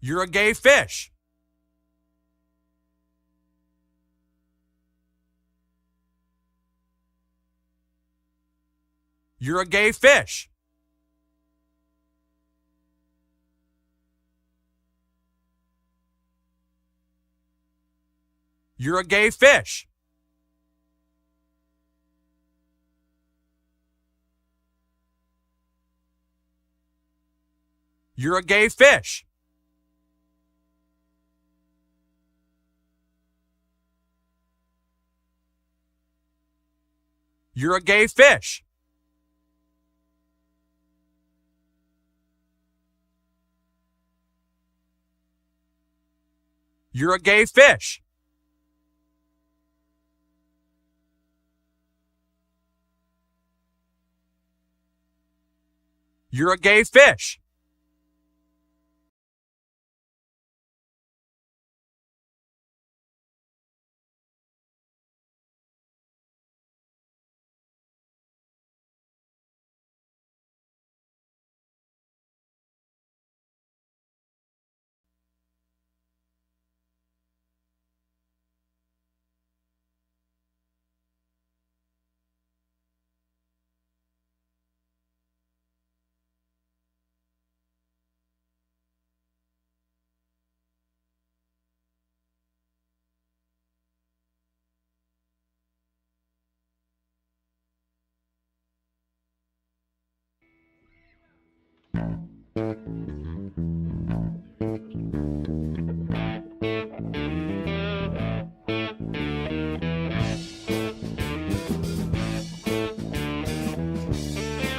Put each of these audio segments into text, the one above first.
You're a gay fish. You're a gay fish. You're a gay fish. You're a gay fish. You're a gay fish. You're a gay fish. You're a gay fish.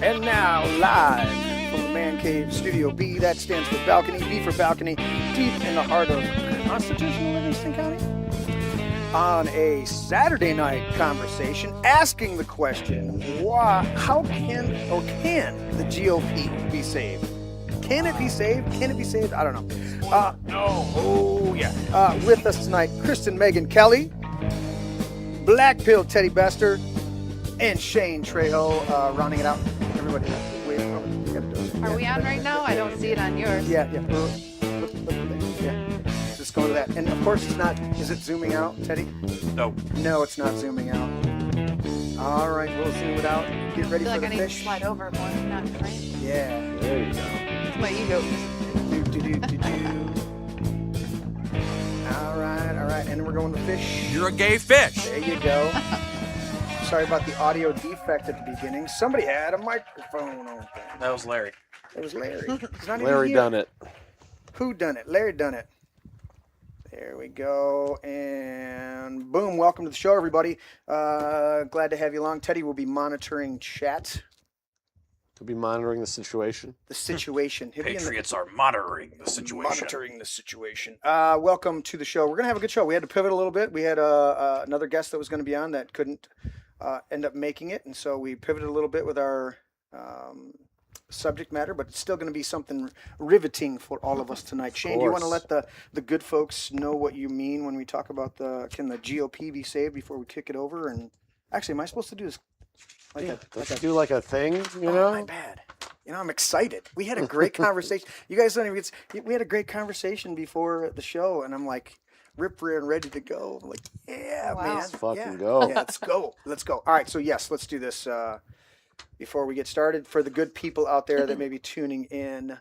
And now, live from the Man Cave Studio B, that stands for balcony, B for balcony, deep in the heart of constitutional Livingston County, on a Saturday night conversation asking the question, how can the GOP be saved? Can it be saved? Can it be saved? I don't know. With us tonight, Kristen, Megan, Kelly, Black Pill, Teddy Bester, and Shane Trejo, rounding it out. Everybody, wait, you gotta do it. Are we on right now? I don't see it on yours. Yeah. Just going to that. And of course, it's not. Is it zooming out, Teddy? No. No, it's not zooming out. All right, we'll zoom it out. Get ready I feel for like I the need to fish. slide over more than that, right? Yeah. There you go. It's my ego. All right. And we're going to fish. You're a gay fish. There you go. Sorry about the audio defect at the beginning. Somebody had a microphone open. That was Larry. It was Larry. He's not Larry even here. done it. Who done it? Larry done it. There we go. And boom. Welcome to the show, everybody. Glad to have you along. Teddy will be monitoring chat. To be monitoring the situation. The situation. He'll be in the- Patriots are monitoring the situation. Monitoring the situation. Welcome to the show. We're going to have a good show. We had to pivot a little bit. We had another guest that was going to be on that couldn't end up making it. And so we pivoted a little bit with our subject matter, but it's still going to be something riveting for all of us tonight. Shane, do you want to let the good folks know what you mean when we talk about can the GOP be saved before we kick it over? And actually, am I supposed to do this? Let's do like a thing, you Oh, know? my bad. I'm excited. We had a great conversation. You guys don't even we had a great conversation before the show, and I'm like rip and ready to go. I'm like, yeah, Wow. man. Let's fucking go. Yeah, let's go. All right, so yes, let's do this before we get started. For the good people out there that may be tuning in,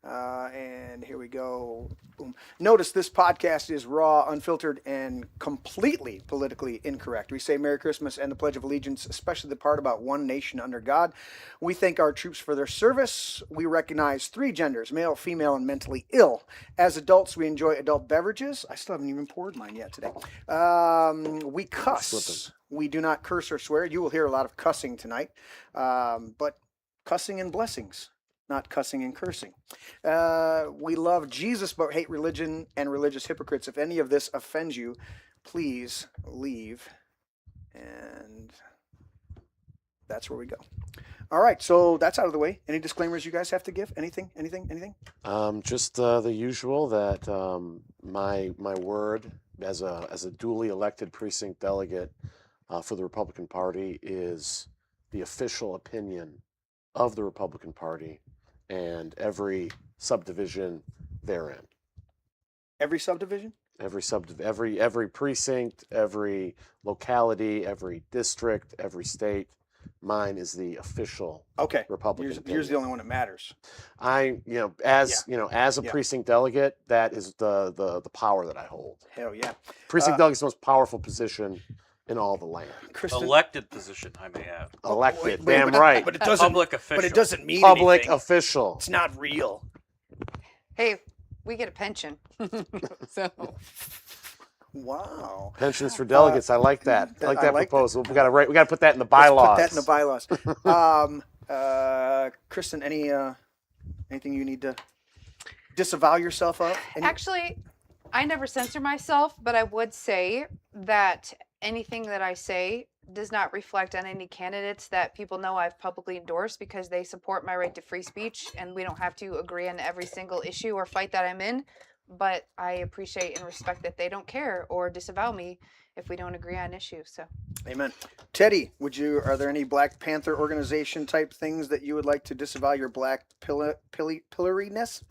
and here we go. Boom. Notice this podcast is raw, unfiltered, and completely politically incorrect. We say Merry Christmas and the Pledge of Allegiance, especially the part about one nation under God. We thank our troops for their service. We recognize 3 genders, male, female, and mentally ill. As adults, we enjoy adult beverages. I still haven't even poured mine yet today. We cuss. Slipping. We do not curse or swear. You will hear a lot of cussing tonight, but cussing and blessings. Not cussing and cursing. We love Jesus but hate religion and religious hypocrites. If any of this offends you, please leave. And that's where we go. All right, so that's out of the way. Any disclaimers you guys have to give? Anything? Just the usual that my word as a duly elected precinct delegate for the Republican Party is the official opinion of the Republican Party and every subdivision therein. Every subdivision? Every precinct, every locality, every district, every state. Mine is the official Okay. Republican. Yours opinion. is the only one that matters. As a Yeah. precinct delegate, that is the power that I hold. Hell yeah. Precinct delegate is the most powerful position in all the land. Kristen, Elected position, I may add. Elected, wait, damn but- right. But it doesn't. Public official. But it doesn't mean Public anything. official. It's not real. Hey, we get a pension. So Wow. Pensions for delegates. I like that. I like I that like proposal. We got to put that in the bylaws. Let's put that in the bylaws. Kristen, anything you need to disavow yourself of? actually, I never censor myself, but I would say that anything that I say does not reflect on any candidates that people know I've publicly endorsed because they support my right to free speech, and we don't have to agree on every single issue or fight that I'm in. But I appreciate and respect that they don't care or disavow me if we don't agree on issues. So, Amen. Teddy, are there any Black Panther organization type things that you would like to disavow your black pillariness?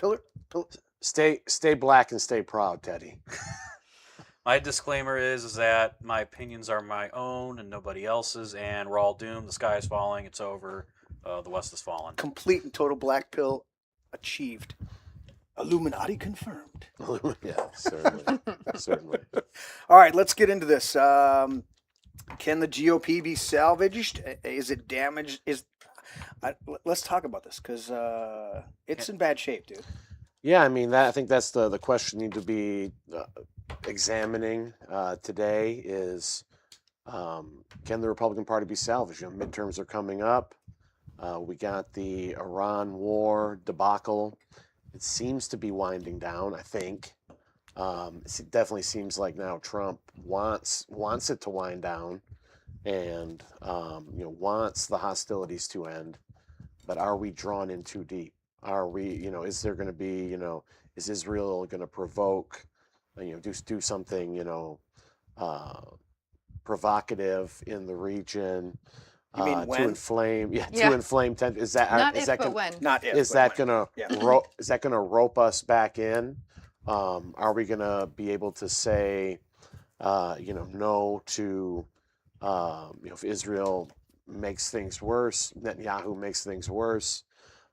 Stay black and stay proud, Teddy. My disclaimer is that my opinions are my own and nobody else's, and we're all doomed. The sky is falling. It's over. The West has fallen. Complete and total black pill achieved. Illuminati confirmed. Yeah, certainly. All right, let's get into this. Can the GOP be salvaged? Is it damaged? Let's talk about this because it's in bad shape, dude. Yeah, I mean I think that's the question you need to be examining today is can the Republican Party be salvaged? Midterms are coming up. We got the Iran war debacle. It seems to be winding down, I think. It definitely seems like now Trump wants it to wind down and wants the hostilities to end. But are we drawn in too deep? Are we, is there going to be, is Israel going to provoke, do something, provocative in the region? You mean when? To inflame, Yeah. to inflame tension. Is that not is if, that but gonna, when. Not if. is but that when. gonna Yeah. is that gonna rope us back in? Are we gonna be able to say, no to, if Israel makes things worse, Netanyahu makes things worse?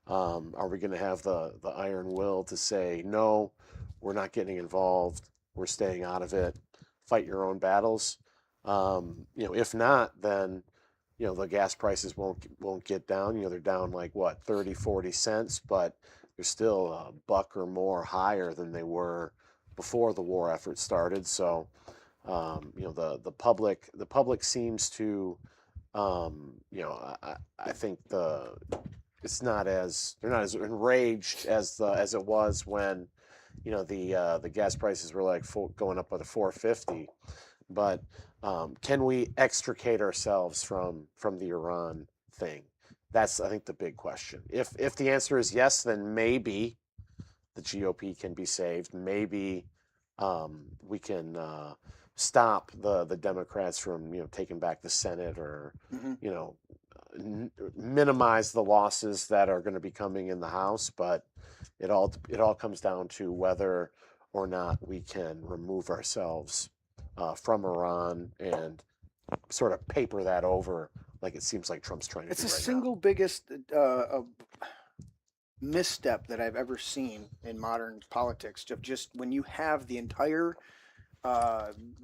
Are we gonna have the iron will to say no? We're not getting involved. We're staying out of it. Fight your own battles. If not, then the gas prices won't get down. They're down like what 30, 40 cents, but they're still a buck or more higher than they were before the war effort started. So the public seems to I think they're not as enraged as it was when the gas prices were like going up by the 450. But can we extricate ourselves from the Iran thing? That's, I think, the big question. If the answer is yes, then maybe the GOP can be saved. Maybe we can stop the Democrats from taking back the Senate or minimize the losses that are going to be coming in the House. But it all comes down to whether or not we can remove ourselves from Iran and sort of paper that over like it seems like Trump's trying to It's do the right single biggest misstep that I've ever seen in modern politics. Of just when you have the entire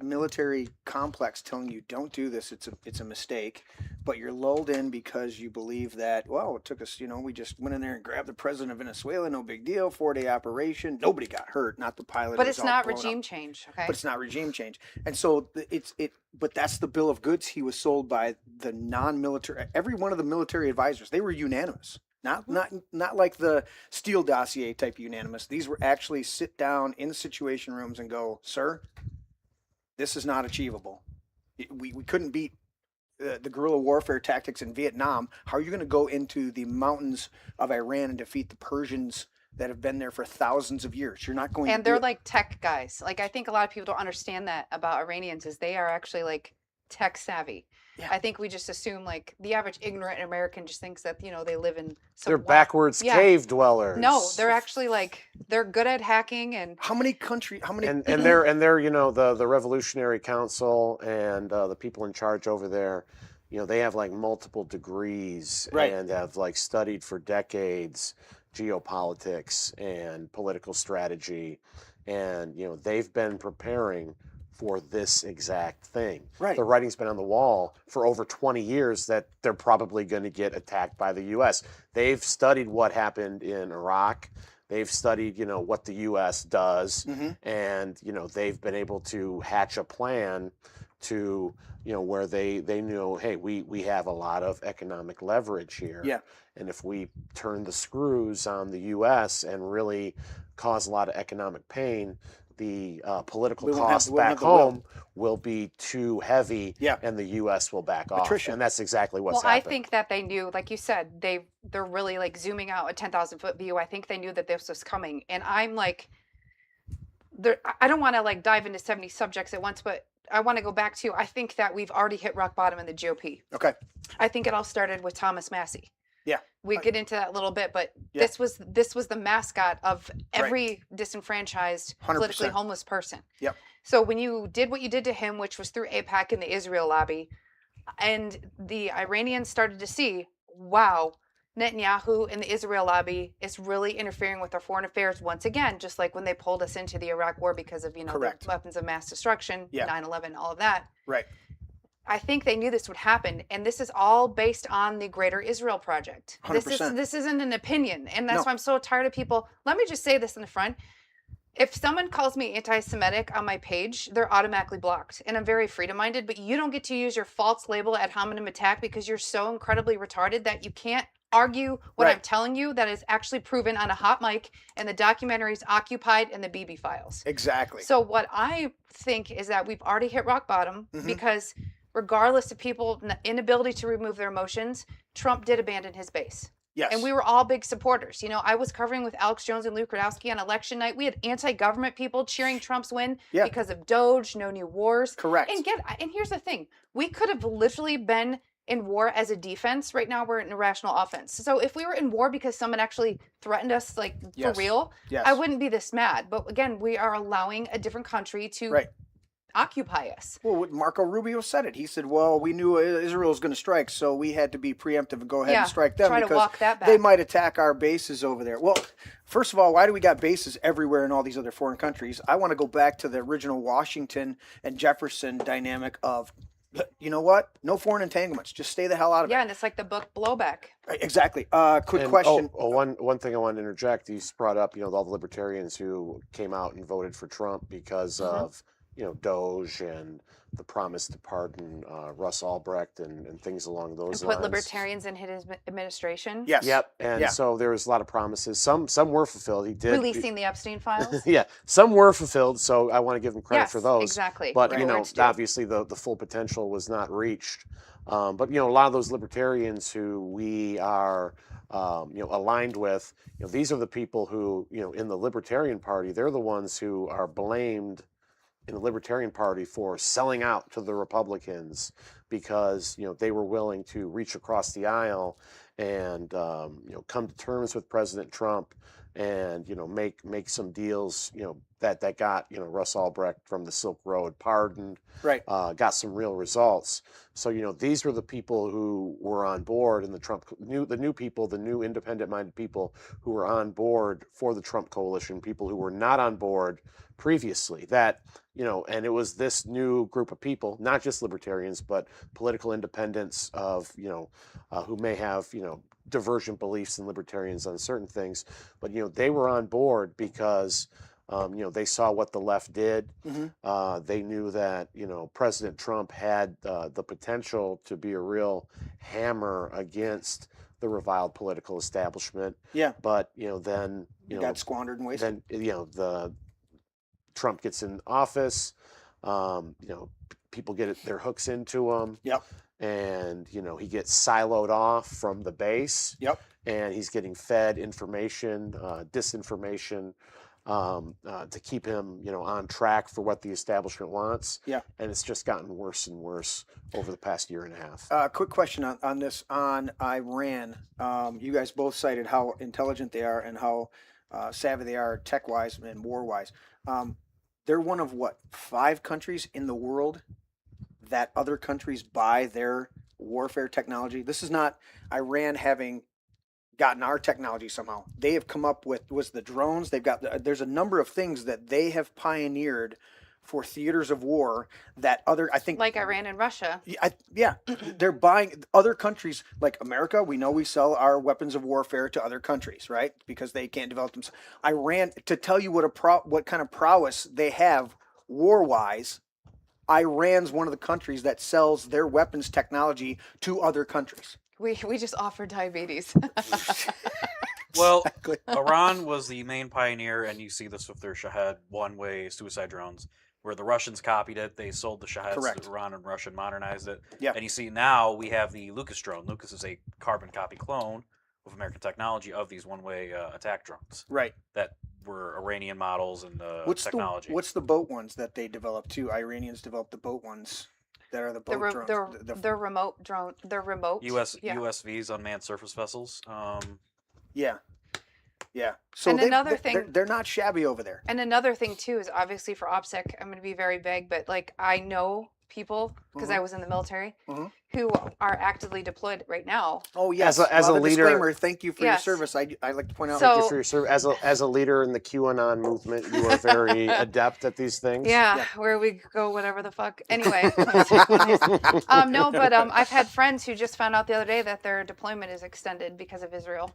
military complex telling you don't do this, it's a mistake, but you're lulled in because you believe that it took us, we just went in there and grabbed the president of Venezuela, no big deal, 4-day operation, nobody got hurt, not the pilot. But was it's all not blown regime up. change, okay? But it's not regime change, and so but that's the bill of goods he was sold by the non-military. Every one of the military advisors, they were unanimous. Not like the Steele dossier type unanimous. These were actually sit down in situation rooms and go, sir, this is not achievable. We couldn't beat the guerrilla warfare tactics in Vietnam. How are you going to go into the mountains of Iran and defeat the Persians that have been there for thousands of years? You're not going And to they're like tech guys. Like, I think a lot of people don't understand that about Iranians is they are actually like tech savvy. Yeah. I think we just assume like the average ignorant American just thinks that they live in some They're wild- backwards Yeah. cave dwellers. No, they're actually they're good at hacking and How many countries? How many? and they're the Revolutionary Council and the people in charge over there. They have like multiple degrees Right. and have like studied for decades geopolitics and political strategy, and they've been preparing for this exact thing. Right. The writing's been on the wall for over 20 years that they're probably going to get attacked by the U.S. They've studied what happened in Iraq. They've studied, what the U.S. does, and they've been able to hatch a plan to, where they know, hey, we have a lot of economic leverage here. Yeah. And if we turn the screws on the U.S. and really cause a lot of economic pain, the political We won't have- costs we won't back have the will. home will be too heavy, Yeah. and the U.S. will back off. Attrition. And that's exactly what's I happened. think that they knew, like you said, they're really like zooming out a 10,000-foot view. I think they knew that this was coming, and I'm like, I don't want to like dive into 70 subjects at once, but I want to go back to I think that we've already hit rock bottom in the GOP. Okay. I think it all started with Thomas Massey. Yeah. We get into that a little bit, but Yeah. this was the mascot of every disenfranchised, 100%. politically homeless person. Yep. So when you did what you did to him, which was through AIPAC and the Israel lobby, and the Iranians started to see, wow, Netanyahu and the Israel lobby is really interfering with our foreign affairs once again, just like when they pulled us into the Iraq war because of, the Correct. weapons of mass destruction, Yeah. 9/11, all of that. Right. I think they knew this would happen, and this is all based on the Greater Israel Project. 100%. This isn't an opinion, and that's No. why I'm so tired of people. Let me just say this in the front. If someone calls me anti-Semitic on my page, they're automatically blocked, and I'm very freedom-minded, but you don't get to use your false label ad hominem attack because you're so incredibly retarded that you can't argue what Right. I'm telling you that is actually proven on a hot mic and the documentaries Occupied and the BB Files. Exactly. So what I think is that we've already hit rock bottom because regardless of people's inability to remove their emotions, Trump did abandon his base. Yes. And we were all big supporters. I was covering with Alex Jones and Luke Radowski on election night. We had anti-government people cheering Trump's win Yeah. because of Doge, no new wars. Correct. And here's the thing. We could have literally been in war as a defense. Right now we're in a rational offense. So if we were in war because someone actually threatened us for Yes. real, Yes. I wouldn't be this mad. But again, we are allowing a different country to Right. occupy us. Well, Marco Rubio said it. He said, well, we knew Israel was going to strike, so we had to be preemptive and go ahead Yeah, and strike them try to because walk that they back. might attack our bases over there. Well, first of all, why do we got bases everywhere in all these other foreign countries? I want to go back to the original Washington and Jefferson dynamic of, you know what? No foreign entanglements. Just stay the hell out of Yeah, and it's like the book Blowback. it. Exactly. Quick And, question. one thing I want to interject. You brought up, all the libertarians who came out and voted for Trump because of, Doge and the promise to pardon Russ Albrecht and things along those And lines. put libertarians in his administration. Yes. Yep. And Yeah. so there was a lot of promises. Some were fulfilled. He did. Releasing the Epstein files. Yeah, some were fulfilled. So I want to give him credit Yes, for those. exactly. But Right. Words do. obviously the full potential was not reached. But a lot of those libertarians who we are aligned with, these are the people who in the Libertarian Party, they're the ones who are blamed in the Libertarian Party for selling out to the Republicans because they were willing to reach across the aisle and come to terms with President Trump and make some deals that got Russ Albrecht from the Silk Road pardoned, Right. got some real results. So these were the people who were on board in the Trump the new people, the new independent-minded people who were on board for the Trump coalition, people who were not on board previously. That and it was this new group of people, not just libertarians, but political independents of who may have divergent beliefs than libertarians on certain things, but they were on board because they saw what the left did. They knew that President Trump had the potential to be a real hammer against the reviled political establishment. Yeah. But then Got squandered and wasted. then the Trump gets in office. People get their hooks into him. Yep. And he gets siloed off from the base. Yep. And he's getting fed information, disinformation, to keep him, on track for what the establishment wants. Yeah. And it's just gotten worse and worse over the past year and a half. Quick question on this, on Iran. You guys both cited how intelligent they are and how savvy they are tech-wise and war-wise. They're one of, 5 countries in the world that other countries buy their warfare technology? This is not Iran having gotten our technology somehow. They have come up with the drones. There's a number of things that they have pioneered for theaters of war that I think Like Iran and Russia. yeah, they're buying other countries like America. We know we sell our weapons of warfare to other countries, right? Because they can't develop them. Iran, to tell you what kind of prowess they have war-wise, Iran's one of the countries that sells their weapons technology to other countries. We just offer diabetes. Well, Iran was the main pioneer, and you see this with their Shahed one-way suicide drones, where the Russians copied it. They sold the Shaheds to Iran, and Russia modernized it. Yeah. And you see now we have the Lucas drone. Lucas is a carbon copy clone of American technology of these one-way attack drones. Right. That were Iranian models and technology. What's the boat ones that they developed too? Iranians developed the boat ones that are the boat drones. They're remote drone. They're remote. USVs, unmanned surface vessels. Yeah. So and another thing, they're not shabby over there. And another thing too is obviously for OPSEC, I'm going to be very vague, but like I know people because I was in the military who are actively deployed right now. Oh yes, as a leader. Disclaimer, thank you for your service. I like to point out. Thank you for your service as a leader in the QAnon movement. You are very adept at these things. Yeah, where we go, whatever the fuck. Anyway, no, but I've had friends who just found out the other day that their deployment is extended because of Israel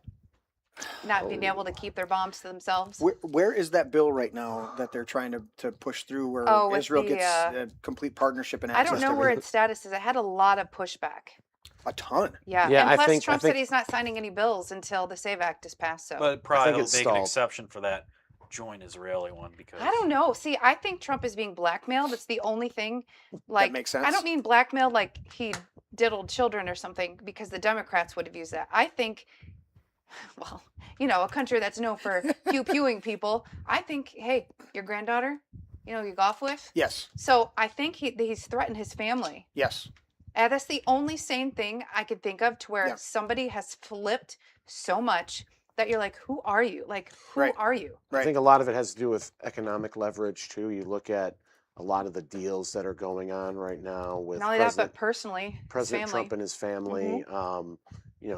not being able to keep their bombs to themselves. Where is that bill right now that they're trying to push through where Israel gets a complete partnership and access? I don't know where its status is. I had a lot of pushback. A ton. Yeah. And plus Trump said he's not signing any bills until the SAVE Act is passed. So. But probably he'll make an exception for that joint Israeli one because I don't know. See, I think Trump is being blackmailed. It's the only thing. Like, that makes sense. I don't mean blackmail like he diddled children or something because the Democrats would have used that. I think. Well, a country that's known for pew-pewing people. I think, hey, your granddaughter, you golf with? Yes. So I think he's threatened his family. Yes. And that's the only sane thing I could think of to where somebody has flipped so much that you're like, who are you? Like, who are you? Right. I think a lot of it has to do with economic leverage, too. You look at a lot of the deals that are going on right now with not only that, but personally, President Trump and his family.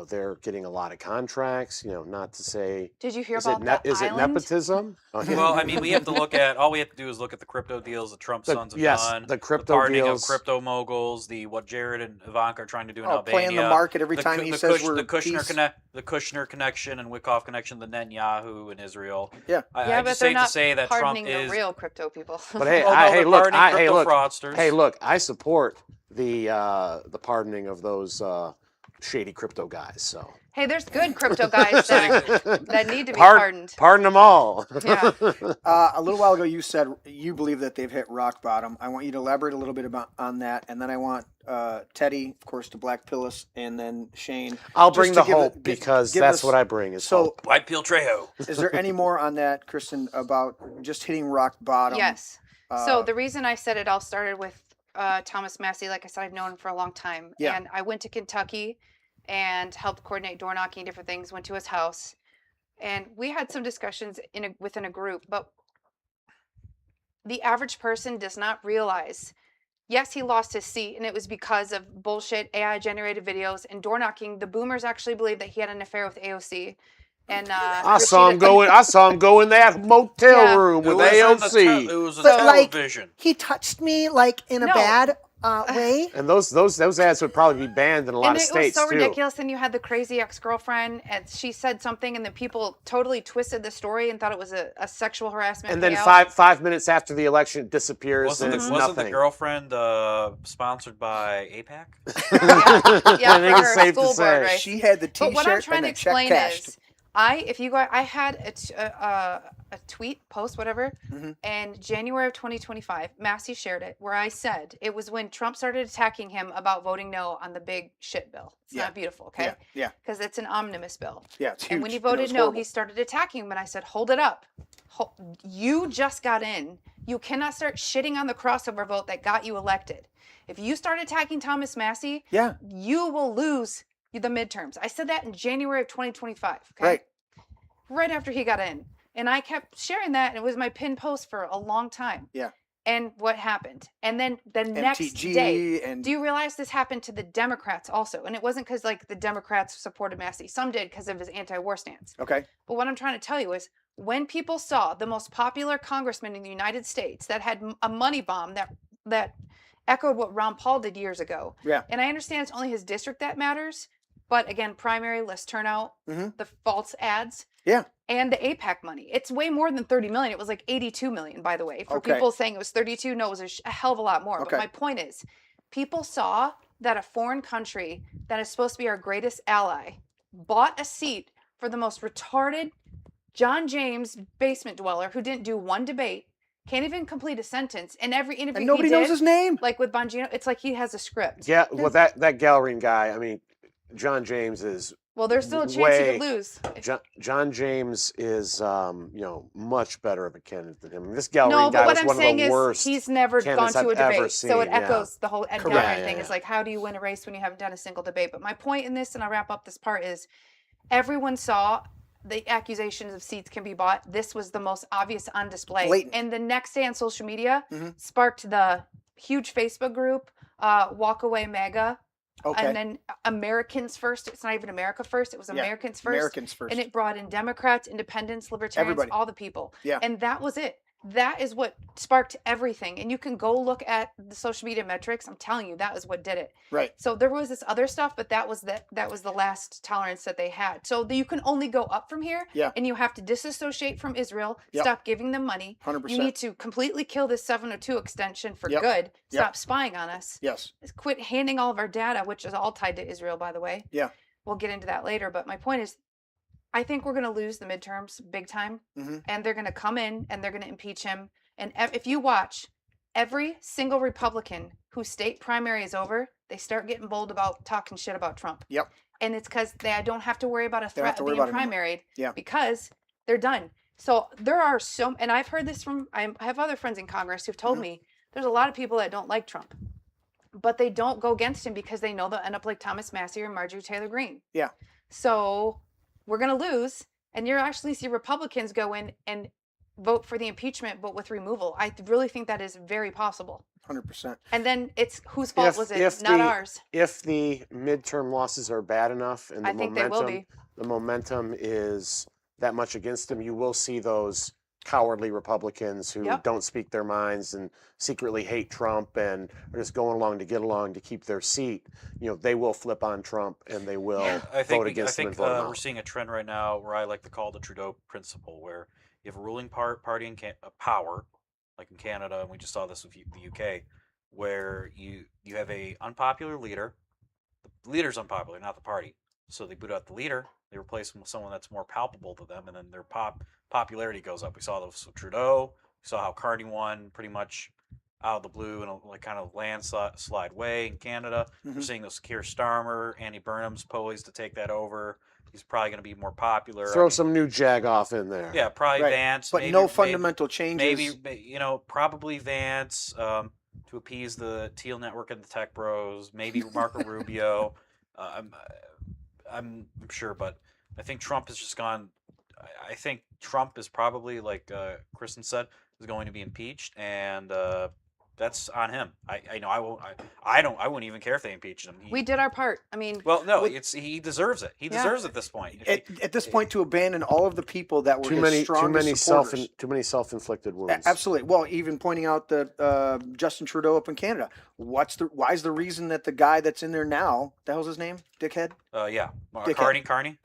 They're getting a lot of contracts, not to say... Did you hear about that Is it nepotism? Well, I mean, we have to look at... All we have to do is look at the crypto deals that Trump sons have done. The crypto pardoning deals. Of crypto moguls, what Jared and Ivanka are trying to do in Albania. Playing the market every time he says we're the Kushner connection and Wickoff connection, the Netanyahu in Israel. Yeah. I but just they're hate not to say that Trump is... the real crypto people. But hey, look, I support the pardoning of those shady crypto guys, so... Hey, there's good crypto guys that need to be pardoned. Pardon them all. Yeah. A little while ago, you said you believe that they've hit rock bottom. I want you to elaborate a little bit on that, and then I want Teddy, of course, to black pill us, and then Shane. I'll bring the hope because that's what I bring. Is hope. White pill Trejo. Is there any more on that, Kristen, about just hitting rock bottom? Yes. So the reason I said it all started with Thomas Massey. Like I said, I've known him for a long time, and I went to Kentucky and helped coordinate door knocking, different things, went to his house. And we had some discussions within a group, but the average person does not realize, yes, he lost his seat, and it was because of bullshit AI-generated videos and door knocking. The boomers actually believe that he had an affair with AOC. And I saw him go in that motel room with AOC. It was a television. He touched me in a bad way. And those ads would probably be banned in a lot of states too. It was so ridiculous. And you had the crazy ex-girlfriend, and she said something, and the people totally twisted the story and thought it was a sexual harassment. And then 5 minutes after the election, it disappears. Wasn't the girlfriend sponsored by APAC? Yeah, I think it's safe to say. Right? She had the T-shirt. But what I'm trying to explain is, I had a tweet, post, whatever, in January of 2025. Massey shared it, where I said it was when Trump started attacking him about voting no on the big shit bill. It's not beautiful, okay? Yeah. Because it's an omnibus bill. Yeah, it's huge. And when he voted no, he started attacking him, and I said, hold it up. You just got in. You cannot start shitting on the crossover vote that got you elected. If you start attacking Thomas Massey, you will lose the midterms. I said that in January of 2025. Okay? Right after he got in. And I kept sharing that, and it was my pinned post for a long time. Yeah. And what happened? And then the next MTG day, do you realize this happened to the Democrats also? And it wasn't because like the Democrats supported Massey. Some did because of his anti-war stance. Okay. But what I'm trying to tell you is when people saw the most popular congressman in the United States that had a money bomb that echoed what Ron Paul did years ago. Yeah. And I understand it's only his district that matters. But again, primary, less turnout, the false ads. Yeah. And the APAC money. It's way more than 30 million. It was like 82 million, by the way. For people saying it was 32, no, it was a hell of a lot more. But my point is, people saw that a foreign country that is supposed to be our greatest ally bought a seat for the most retarded John James basement dweller who didn't do one debate, can't even complete a sentence. And every interview and nobody knows his name. Like with Bongino, it's like he has a script. Yeah, well, that Gallerine guy, I mean, John James is... Well, there's still a chance he could lose. John James is, much better of a candidate than him. This Gallerine guy was one of the worst. He's never gone to a debate, so it echoes the whole Ed Correct. Gallerine thing. It's like, how do you win a race when you haven't done a single debate? But my point in this, and I'll wrap up this part, is everyone saw the accusations of seats can be bought. This was the most obvious on display. Blatant. And the next day on social media sparked the huge Facebook group, Walk Away MAGA. Okay. And then Americans First. It's not even America First. It was Americans First. Americans First. And it brought in Democrats, Independents, Libertarians, Everybody. all the people. Yeah. And that was it. That is what sparked everything. And you can go look at the social media metrics. I'm telling you, that is what did it. Right. So there was this other stuff, but that was the last tolerance that they had. So you can only go up from here. Yeah. And you have to disassociate from Israel. Yep. Stop giving them money. 100%. You need to completely kill this 702 extension for good. Stop spying on us. Yes. Quit handing all of our data, which is all tied to Israel, by the way. Yeah. We'll get into that later. But my point is, I think we're going to lose the midterms big time. And they're going to come in and they're going to impeach him. And if you watch, every single Republican whose state primary is over, they start getting bold about talking shit about Trump. Yep. And it's because they don't have to worry about a threat of being primaried. Yeah. Because they're done. So there are and I've heard this from, I have other friends in Congress who've told me, there's a lot of people that don't like Trump. But they don't go against him because they know they'll end up like Thomas Massey or Marjorie Taylor Greene. Yeah. So we're going to lose. And you'll actually see Republicans go in and vote for the impeachment, but with removal. I really think that is very possible. 100%. And then it's whose fault was it? Not ours. If the midterm losses are bad enough and I think they will be. The momentum is that much against them, you will see those cowardly Republicans who don't speak their minds and secretly hate Trump and are just going along to get along to keep their seat. They will flip on Trump and they will vote against him and vote him out. We're seeing a trend right now where I like to call the Trudeau principle, where you have a ruling party in power, like in Canada, and we just saw this with the UK, where you have a unpopular leader. The leader's unpopular, not the party. So they boot out the leader, they replace him with someone that's more palpable to them, and then their popularity goes up. We saw this with Trudeau. We saw how Carney won pretty much out of the blue in a kind of landslide way in Canada. We're seeing this Keir Starmer, Andy Burnham's poised to take that over. He's probably going to be more popular. Throw some new Jagoff in there. Yeah, probably Vance. But no fundamental changes. Maybe, probably Vance to appease the Teal Network and the Tech Bros. Maybe Marco Rubio. I'm sure, but I think Trump has just gone. I think Trump is probably, like Kristen said, is going to be impeached, and that's on him. I wouldn't even care if they impeached him. We did our part. I mean, well, no, he deserves it. He deserves it at this point. At this point, to abandon all of the people that were too many self-inflicted wounds. Absolutely. Well, even pointing out the Justin Trudeau up in Canada. Why is the reason that the guy that's in there now, the hell's his name? Dickhead? Yeah. Dickhead. Carney?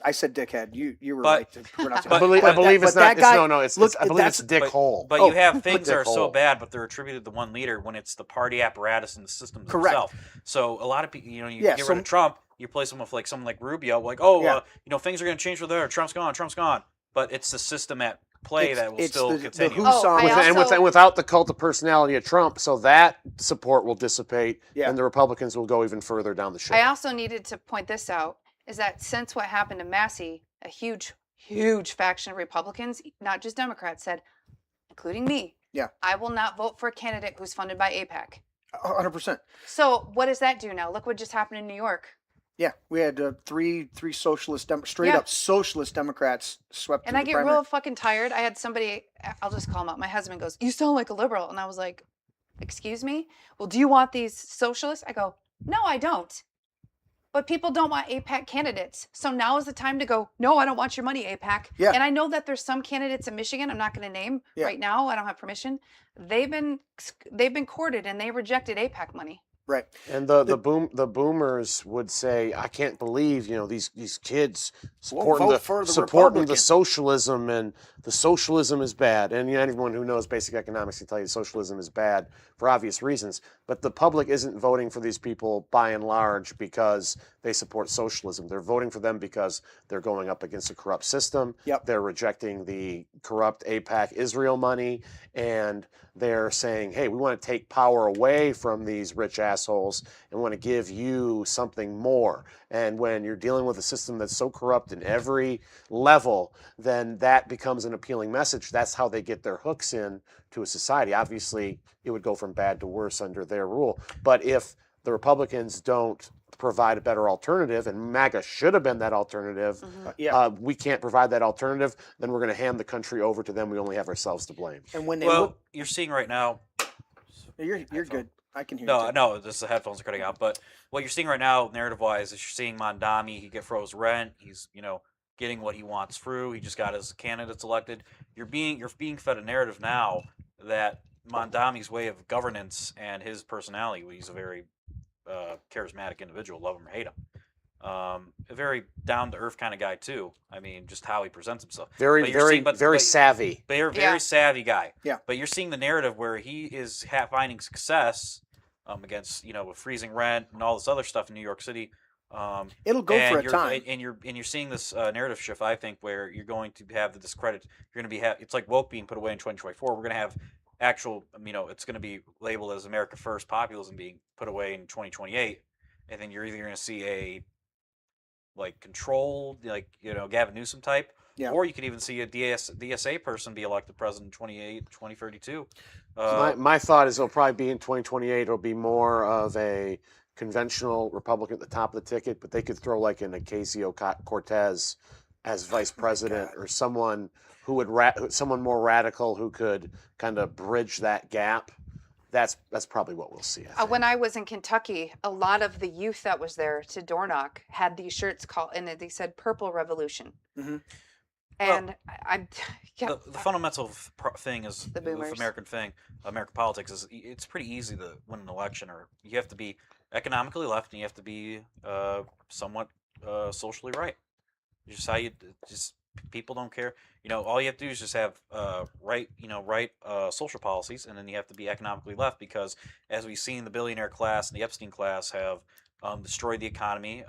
I said dickhead. You were but, right. I believe it's not. I believe it's Dick Hole. But you have things that are so bad, but they're attributed to one leader when it's the party apparatus and the system themselves. So a lot of people, you get rid of Trump, you replace him with like someone like Rubio, like, things are going to change for there. Trump's gone. But it's the system at play that will still continue. And without the cult of personality of Trump, so that support will dissipate, and the Republicans will go even further down the ship. I also needed to point this out, is that since what happened to Massey, a huge huge faction of Republicans, not just Democrats, said, including me, I will not vote for a candidate who's funded by AIPAC. 100%. So what does that do now? Look what just happened in New York. Yeah, we had three socialist, straight up socialist Democrats swept. And I get real fucking tired. I had somebody, I'll just call him out. My husband goes, "You sound like a liberal," and I was like, "Excuse me? Well, do you want these socialists?" I go, "No, I don't. But people don't want AIPAC candidates. So now is the time to go, no, I don't want your money, AIPAC." Yeah. And I know that there's some candidates in Michigan, I'm not going to name right now, I don't have permission. They've been courted and they rejected AIPAC money. Right. And the boomers would say, I can't believe, these kids supporting the socialism, and the socialism is bad. And anyone who knows basic economics can tell you socialism is bad for obvious reasons. But the public isn't voting for these people by and large because they support socialism. They're voting for them because they're going up against a corrupt system. Yep. They're rejecting the corrupt AIPAC Israel money, and they're saying, hey, we want to take power away from these rich assholes and want to give you something more. And when you're dealing with a system that's so corrupt in every level, then that becomes an appealing message. That's how they get their hooks in to a society. Obviously, it would go from bad to worse under their rule. But if the Republicans don't provide a better alternative, and MAGA should have been that alternative, we can't provide that alternative, then we're going to hand the country over to them. We only have ourselves to blame. And when they you're seeing right now. You're good. I can hear you. You. No, the headphones are cutting out. But what you're seeing right now, narrative-wise, is you're seeing Mondami. He froze rent. He's getting what he wants through. He just got his candidates elected. You're being fed a narrative now that Mondami's way of governance and his personality, he's a very charismatic individual, love him or hate him. A very down-to-earth kind of guy too. I mean, just how he presents himself. Very savvy. Very savvy guy. Yeah. But you're seeing the narrative where he is finding success against with freezing rent and all this other stuff in New York City. It'll go for a time. And you're seeing this narrative shift, I think, where you're going to have the discredit. You're going to be it's like woke being put away in 2024. We're going to have actual, it's going to be labeled as America First populism being put away in 2028, and then you're either going to see a controlled, Gavin Newsom type, or you could even see a DSA person be elected president in 2032. My thought is it'll probably be in 2028. It'll be more of a conventional Republican at the top of the ticket, but they could throw an Ocasio-Cortez as vice president, or someone who would someone more radical who could kind of bridge that gap. That's probably what we'll see. When I was in Kentucky, a lot of the youth that was there to door knock had these shirts and they said "Purple Revolution." Mm-hmm. And the fundamental thing is the boomers. American politics is it's pretty easy to win an election, or you have to be economically left and you have to be somewhat socially right. Just how people don't care. All you have to do is just have right social policies, and then you have to be economically left, because as we've seen, the billionaire class and the Epstein class have destroyed the economy.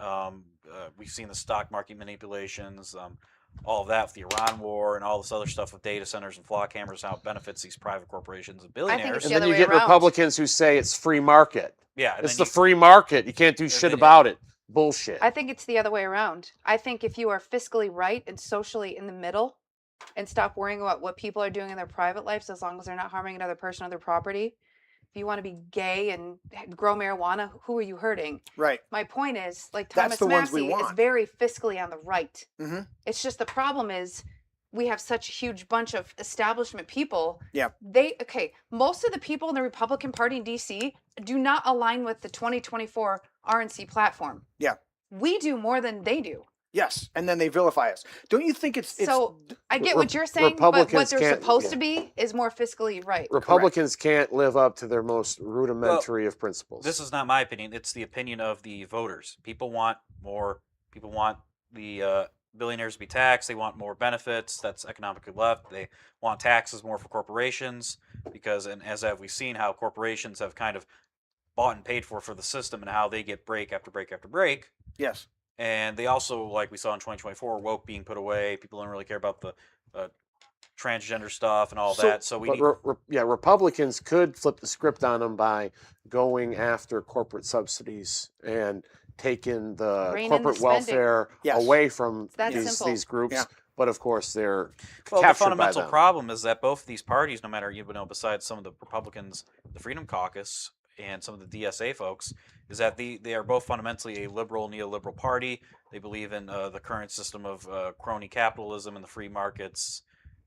We've seen the stock market manipulations, all of that with the Iran war and all this other stuff with data centers and flock hammers, how it benefits these private corporations and billionaires. And then you get Republicans who say it's free market. Yeah, it's the free market. You can't do shit about it. Bullshit. I think it's the other way around. I think if you are fiscally right and socially in the middle and stop worrying about what people are doing in their private lives, as long as they're not harming another person or their property. If you want to be gay and grow marijuana, who are you hurting? Right. My point is, Thomas Massey is very fiscally on the right. Mm-hmm. It's just the problem is we have such a huge bunch of establishment people. Yeah. Most of the people in the Republican Party in D.C. do not align with the 2024 RNC platform. Yeah. We do more than they do. Yes, and then they vilify us. Don't you think it's so? I get what you're saying, but what they're supposed to be is more fiscally right. Republicans can't live up to their most rudimentary of principles. This is not my opinion. It's the opinion of the voters. People want more. People want the billionaires to be taxed. They want more benefits. That's economically left. They want taxes more for corporations because, and as we've seen, how corporations have kind of bought and paid for the system and how they get break after break after break. Yes. And they also, like we saw in 2024, woke being put away. People don't really care about the transgender stuff and all that. So we Republicans could flip the script on them by going after corporate subsidies and taking the corporate welfare away from these groups. Yeah. but of course they're Well, the captured by fundamental them. problem is that both of these parties, no matter besides some of the Republicans, the Freedom Caucus, and some of the DSA folks, is that they are both fundamentally a liberal, neoliberal party. They believe in the current system of crony capitalism and the free markets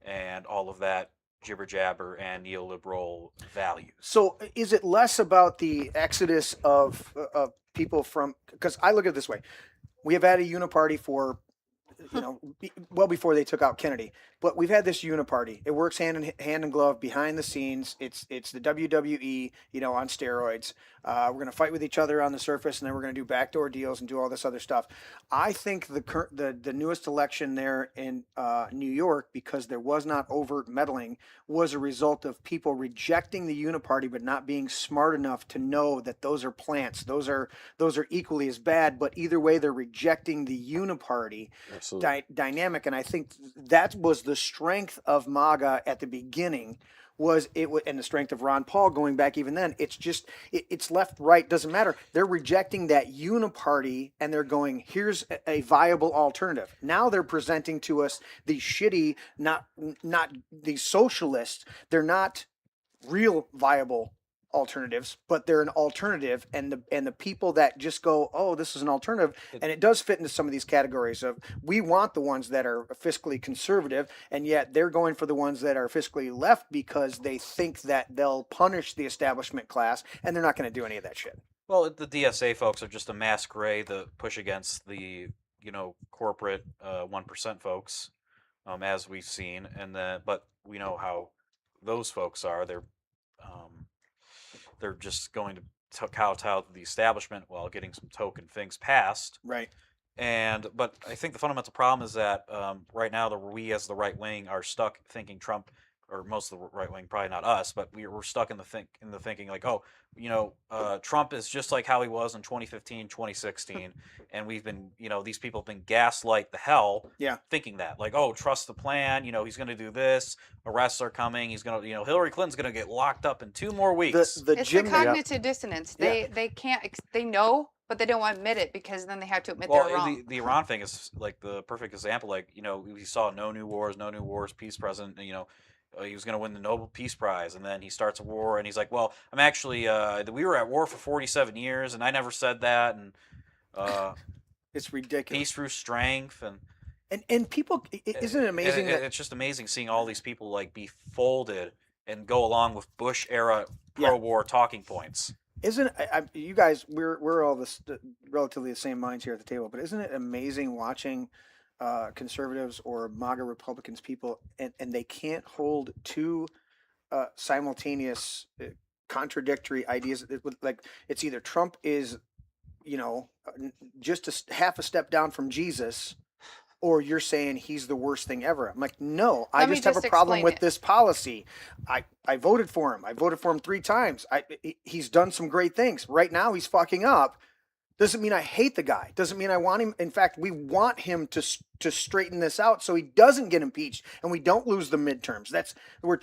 and all of that jibber jabber and neoliberal values. So is it less about the exodus of people from? Because I look at it this way: we have had a uniparty for, well before they took out Kennedy. But we've had this uniparty. It works hand in glove behind the scenes. It's the WWE, on steroids. We're going to fight with each other on the surface, and then we're going to do backdoor deals and do all this other stuff. I think the newest election there in New York, because there was not overt meddling, was a result of people rejecting the uniparty but not being smart enough to know that those are plants. Those are equally as bad. But either way, they're rejecting the uniparty dynamic, and I think that was the strength of MAGA at the beginning. And the strength of Ron Paul going back even then. It's just it's left, right, doesn't matter. They're rejecting that uniparty and they're going, here's a viable alternative. Now they're presenting to us these shitty, not these socialists. They're not real viable alternatives, but they're an alternative, and the people that just go, oh, this is an alternative, and it does fit into some of these categories of, we want the ones that are fiscally conservative, and yet they're going for the ones that are fiscally left because they think that they'll punish the establishment class, and they're not going to do any of that shit. Well, the DSA folks are just a masquerade that push against the corporate 1% folks, as we've seen, but we know how those folks are. They're just going to kowtow to the establishment while getting some token things passed. Right. But I think the fundamental problem is that right now we as the right wing are stuck thinking Trump, or most of the right wing, probably not us, but we're stuck in the thinking like, Trump is just like how he was in 2015, 2016, and we've been, these people have been gaslight the hell, thinking that, like, oh, trust the plan, he's going to do this, arrests are coming, he's going to, Hillary Clinton's going to get locked up in 2 more weeks. It's the cognitive dissonance. They can't, they know, but they don't want to admit it because then they have to admit they're wrong. The Iran thing is like the perfect example. Like, we saw no new wars, peace president, he was going to win the Nobel Peace Prize, and then he starts a war, and he's like, well, I'm actually, we were at war for 47 years, and I never said that, and it's ridiculous. Peace through strength, and people, isn't it amazing that it's just amazing seeing all these people like be folded and go along with Bush era pro-war talking points. Isn't you guys? We're all relatively the same minds here at the table, but isn't it amazing watching conservatives or MAGA Republicans people, and they can't hold two simultaneous contradictory ideas. Like, it's either Trump is, just half a step down from Jesus, or you're saying he's the worst thing ever. I'm like, no, I just have a problem with this policy. I voted for him. I voted for him 3 times. He's done some great things. Right now he's fucking up. Doesn't mean I hate the guy. Doesn't mean I want him. In fact, we want him to straighten this out so he doesn't get impeached and we don't lose the midterms. We're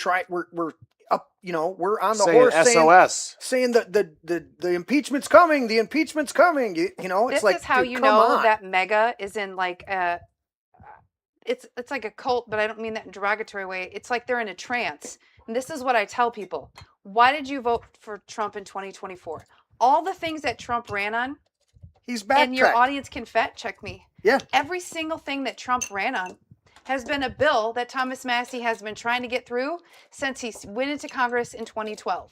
up. We're on the horse SOS, saying the impeachment's coming. The impeachment's coming. It's this like, is how dude, come on. that mega is in like it's like a cult, but I don't mean that in a derogatory way. It's like they're in a trance. And this is what I tell people. Why did you vote for Trump in 2024? All the things that Trump ran on. He's backtracked. And your audience can fact check me. Yeah. Every single thing that Trump ran on has been a bill that Thomas Massie has been trying to get through since he went into Congress in 2012.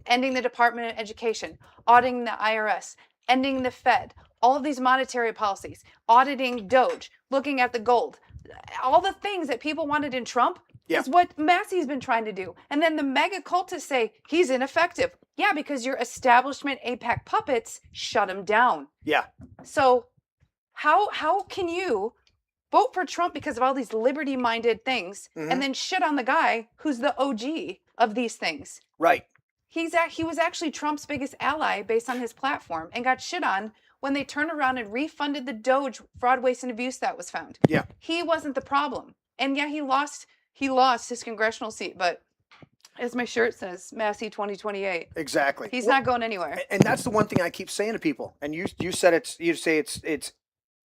Ending the Department of Education, auditing the IRS, ending the Fed, all of these monetary policies, auditing Doge, looking at the gold. All the things that people wanted in Trump is what Massie's been trying to do. And then the mega cultists say he's ineffective. Yeah, because your establishment AIPAC puppets shut him down. Yeah. So how can you vote for Trump because of all these liberty-minded things and then shit on the guy who's the OG of these things? Right. He was actually Trump's biggest aloy based on his platform and got shit on when they turned around and refunded the Doge fraud, waste, and abuse that was found. Yeah. He wasn't the problem. And yeah, he lost his congressional seat, but as my shirt says, Massey 2028. Exactly. He's not going anywhere. And that's the one thing I keep saying to people. And you say it's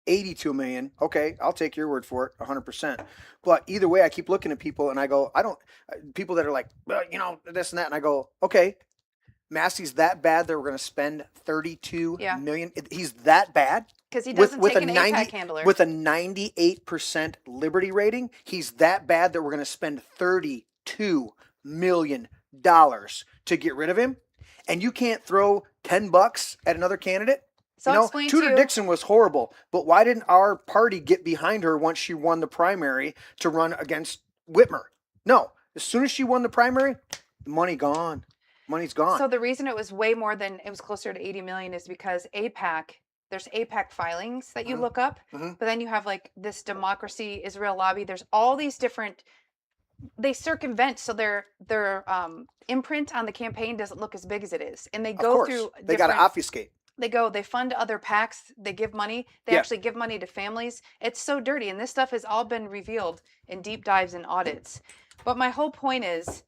82 million. Okay, I'll take your word for it, 100%. But either way, I keep looking at people and I go, people that are like, well, this and that. And I go, okay, Massey's that bad that we're going to spend 32 million. He's that bad? Because he doesn't take an APAC handler. With a 98% Liberty rating, he's that bad that we're going to spend $32 million to get rid of him. And you can't throw $10 at another candidate? So I'll explain Tudor Dixon was horrible, but why didn't our party get behind her once she won the primary to run against Whitmer? No. As soon as she won the primary, the money gone. Money's gone. So the reason it was way more than, it was closer to 80 million is because there's APAC filings that you look up, but then you have like this democracy, Israel lobby. There's all these different, they circumvent. So their imprint on the campaign doesn't look as big as it is. And they go through. They got to obfuscate. They fund other PACs. They give money. They actually give money to families. It's so dirty. And this stuff has all been revealed in deep dives and audits. But my whole point is,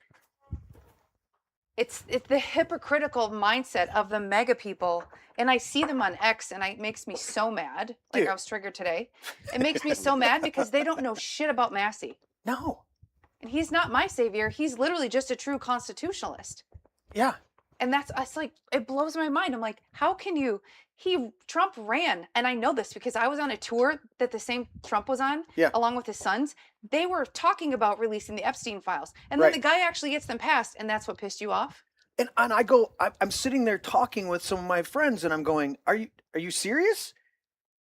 it's the hypocritical mindset of the mega people. And I see them on X and it makes me so mad. Like I was triggered today. It makes me so mad because they don't know shit about Massey. No. And he's not my savior. He's literally just a true constitutionalist. Yeah. And it's like, it blows my mind. I'm like, how can you, Trump ran, and I know this because I was on a tour that the same Trump was on, along with his sons. They were talking about releasing the Epstein files. And then the guy actually gets them passed, and that's what pissed you off? And I go, I'm sitting there talking with some of my friends, and I'm going, are you serious?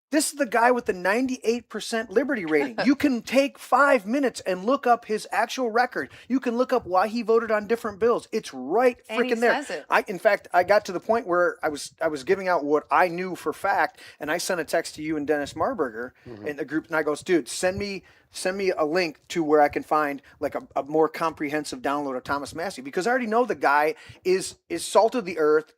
This is the guy with the 98% Liberty rating. You can take 5 minutes and look up his actual record. You can look up why he voted on different bills. It's right freaking there. Says it. In fact, I got to the point where I was giving out what I knew for fact, and I sent a text to you and Dennis Marburger in the group, and I goes, dude, send me a link to where I can find like a more comprehensive download of Thomas Massey, because I already know the guy is salt of the earth,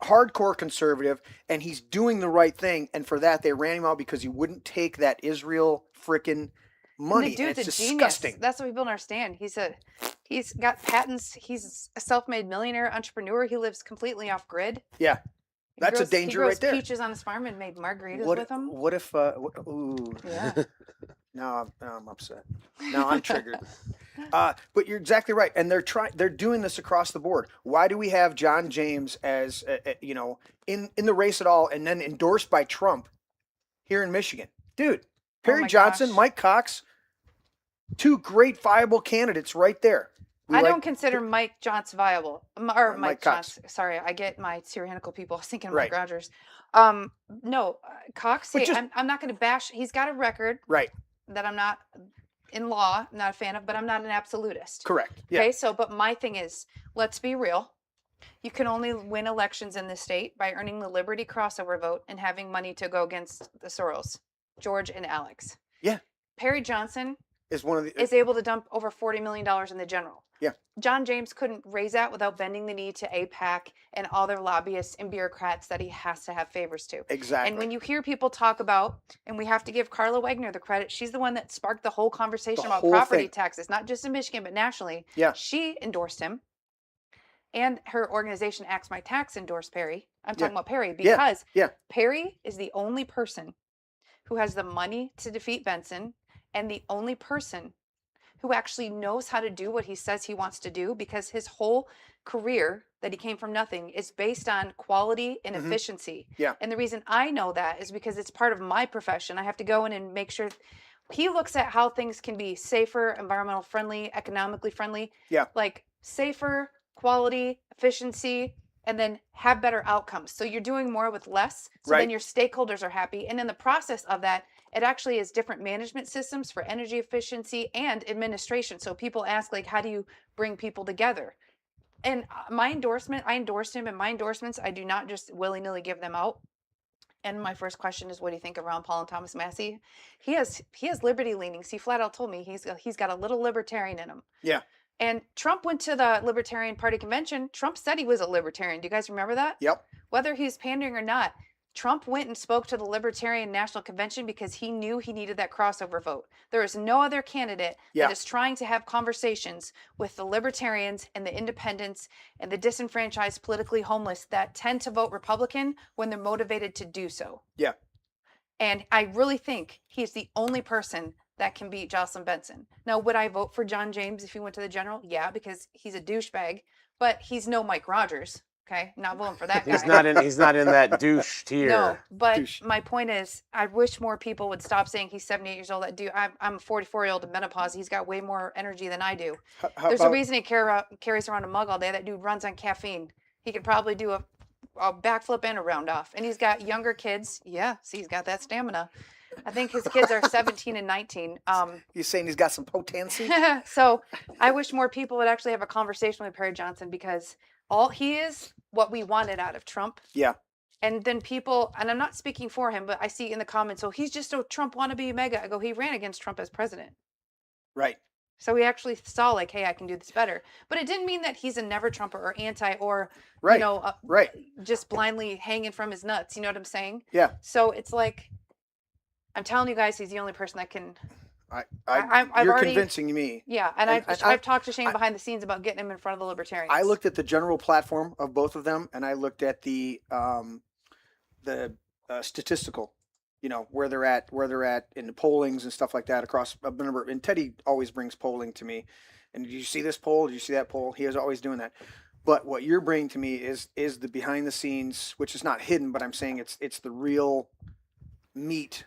hardcore conservative, and he's doing the right thing. And for that, they ran him out because he wouldn't take that Israel frickin' money. And it's a disgusting. Genius. That's what people don't understand. He's got patents. He's a self-made millionaire entrepreneur. He lives completely off grid. Yeah. That's a danger right there. He grows peaches on his farm and made margaritas with them. What if, ooh. Yeah. Now I'm upset. Now I'm triggered. But you're exactly right, and they're doing this across the board. Why do we have John James as in the race at all, and then endorsed by Trump here in Michigan, dude? Perry Johnson, Mike Cox, two great viable candidates right there. I don't consider Mike Johnson viable, or Mike Cox. Sorry, I get my tyrannical people. I was thinking Mike Rogers. No, Cox. I'm not going to bash. He's got a record. Right. That I'm not in law, not a fan of, but I'm not an absolutist. Correct. Yeah. Okay, but my thing is, let's be real. You can only win elections in this state by earning the Liberty crossover vote and having money to go against the Soros, George and Alex. Yeah. Perry Johnson is able to dump over $40 million in the general. Yeah. John James couldn't raise that without bending the knee to APAC and all their lobbyists and bureaucrats that he has to have favors to. Exactly. And when you hear people talk about, and we have to give Carla Wagner the credit, she's the one that sparked the whole conversation about property taxes, not just in Michigan, but nationally. Yeah. She endorsed him. And her organization, Axe My Tax, endorsed Perry. I'm talking about Perry because Perry is the only person who has the money to defeat Benson, and the only person who actually knows how to do what he says he wants to do, because his whole career that he came from nothing is based on quality and efficiency. Yeah. And the reason I know that is because it's part of my profession. I have to go in and make sure he looks at how things can be safer, environmental friendly, economically friendly. Yeah. Like safer, quality, efficiency, and then have better outcomes. So you're doing more with less. So then your stakeholders are happy. And in the process of that, it actually is different management systems for energy efficiency and administration. So people ask, like, how do you bring people together? And I endorsed him, and my endorsements, I do not just willy-nilly give them out. And my first question is, what do you think of Ron Paul and Thomas Massey? He has liberty leanings. He flat out told me he's got a little libertarian in him. Yeah. And Trump went to the Libertarian Party convention. Trump said he was a libertarian. Do you guys remember that? Yep. Whether he's pandering or not, Trump went and spoke to the Libertarian National Convention because he knew he needed that crossover vote. There is no other candidate that is trying to have conversations with the libertarians and the independents and the disenfranchised, politically homeless that tend to vote Republican when they're motivated to do so. Yeah. And I really think he's the only person that can beat Jocelyn Benson. Now, would I vote for John James if he went to the general? Yeah, because he's a douchebag, but he's no Mike Rogers. Okay, not voting for that guy. He's not in that douche tier. No, but my point is, I wish more people would stop saying he's 78 years old. That dude, I'm a 44-year-old in menopause. He's got way more energy than I do. There's a reason he carries around a mug all day. That dude runs on caffeine. He could probably do a backflip and a round off. And he's got younger kids. Yeah, see, he's got that stamina. I think his kids are 17 and 19. You're saying he's got some potency? So I wish more people would actually have a conversation with Perry Johnson, because all he is what we wanted out of Trump. Yeah. And then people, and I'm not speaking for him, but I see in the comments, oh, he's just a Trump wannabe mega. I go, he ran against Trump as president. Right. So he actually saw like, hey, I can do this better. But it didn't mean that he's a never Trumper or anti or, right. Right. Just blindly hanging from his nuts. You know what I'm saying? Yeah. So it's like, I'm telling you guys, he's the only person that can. You're already convincing me. Yeah, and I've talked to Shane behind the scenes about getting him in front of the Libertarians. I looked at the general platform of both of them, and I looked at the statistical, where they're at in the pollings and stuff like that across a number. And Teddy always brings polling to me. And did you see this poll? Did you see that poll? He is always doing that. But what you're bringing to me is the behind the scenes, which is not hidden, but I'm saying it's the real meat,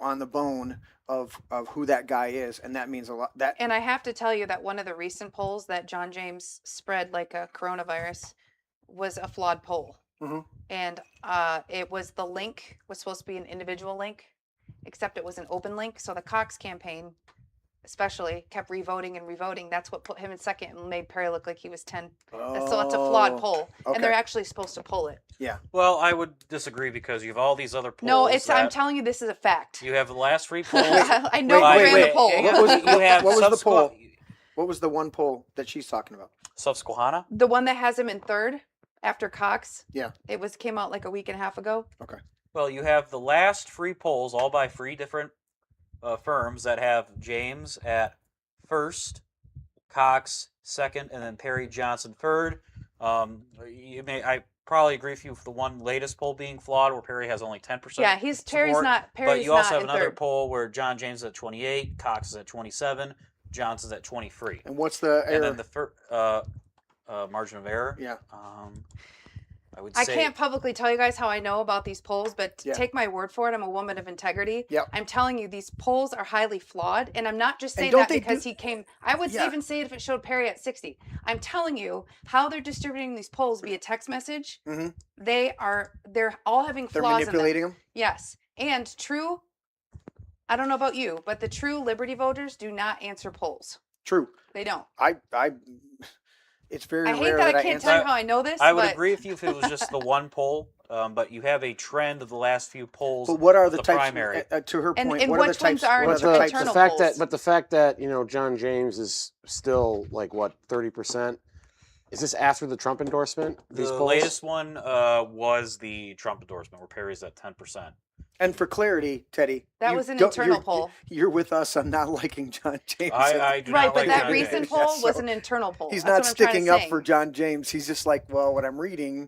on the bone of who that guy is, and that means a lot. And I have to tell you that one of the recent polls that John James spread like a coronavirus was a flawed poll. Mm-hmm. And it was, the link was supposed to be an individual link, except it was an open link. So the Cox campaign especially kept revoting and revoting. That's what put him in second and made Perry look like he was 10. So it's a flawed poll. Okay. And they're actually supposed to pull it. Yeah. Well, I would disagree, because you have all these other polls. No, I'm telling you, this is a fact. You have the last 3 polls. I know who ran the poll. What was the poll? What was the one poll that she's talking about? Susquehanna? The one that has him in third after Cox. Yeah. It came out like a week and a half ago. Okay. Well, you have the last 3 polls, all by 3 different firms, that have James at first, Cox second, and then Perry Johnson third. I probably agree with you for the one latest poll being flawed, where Perry has only 10%. Yeah, Perry's not. But you also have in another third. poll where John James is at 28, Cox is at 27, Johnson's at 23. And what's the error? And then the margin of error. Yeah. I can't publicly tell you guys how I know about these polls, but take my word for it. I'm a woman of integrity. Yep. I'm telling you, these polls are highly flawed. And I'm not just saying that because he came. I would even say it if it showed Perry at 60. I'm telling you how they're distributing these polls via text message. Mm-hmm. They're all having flaws. They're manipulating them? Yes. And I don't know about you, but the true Liberty voters do not answer polls. True. They don't. It's very I hate rare that I I can't answer. tell you how I know this. I would agree with you if it was just the one poll, but you have a trend of the last few polls. But what are the types? Primary. To her point, and what are the which ones types? are What are the types? internal the polls? fact that John James is still like what 30%. Is this after the Trump endorsement? These The polls? latest one was the Trump endorsement, where Perry's at 10%. And for clarity, Teddy, that was an internal poll. You're with us on not liking John James. I do right, not but like that John recent James. poll was an internal poll. He's That's not what I'm trying to sticking up say. for John James. He's just like, well, what I'm reading.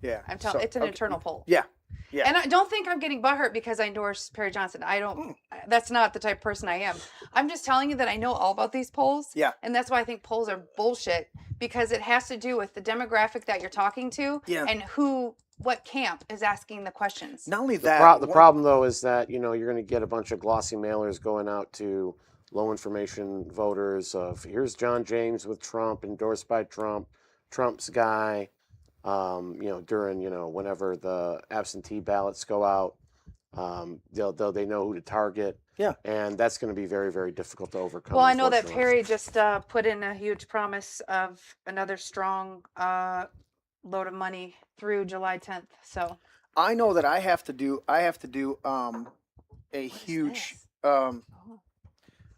Yeah. I'm telling. It's an internal poll. Yeah. Yeah. And I don't think I'm getting butthurt because I endorse Perry Johnson. I don't. That's not the type of person I am. I'm just telling you that I know all about these polls. Yeah. And that's why I think polls are bullshit, because it has to do with the demographic that you're talking to and what camp is asking the questions. Not only that. The problem though is that you're going to get a bunch of glossy mailers going out to low information voters of here's John James with Trump, endorsed by Trump, Trump's guy. During whenever the absentee ballots go out, they know who to target. Yeah, and that's going to be very, very difficult to overcome. Well, I know that Perry just put in a huge promise of another strong load of money through July 10th. So I know that I have to do a huge. I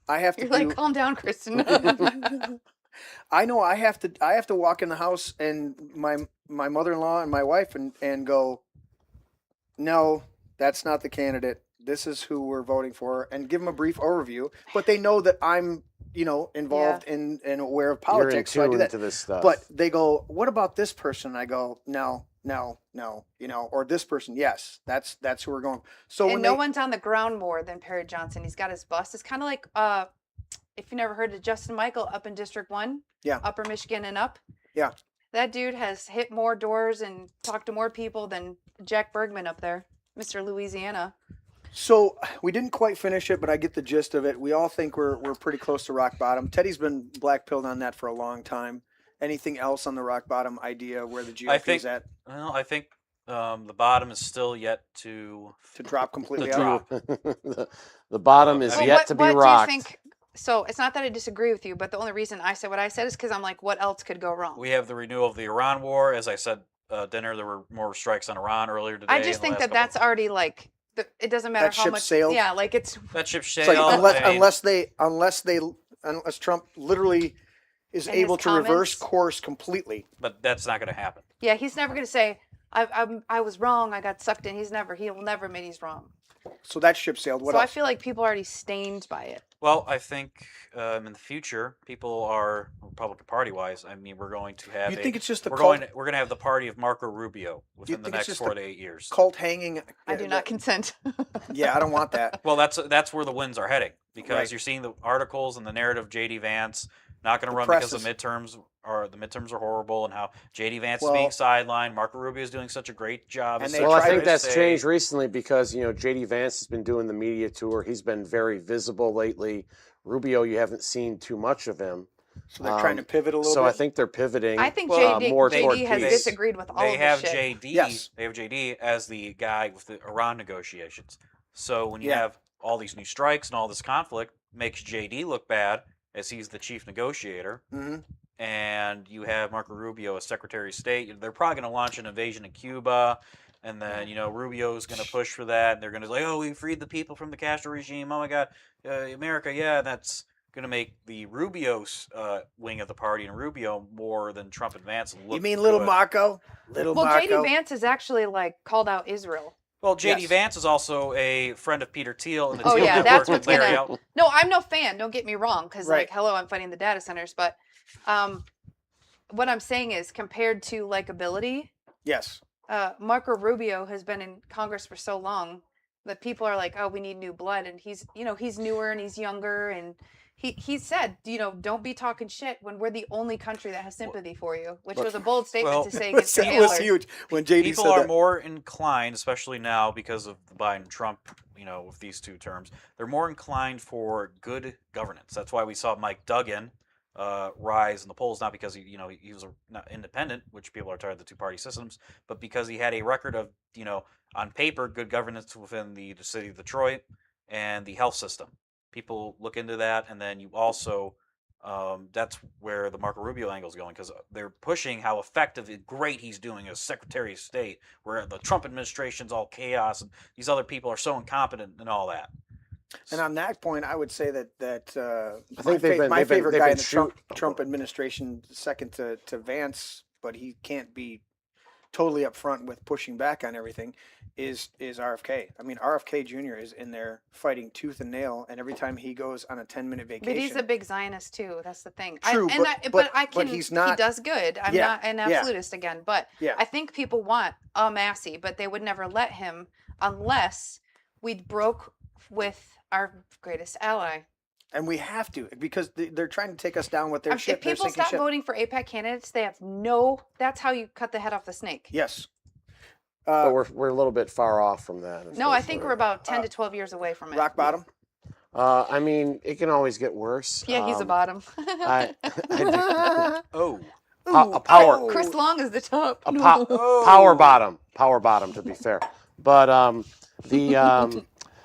have to. You're like, calm down, Kristen. I know I have to walk in the house and my mother-in-law and my wife and go, no, that's not the candidate. This is who we're voting for, and give them a brief overview. But they know that I'm, involved in and aware of politics. You're so I do that. into this stuff. But they go, what about this person? I go, no, no, or this person, yes, that's who we're going. So And when no one's on the ground more than Perry Johnson. He's got his bust. It's kind of like if you never heard of Justin Michael up in District 1, Yeah. Upper Michigan and up. Yeah. That dude has hit more doors and talked to more people than Jack Bergman up there, Mr. Louisiana. So we didn't quite finish it, but I get the gist of it. We all think we're pretty close to rock bottom. Teddy's been black-pilled on that for a long time. Anything else on the rock bottom idea where the GOP is at? Well, I think the bottom is still yet to Drop completely to out? drop. The bottom is Well, yet to be what rocked. do you think? So it's not that I disagree with you, but the only reason I said what I said is because I'm like, what else could go wrong? We have the renewal of the Iran war. As I said, dinner, there were more strikes on Iran earlier today. I just think that that's already like, it doesn't matter That how ship much. sailed? Yeah, like it's. That ship It's like, sailed. unless Trump literally is In able his to reverse comments? course completely. But that's not going to happen. Yeah, he's never going to say, I was wrong, I got sucked in. He will never admit he's wrong. So that ship sailed. What So I else? feel like people are already stained by it. Well, I think in the future, people are Republican Party wise. I mean, we're going to have. You think it's just the we're cult? going to have the party of Marco Rubio within the think it's next just 4 the to 8 years. Cult hanging. I do not consent. Yeah, I don't want that. Well, that's where the winds are heading because Right. you're seeing the articles and the narrative. J.D. Vance not going to run press because is- the midterms are horrible, and how J.D. Vance Well- is being sidelined. Marco Rubio is doing such a great job. And as they Secretary Well, I tried think of that's State. changed recently because, J.D. Vance has been doing the media tour. He's been very visible lately. Rubio, you haven't seen too much of him. So they're trying to pivot a little So bit. I think they're pivoting. I think Well, more JD toward has peace. disagreed with all They of have this shit. JD. Yes. They have JD as the guy with the Iran negotiations. So when you Yeah. have all these new strikes and all this conflict, makes JD look bad as he's the chief negotiator. hmm And you have Marco Rubio as Secretary of State. They're probably going to launch an invasion of Cuba, and then Rubio's going to push for that. And they're going to say, "Oh, we freed the people from the Castro regime. Oh my God, America, yeah." That's going to make the Rubio's wing of the party and Rubio more than Trump and Vance look. You mean little good. Marco? Little Well, Marco. JD Vance has actually like called out Israel. Well, J.D. Yes. Vance is also a friend of Peter Thiel and the Oh, Thiel yeah, Network that's with what's Larry gonna- El- No, I'm no fan. Don't get me wrong, because Right. like, hello, I'm fighting the data centers. But what I'm saying is, compared to likability, Yes. Marco Rubio has been in Congress for so long that people are like, oh, we need new blood, and he's newer and he's younger, and he said, don't be talking shit when we're the only country that has sympathy for you, which was a bold statement Well, to say It was, against it was Taylor. huge when JD People said are that. more inclined, especially now because of the Biden-Trump, with these two terms, they're more inclined for good governance. That's why we saw Mike Duggan rise in the polls, not because he was not independent, which people are tired of the two-party systems, but because he had a record of, on paper, good governance within the city of Detroit and the health system. People look into that, and then you also, that's where the Marco Rubio angle is going, because they're pushing how effective and great he's doing as Secretary of State, where the Trump administration's all chaos, and these other people are so incompetent and all that. And on that point, I would say that I think they've been- my they've been- favorite they've guy been in the shoot- Trump administration, second to Vance, but he can't be totally upfront with pushing back on everything, is RFK. I mean, RFK Jr. is in there fighting tooth and nail, and every time he goes on a 10-minute vacation. But he's a big Zionist too. That's the thing. True, but he's not. He does good. I'm Yeah, not an yeah. absolutist again, but Yeah. I think people want a Massey, but they would never let him unless we broke with our greatest ally. And we have to, because they're trying to take us down with their If ship. Their people sinking stop ship. voting for APAC candidates, they have no. That's how you cut the head off the snake. Yes. But we're a little bit far off from that. No, I think we're unfortunately. about 10 to 12 years away from it. Rock bottom. I mean, it can always get worse. Yeah, he's a bottom. I Oh. a power Chris Long is the top. a power bottom to be fair. But the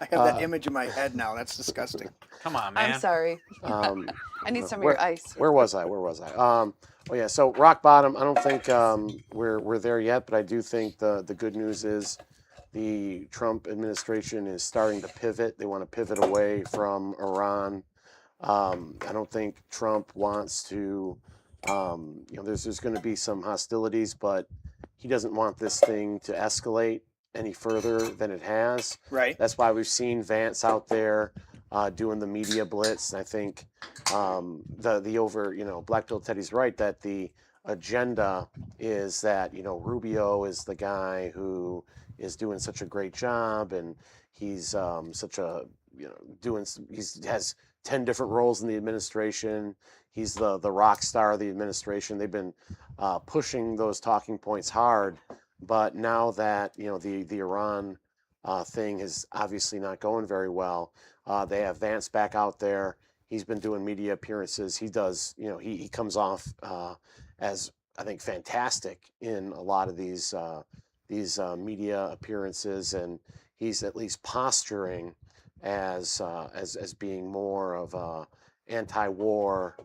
I have that image in my head now. That's disgusting. Come on, man. I'm sorry. I need some of your ice. Where was I? Oh yeah, so rock bottom. I don't think we're there yet, but I do think the good news is the Trump administration is starting to pivot. They want to pivot away from Iran. I don't think Trump wants to. There's going to be some hostilities, but he doesn't want this thing to escalate any further than it has. Right. That's why we've seen Vance out there doing the media blitz. And I think Black Bill Teddy's right that the agenda is that, Rubio is the guy who is doing such a great job, and he's such a, has 10 different roles in the administration. He's the rock star of the administration. They've been pushing those talking points hard, but now that, the Iran thing is obviously not going very well, they have Vance back out there. He's been doing media appearances. He does, he comes off as, I think, fantastic in a lot of these media appearances, and he's at least posturing as being more of a anti-war,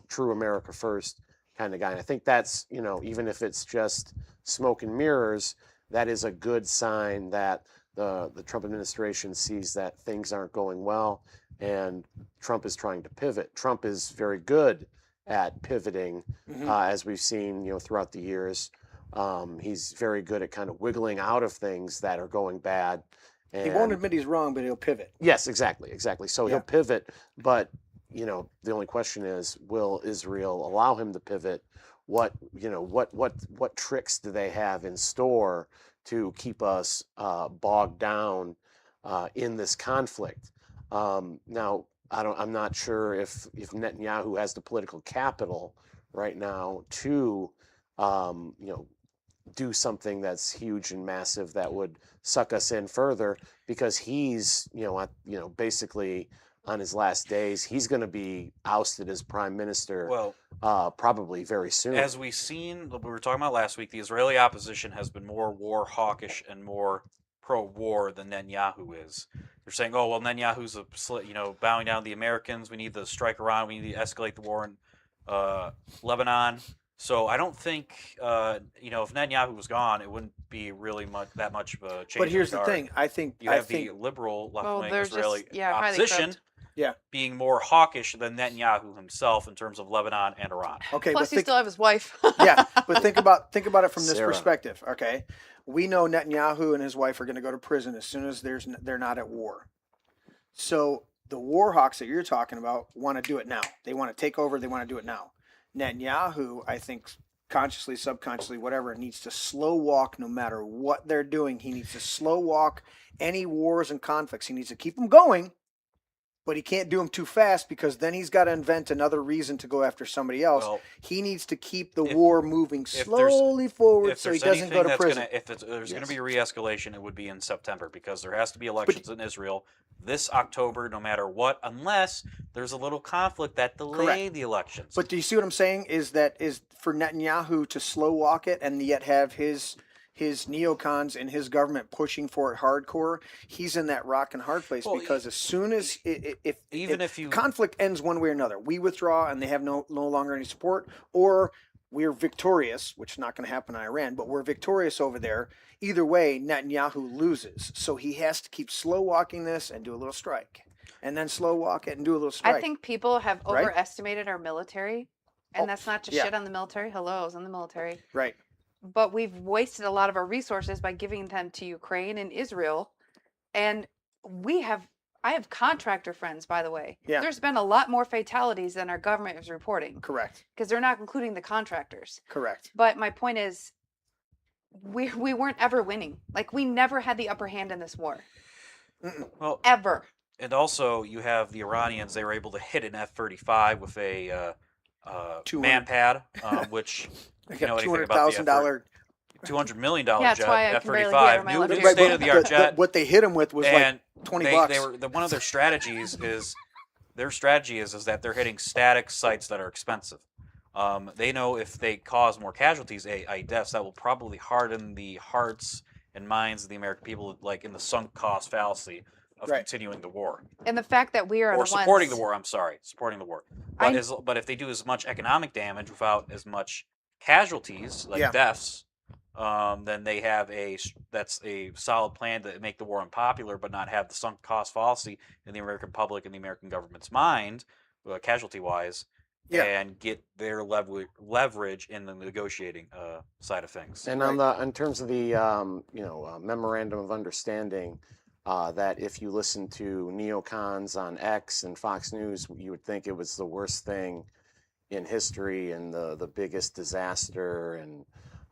true America first kind of guy. And I think that's, even if it's just smoke and mirrors, that is a good sign that the Trump administration sees that things aren't going well, and Trump is trying to pivot. Trump is very good at pivoting, as we've seen, throughout the years. He's very good at kind of wiggling out of things that are going bad. And he won't admit he's wrong, but he'll pivot. Yes, exactly. So he'll pivot, but the only question is, will Israel allow him to pivot? What tricks do they have in store to keep us bogged down in this conflict? Now, I'm not sure if Netanyahu has the political capital right now to do something that's huge and massive that would suck us in further, because he's basically on his last days. He's going to be ousted as prime minister, probably very soon. As we've seen, we were talking about last week, the Israeli opposition has been more war hawkish and more pro-war than Netanyahu is. They're saying, oh, well, Netanyahu's bowing down to the Americans. We need to strike Iran. We need to escalate the war in Lebanon. So I don't think, if Netanyahu was gone, it wouldn't be really that much of a change. But here's the thing. I think the liberal left-wing Israeli opposition Yeah. being more hawkish than Netanyahu himself in terms of Lebanon and Iran. Okay, Plus, you still have his wife. Yeah, but think about it from this Sarah. perspective. Okay, we know Netanyahu and his wife are going to go to prison as soon as they're not at war. So the war hawks that you're talking about want to do it now. They want to take over. They want to do it now. Netanyahu, I think, consciously, subconsciously, whatever, needs to slow walk no matter what they're doing. He needs to slow walk any wars and conflicts. He needs to keep them going, but he can't do them too fast, because then he's got to invent another reason to go after somebody else. Well, he needs to keep the war moving slowly forward so he doesn't go to prison. If there's going to be re-escalation, it would be in September, because there has to be elections in Israel this October, no matter what, unless there's a little conflict that delayed the elections. But do you see what I'm saying? Is for Netanyahu to slow walk it and yet have his neocons and his government pushing for it hardcore? He's in that rock and hard place, because as soon as if conflict ends one way or another, we withdraw and they have no longer any support, or we're victorious, which is not going to happen in Iran, but we're victorious over there. Either way, Netanyahu loses. So he has to keep slow walking this and do a little strike, and then slow walk it and do a little strike. I think people have overestimated our military, and that's not to shit on the military. Hello, I was in the military. Right. But we've wasted a lot of our resources by giving them to Ukraine and Israel. And I have contractor friends, by the way. Yeah. There's been a lot more fatalities than our government is reporting. Correct. Because they're not including the contractors. Correct. But my point is, we weren't ever winning. Like, we never had the upper hand in this war. Well, ever. And also, you have the Iranians. They were able to hit an F-35 with a man-pad, which... They got $200,000, $200 million jet, F-35, new state-of-the-art jet. What they hit him with was like $20. One of their strategies is that they're hitting static sites that are expensive. They know if they cause more casualties, deaths, that will probably harden the hearts and minds of the American people, like in the sunk cost fallacy of continuing the war. And the fact that we are supporting the war. I'm sorry, supporting the war. But if they do as much economic damage without as much casualties, like deaths, then they have that's a solid plan to make the war unpopular, but not have the sunk cost fallacy in the American public and the American government's mind, casualty-wise, and get their leverage in the negotiating side of things. And in terms of the memorandum of understanding, that if you listen to neocons on X and Fox News, you would think it was the worst thing in history and the biggest disaster, and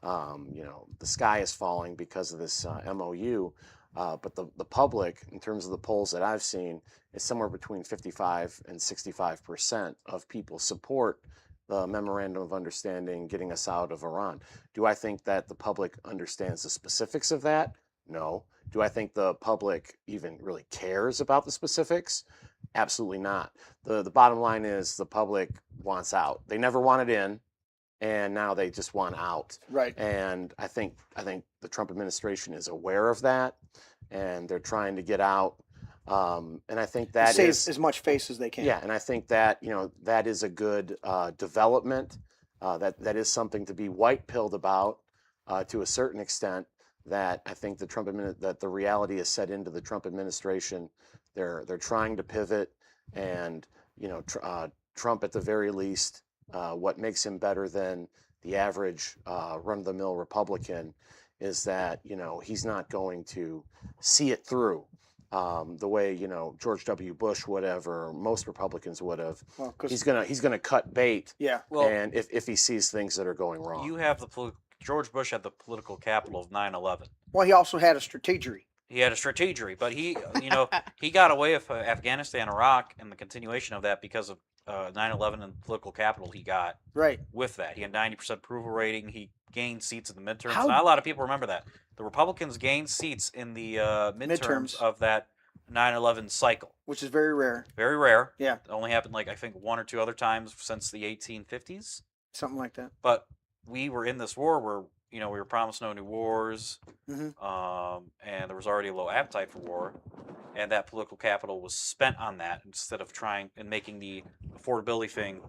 the sky is falling because of this MOU. But the public, in terms of the polls that I've seen, is somewhere between 55 and 65% of people support the memorandum of understanding getting us out of Iran. Do I think that the public understands the specifics of that? No. Do I think the public even really cares about the specifics? Absolutely not. The bottom line is the public wants out. They never wanted in, and now they just want out. Right. And I think the Trump administration is aware of that, and they're trying to get out. And I think that save is as much face as they can. yeah, and I think that that is a good development. That is something to be white pilled about to a certain extent. That I think that the reality is set into the Trump administration. They're trying to pivot, and Trump at the very least, what makes him better than the average run-of-the-mill Republican is that he's not going to see it through the way George W. Bush would have, or most Republicans would have. Well, He's gonna cut bait. Yeah. Well, And if he sees things that are going wrong. you have George Bush had the political capital of 9/11. Well, he also had a strategery. He had a strategery, but he got away with Afghanistan, Iraq, and the continuation of that because of 9/11 and political capital he got Right. with that. He had 90% approval rating. He gained seats in the midterms. How- Not a lot of people remember that. The Republicans gained seats in the midterms of that 9/11 cycle. Which is very rare. Very rare. Yeah. It only happened I think 1 or 2 other times since the 1850s. Something like that. But we were in this war where we were promised no new wars, Mhm. and there was already a low appetite for war, and that political capital was spent on that instead of trying and making the affordability thing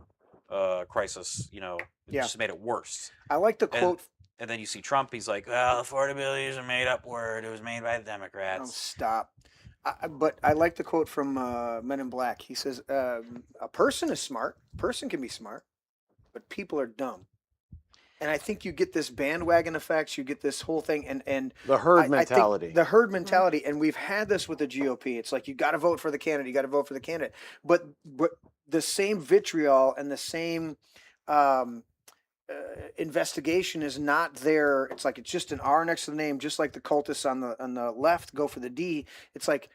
crisis. It Yeah. just made it worse. I like the quote. And then you see Trump. He's like, "Well, affordability is a made-up word. It was made by the Oh, Democrats." stop. But I like the quote from Men in Black. He says, "A person is smart. A person can be smart, but people are dumb." And I think you get this bandwagon effects. You get this whole thing, and The herd I think mentality. the herd mentality, and we've had this with the GOP. It's like you got to vote for the candidate. You got to vote for the candidate. But the same vitriol and the same investigation is not there. It's like it's just an R next to the name, just like the cultists on the left go for the D. It's like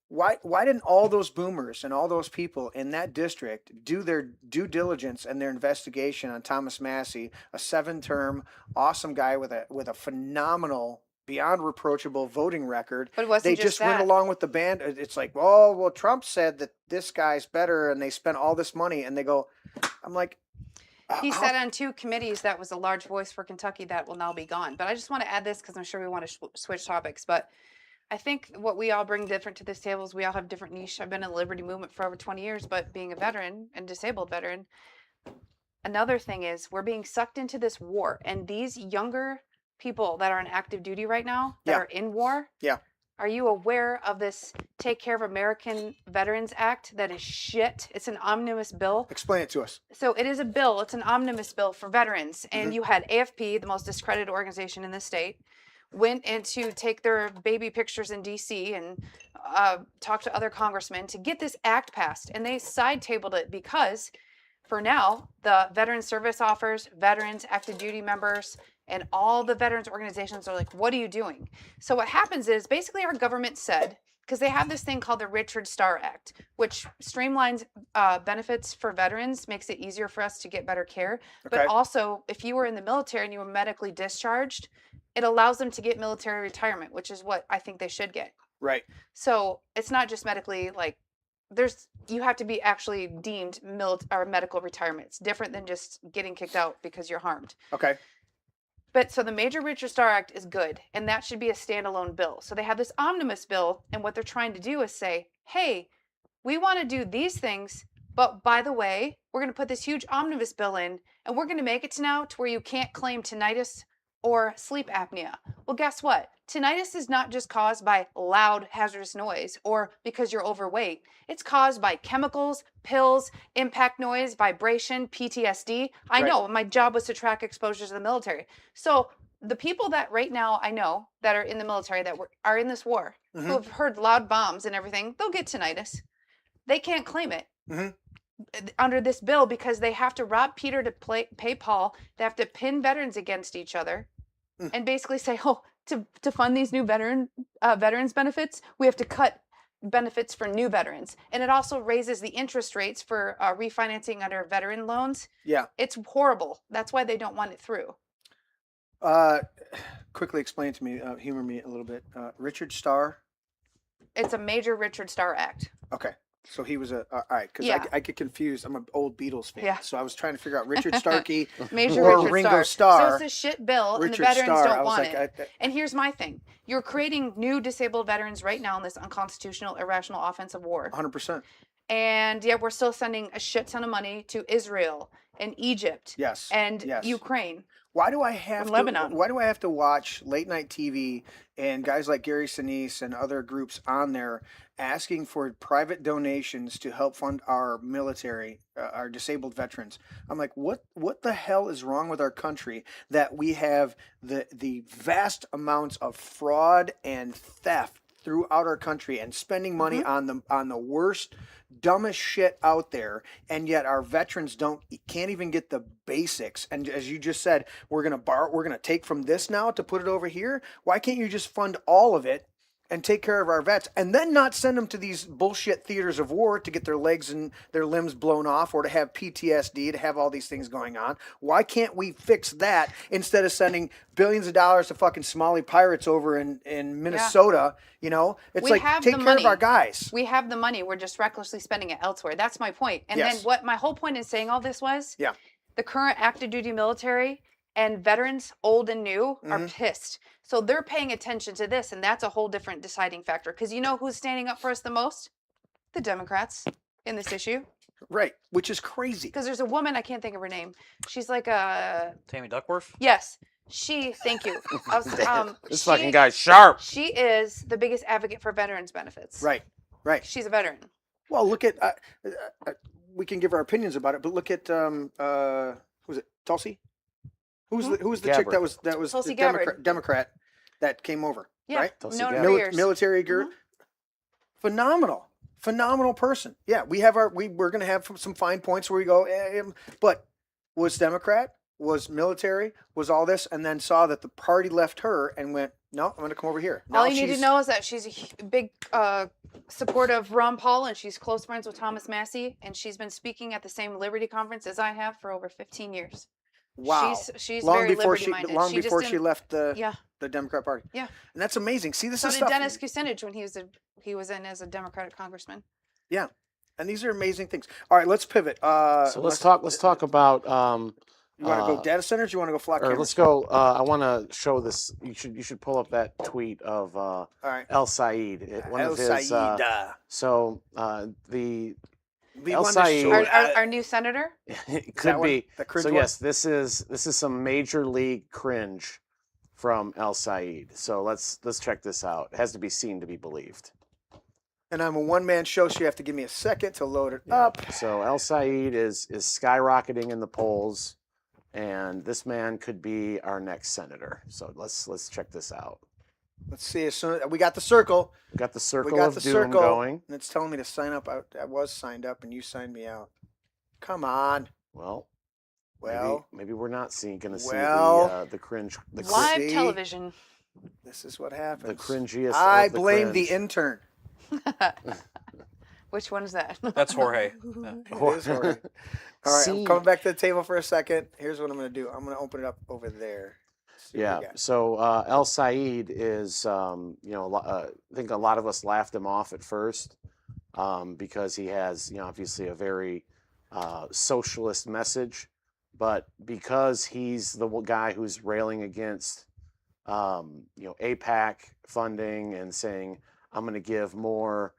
why didn't all those boomers and all those people in that district do their due diligence and their investigation on Thomas Massey, a 7-term awesome guy with a phenomenal, beyond reproachable voting record? But it wasn't They just just went that. along with the band. It's like, well, Trump said that this guy's better, and they spent all this money, and they go, I'm like, He how- sat on 2 committees that was a large voice for Kentucky that will now be gone. But I just want to add this because I'm sure we want to switch topics. But I think what we all bring different to this table is we all have different niche. I've been in the liberty movement for over 20 years, but being a veteran and disabled veteran, another thing is we're being sucked into this war. And these younger people that are on active duty right now, that Yeah. are in war, Yeah. are you aware of this Take Care of American Veterans Act that is shit? It's an omnibus bill. Explain it to us. So it is a bill. It's an omnibus bill for veterans. And Mhm. you had AFP, the most discredited organization in the state, went in to take their baby pictures in DC and talk to other congressmen to get this act passed. And they side tabled it because for now, the veteran service offers, veterans, active duty members, and all the veterans organizations are like, what are you doing? So what happens is basically our government said, because they have this thing called the Richard Starr Act, which streamlines benefits for veterans, makes it easier for us to get better care. Okay. But also, if you were in the military and you were medically discharged, it allows them to get military retirement, which is what I think they should get. Right. So it's not just medically, like, you have to be actually deemed medical retirement. It's different than just getting kicked out because you're harmed. Okay. But so the Major Richard Starr Act is good, and that should be a standalone bill. So they have this omnibus bill, and what they're trying to do is say, hey, we want to do these things, but by the way, we're going to put this huge omnibus bill in, and we're going to make it to where you can't claim tinnitus or sleep apnea. Well, guess what? Tinnitus is not just caused by loud hazardous noise or because you're overweight. It's caused by chemicals, pills, impact noise, vibration, PTSD. I Right. know my job was to track exposures in the military. So the people that right now I know that are in the military that are in this war, Mhm. who have heard loud bombs and everything, they'll get tinnitus. They can't claim it. Mhm. under this bill because they have to rob Peter to pay Paul. They have to pin veterans against each other and basically say, oh, to fund these new veterans benefits, we have to cut benefits for new veterans. And it also raises the interest rates for refinancing under veteran loans. Yeah. It's horrible. That's why they don't want it through. Quickly explain to me, humor me a little bit. Richard Starr. It's a major Richard Starr act. Okay. So he was all right, because Yeah. I get confused. I'm an old Beatles fan. Yeah. So I was trying to figure out Richard Starkey Major or Richard Ringo Starr. Starr. So it's a shit bill, Richard and the veterans Starr. I don't was want like, it. And here's my thing. You're creating new disabled veterans right now in this unconstitutional, irrational offensive war. 100%. And yet we're still sending a shit ton of money to Israel and Egypt Yes. and Yes. Ukraine. Why do I have Lebanon. Why do I have to watch late night TV and guys like Gary Sinise and other groups on there asking for private donations to help fund our military, our disabled veterans? I'm like, what the hell is wrong with our country that we have the vast amounts of fraud and theft throughout our country and spending money on the worst, dumbest shit out there, and yet our veterans can't even get the basics. And as you just said, we're gonna take from this now to put it over here. Why can't you just fund all of it and take care of our vets, and then not send them to these bullshit theaters of war to get their legs and their limbs blown off, or to have PTSD, to have all these things going on? Why can't we fix that instead of sending billions of dollars to fucking Somali pirates over in Minnesota? You know, it's We like, have take the care of money. our guys. We have the money. We're just recklessly spending it elsewhere. That's my point. And Yes. then what my whole point in saying all this was, Yeah. the current active duty military and veterans, old and new, are pissed. So they're paying attention to this, and that's a whole different deciding factor. Because you know who's standing up for us the most? The Democrats in this issue. Right, which is crazy. Because there's a woman, I can't think of her name. She's like Tammy Duckworth? yes. Thank you. This fucking guy's sharp. She is the biggest advocate for veterans benefits. Right. She's a veteran. Well, look at we can give our opinions about it, but look at who was it, Tulsi? Who was the chick that was Tulsi the Gabbard. Democrat that came over? Yeah. Right? Tulsi Known her Gabbard. for years. Military girl. Phenomenal person. Yeah, we're gonna have some fine points where we go, but was Democrat, was military, was all this, and then saw that the party left her and went, no, I'm gonna come over here. Now All you need to know is that she's a big supporter of Ron Paul, and she's close friends with Thomas Massey, and she's been speaking at the same Liberty conference as I have for over 15 years. Wow. She's long very before liberty-minded. long just before she didn't- left Yeah. the Democrat Party. Yeah. And that's amazing. See, this So is did stuff. Dennis Kucinich when he was in as a Democratic congressman. Yeah. And these are amazing things. All right, let's pivot. So let's talk about You want to go data centers? Or you want to go flock or cameras? let's go. I want to show this. You should pull up that tweet of All right. El Said. One El of his. Said. So the We El wanted to Said- show Our new senator. it that could one? be. The cringe So one? yes, this is some major league cringe from El Said. So let's check this out. It has to be seen to be believed. And I'm a one-man show, so you have to give me a second to load it up. So El Said is skyrocketing in the polls, and this man could be our next senator. So let's check this out. Let's see. As soon as we got the circle, We got the we circle got of the doom circle, going. and it's telling me to sign up. I was signed up, and you signed me out. Come on. Well, Well, maybe we're not going to see Well, the cringe, the Live See? television. this is what happens. the cringiest. I of the blame the cringe. intern. Which one is that? That's Jorge. It is Jorge. All right, I'm See- coming back to the table for a second. Here's what I'm going to do. I'm going to open it up over there. See what Yeah. we got. So El Said is, I think a lot of us laughed him off at first because he has, obviously a very socialist message, but because he's the guy who's railing against, APAC funding and saying, I'm going to give more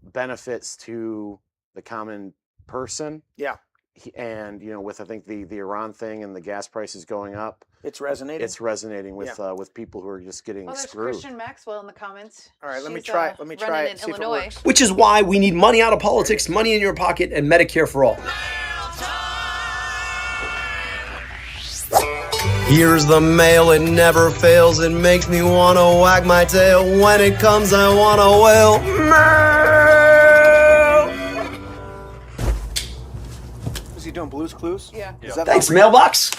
benefits to the common person. Yeah. And with I think the Iran thing and the gas prices going up, It's resonating. it's resonating with people who are just getting Oh, there's screwed. Christian Maxwell in the comments. All right, let me She's, try it. Let me try running it. in See if it Illinois. works. Which is why we need money out of politics, money in your pocket, and Medicare for all. Here's the mail, it never fails. It makes me want to wag my tail. When it comes, I want to wail. Mail! doing Blue's Clues? Yeah. Is that Thanks, the- mailbox.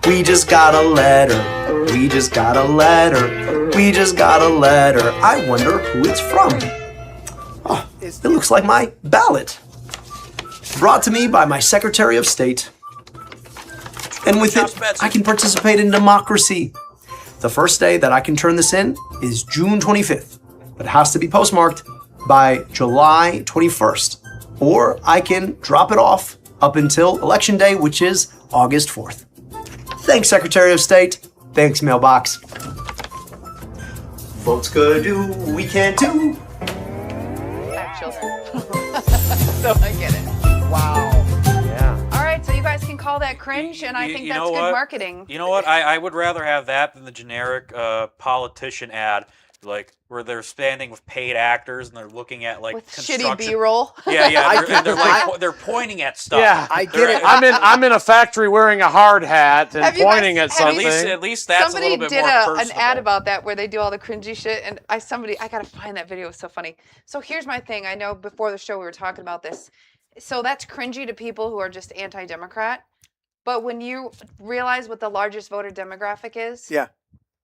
We just got a letter. We just got a letter. We just got a letter. I wonder who it's from. Oh, it looks like my ballot. Brought to me by my Secretary of State. And with it, I can participate in democracy. The first day that I can turn this in is June 25th, but it has to be postmarked by July 21st. Or I can drop it off up until Election Day, which is August 4th. Thanks, Secretary of State. Thanks, mailbox. Votes could do, we can't do. I have children. So I get it. Wow. Yeah. All right, so you guys can call that cringe, and I think you that's know good what? marketing. You know what? I would rather have that than the generic politician ad, like where they're standing with paid actors and they're looking at like With shitty construction. B-roll. Yeah, and they're like they're pointing at stuff. Yeah. I get it. I'm in a factory wearing a hard hat and Have you pointing guys- at have you- something. At least that's Somebody a little bit did more an personable. ad about that where they do all the cringy shit, and I gotta find that video. It was so funny. So here's my thing. I know before the show we were talking about this. So that's cringy to people who are just anti-Democrat. But when you realize what the largest voter demographic is, Yeah.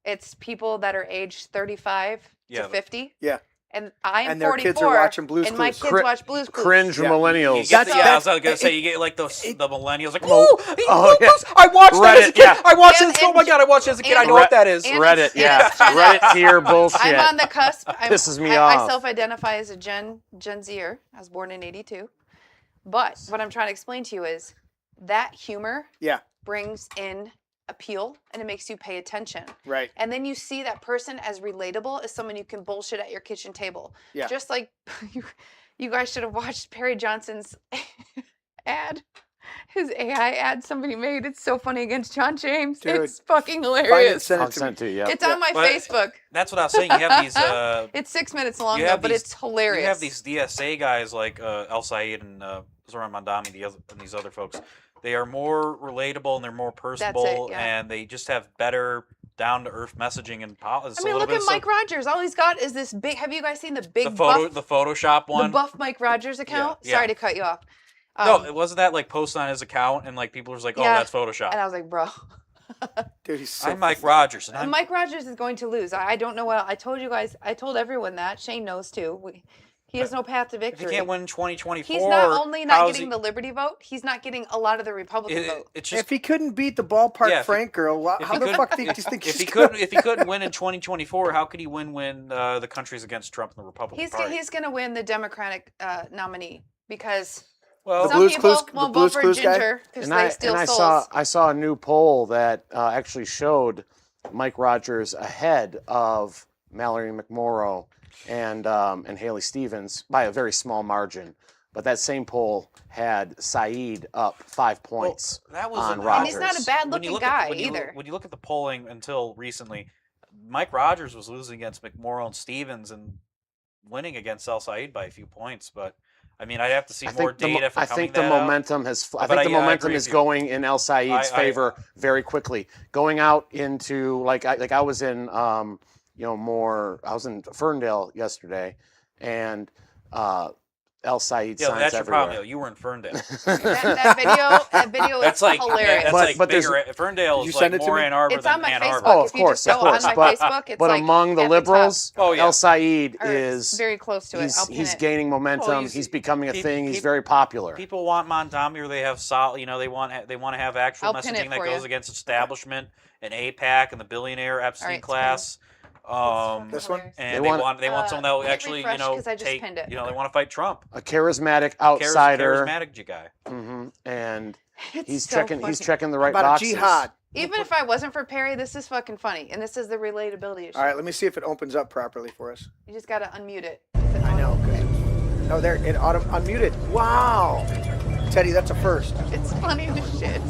it's people that are aged 35 Yeah. to 50. Yeah. And I'm And their 44, kids are watching Blue's and my Clues. kids watch Blues Clues. Cringe Yeah. millennials. You get the, That's- I was gonna that- say you get like the millennials like, Oh, oh, yeah. I watched that as a Reddit, kid. yeah. I watched And- this. Oh my god, I watched it as a kid. I and- know what that is. and- Reddit, yeah. and- Reddit tier bullshit. I'm on the cusp. Pisses me I off. self-identify as a Gen Zer. I was born in '82. But what I'm trying to explain to you is that humor Yeah. brings in appeal and it makes you pay attention. Right. And then you see that person as relatable as someone you can bullshit at your kitchen table. Yeah. Just like you guys should have watched Perry Johnson's ad. His AI ad somebody made. It's so funny against John James. Dude, it's fucking Find it, hilarious. send I'll it to send me. it to you. Yeah. It's on my But- Facebook. That's what I was saying. You have these. It's 6 minutes long you though, have but these- it's hilarious. You have these DSA guys like El Sayed and Zoran Mandami, and these other folks. They are more relatable and they're more personable, yeah. and they just have better down to earth messaging and politics. I mean, look at Mike Rogers. All he's got is this big. Have you guys seen the big the Photoshop the one. buff Mike Rogers account? Yeah. Sorry to cut you off. No, it wasn't that like posted on his account, and like people were like, "Oh, Yeah. that's Photoshop." And I was like, bro. Dude, he's so I'm Mike Rogers, and I'm Mike Rogers is going to lose. I don't know what. I told you guys. I told everyone that. Shane knows too. He has no path to if he victory. can't win 2024, He's not only not how's getting he- the Liberty vote, he's not getting a lot of the Republican vote. It's just If he couldn't beat the ballpark Yeah, if he- Frank girl, if how he the couldn't- fuck do you think if he's he gonna- couldn't win in 2024, how could he win when the country's against Trump and the Republican Party? He's going to win the Democratic nominee because Well, some Blues people Clues- won't the Blues vote for Clues guy? Ginger because And they steal souls. I saw a new poll that actually showed Mike Rogers ahead of Mallory McMorrow and Haley Stevens by a very small margin. But that same poll had Saeed up 5 points that was on an- Rogers. And he's not a bad when you looking look guy at, when you either. look, when you look at the polling until recently, Mike Rogers was losing against McMorrow and Stevens and winning against El Sayed by a few points. But I mean, I'd have to see more data for I coming think the that out. momentum has. I But think the I momentum agree is with you. going in El Sayed's I- favor very quickly. Going out into I was in I was in Ferndale yesterday, and El Sayed Yeah, signs that's your everywhere. problem. You were in Ferndale. that video That's is like hilarious. That's But- like but there's- bigger. Ferndale Did you is send like it to more me? Ann Arbor It's than on my Ann Facebook. Arbor. Oh, If of you course, just go on my Facebook, it's but like among the at the top. liberals, Oh, yeah. El Sayed Or is very close to it. I'll pin he's it. gaining momentum. he's- He's becoming a pe- thing. He's pe- very popular. People want Mondami, or they have solid. They want to have actual I'll pin it messaging that for goes you. against establishment and AIPAC and the billionaire Epstein Alright, it's class. This one? And They they want- want someone that will hit actually refresh 'cause I just take pinned it. they want to fight Trump. A charismatic outsider. Charismatic guy. And It's he's so checking. funny. He's checking the right About boxes. a jihad. Even if I wasn't for Perry, this is fucking funny, and this is the relatability issue. All right, let me see if it opens up properly for us. You just gotta unmute it. I know. No, there it unmuted. Wow, Teddy, that's a first. It's funny as shit.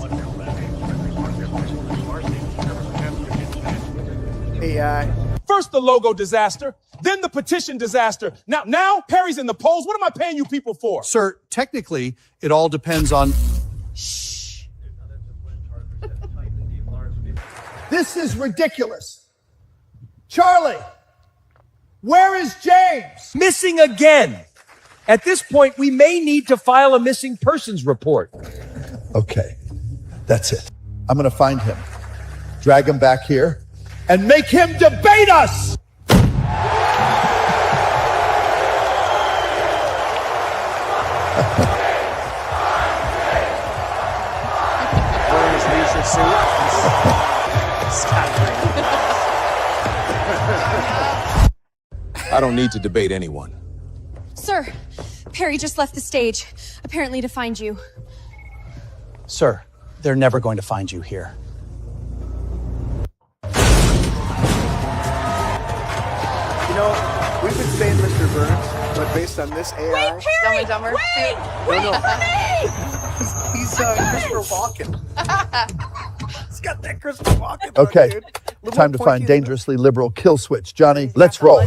Hey, First the logo disaster, then the petition disaster. Now Perry's in the polls. What am I paying you people for? Sir, technically, it all depends on. This is ridiculous. Charlie, where is James? Missing again. At this point, we may need to file a missing persons report. Okay, that's it. I'm going to find him, drag him back here, and make him debate us! Wearing his leisure suit. I don't need to debate anyone. Sir, Perry just left the stage, apparently to find you. Sir, they're never going to find you here. You know, we've been saying Mr. Burns, but based on this AI... Wait, Perry! Dumb and Dumber. Wait No. for me! He's Christopher Walken. He's got that Christopher Walken look, Okay, dude. Little time to pointy find in dangerously liberal kill switch. Johnny, let's roll.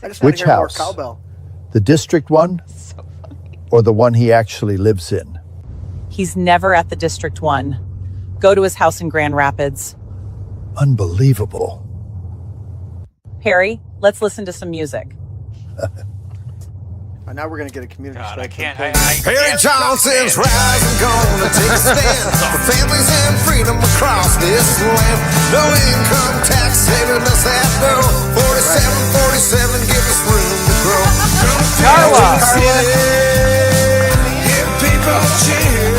I just want Which to hear more house? cowbell. The district one or the one he actually lives in? He's never at the District 1. Go to his house in Grand Rapids. Unbelievable. Perry, let's listen to some music. And now we're going to get a community God, I strike. can't. Perry Johnson's rising, gonna take a stand for families and freedom across this land. No income tax saving us that dough. 47, give us room to grow. Give people cheer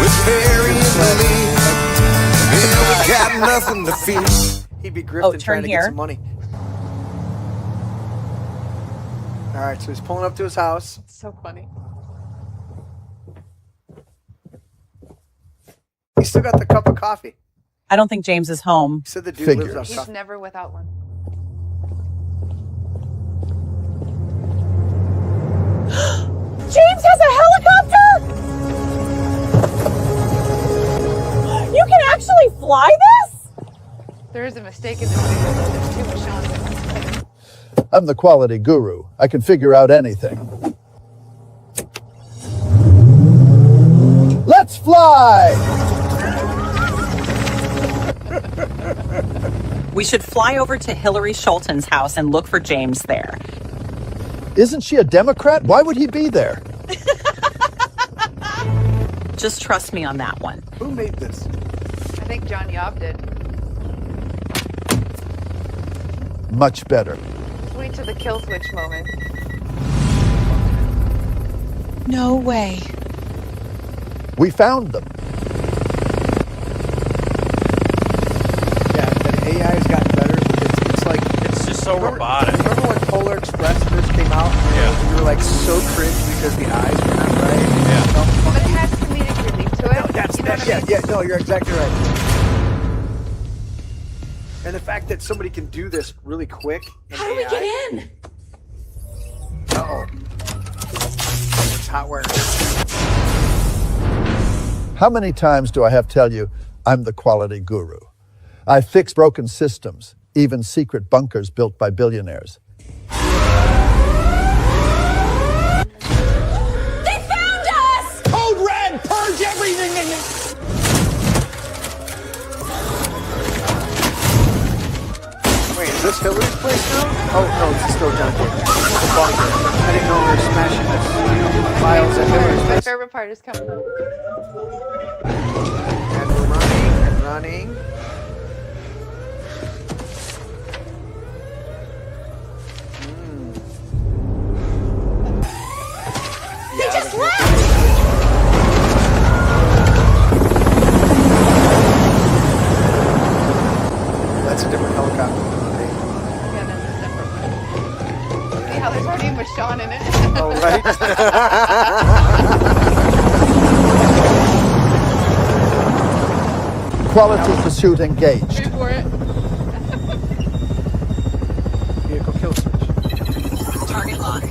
with Perry in the lead. Yeah, we got nothing to fear. He'd be grifting trying to here. get some money. All right, so he's pulling up to his house. So funny. He's still got the cup of coffee. I don't think James is home. He said the dude Figures. lives off He's coffee. never without one. James has a helicopter? You can actually fly this? There is a mistake in this video. There's too much Sean. I'm the quality guru. I can figure out anything. Let's fly! We should fly over to Hillary Schulten's house and look for James there. Isn't she a Democrat? Why would he be there? Just trust me on that one. Who made this? I think John Yob did. Much better. Wait till the kill switch moment. No way. We found them. Yeah, that AI's gotten better. It's like It's just so robotic. Remember when Polar Express first came out? Yeah. We were like so cringe because the eyes were not right. Yeah. But it has comedic relief to it. That's You know what I mean? yeah. No, you're exactly right. And the fact that somebody can do this really quick. How do we get in? Uh-oh. It's hot wire. How many times do I have to tell you I'm the quality guru? I fix broken systems, even secret bunkers built by billionaires. They found us! Code red, purge everything in it. Wait, is this Hillary's place now? Oh, no, it's still John Gibbs. The bunker. I didn't know we were smashing this files at Hillary's My place. favorite part is coming up. And we're running and running. They just left! That's a different helicopter. Yeah, that's a separate one. See how there's already with Sean in it? Oh, right. Quality pursuit engaged. Wait for it. Vehicle kill switch. Target locked.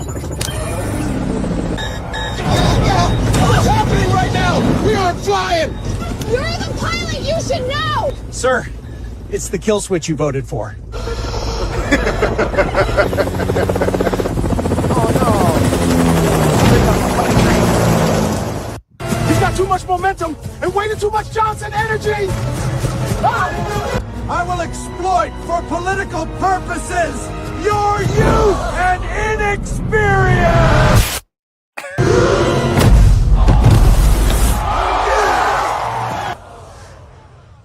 What's happening right now? We aren't flying. You're the pilot! You should know! Sir, it's the kill switch you voted for. He's got too much momentum and way too much Johnson energy. Ah! I will exploit exploit for political purposes your youth and inexperience!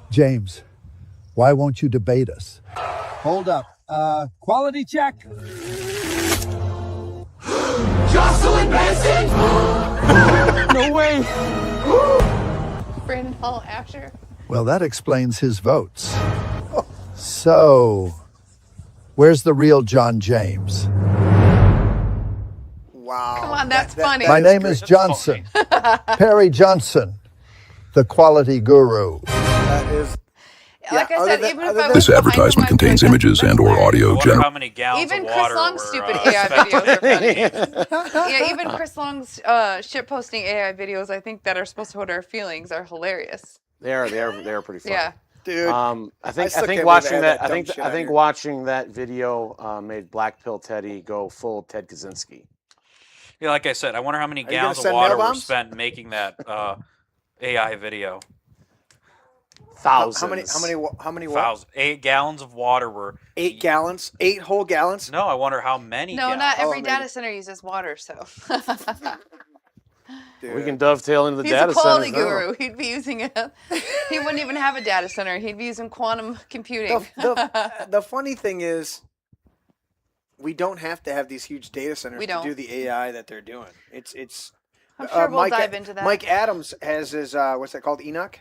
James, why won't you debate us? Hold up. Quality check. Jocelyn Benson? No way. Brandon Hall Asher. Well, that explains his votes. So, where's the real John James? Wow. Come on, that's funny. My name is Johnson. Perry Johnson, the quality guru. That is. Like I said, even if I was This advertisement contains images and/or audio Wonder how many gallons even of Chris water Long's were, stupid spent AI on videos it. are funny. Yeah, even Chris Long's shit posting AI videos, I think that are supposed to hurt our feelings, are hilarious. They are pretty funny. Yeah. Dude, I think still can't watching believe I had that. dumb shit I on think here. watching that video made Black Pill Teddy go full Ted Kaczynski. Yeah, like I said, I wonder how many Are you gonna gallons of send water mail were bombs? spent making that AI video. Thousands. How many what? 8 gallons of water were. 8 gallons? 8 whole gallons? No, I wonder how many. No, gallons. not every Oh, data maybe. center uses water, so. We can dovetail into the He's data a quality centers now. guru. He'd be using it. He wouldn't even have a data center. He'd be using quantum computing. The funny thing is, we don't have to have these huge data centers We to don't. do the AI that they're doing. It's. I'm sure we'll Mike, dive into that. Mike Adams has his what's that called? Enoch.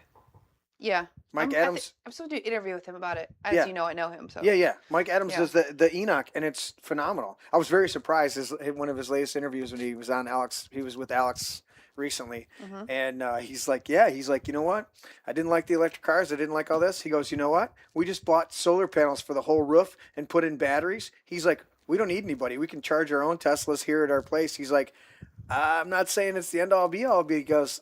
Yeah. Mike Adams. I'm supposed to do an interview with him about it. As Yeah. you know, I know him. So. Yeah. Mike Adams Yeah. does the Enoch, and it's phenomenal. I was very surprised. One of his latest interviews when he was on Alex, he was with Alex recently, and he's like, you know what? I didn't like the electric cars. I didn't like all this. He goes, you know what? We just bought solar panels for the whole roof and put in batteries. He's like, we don't need anybody. We can charge our own Teslas here at our place. He's like, I'm not saying it's the end all be all, because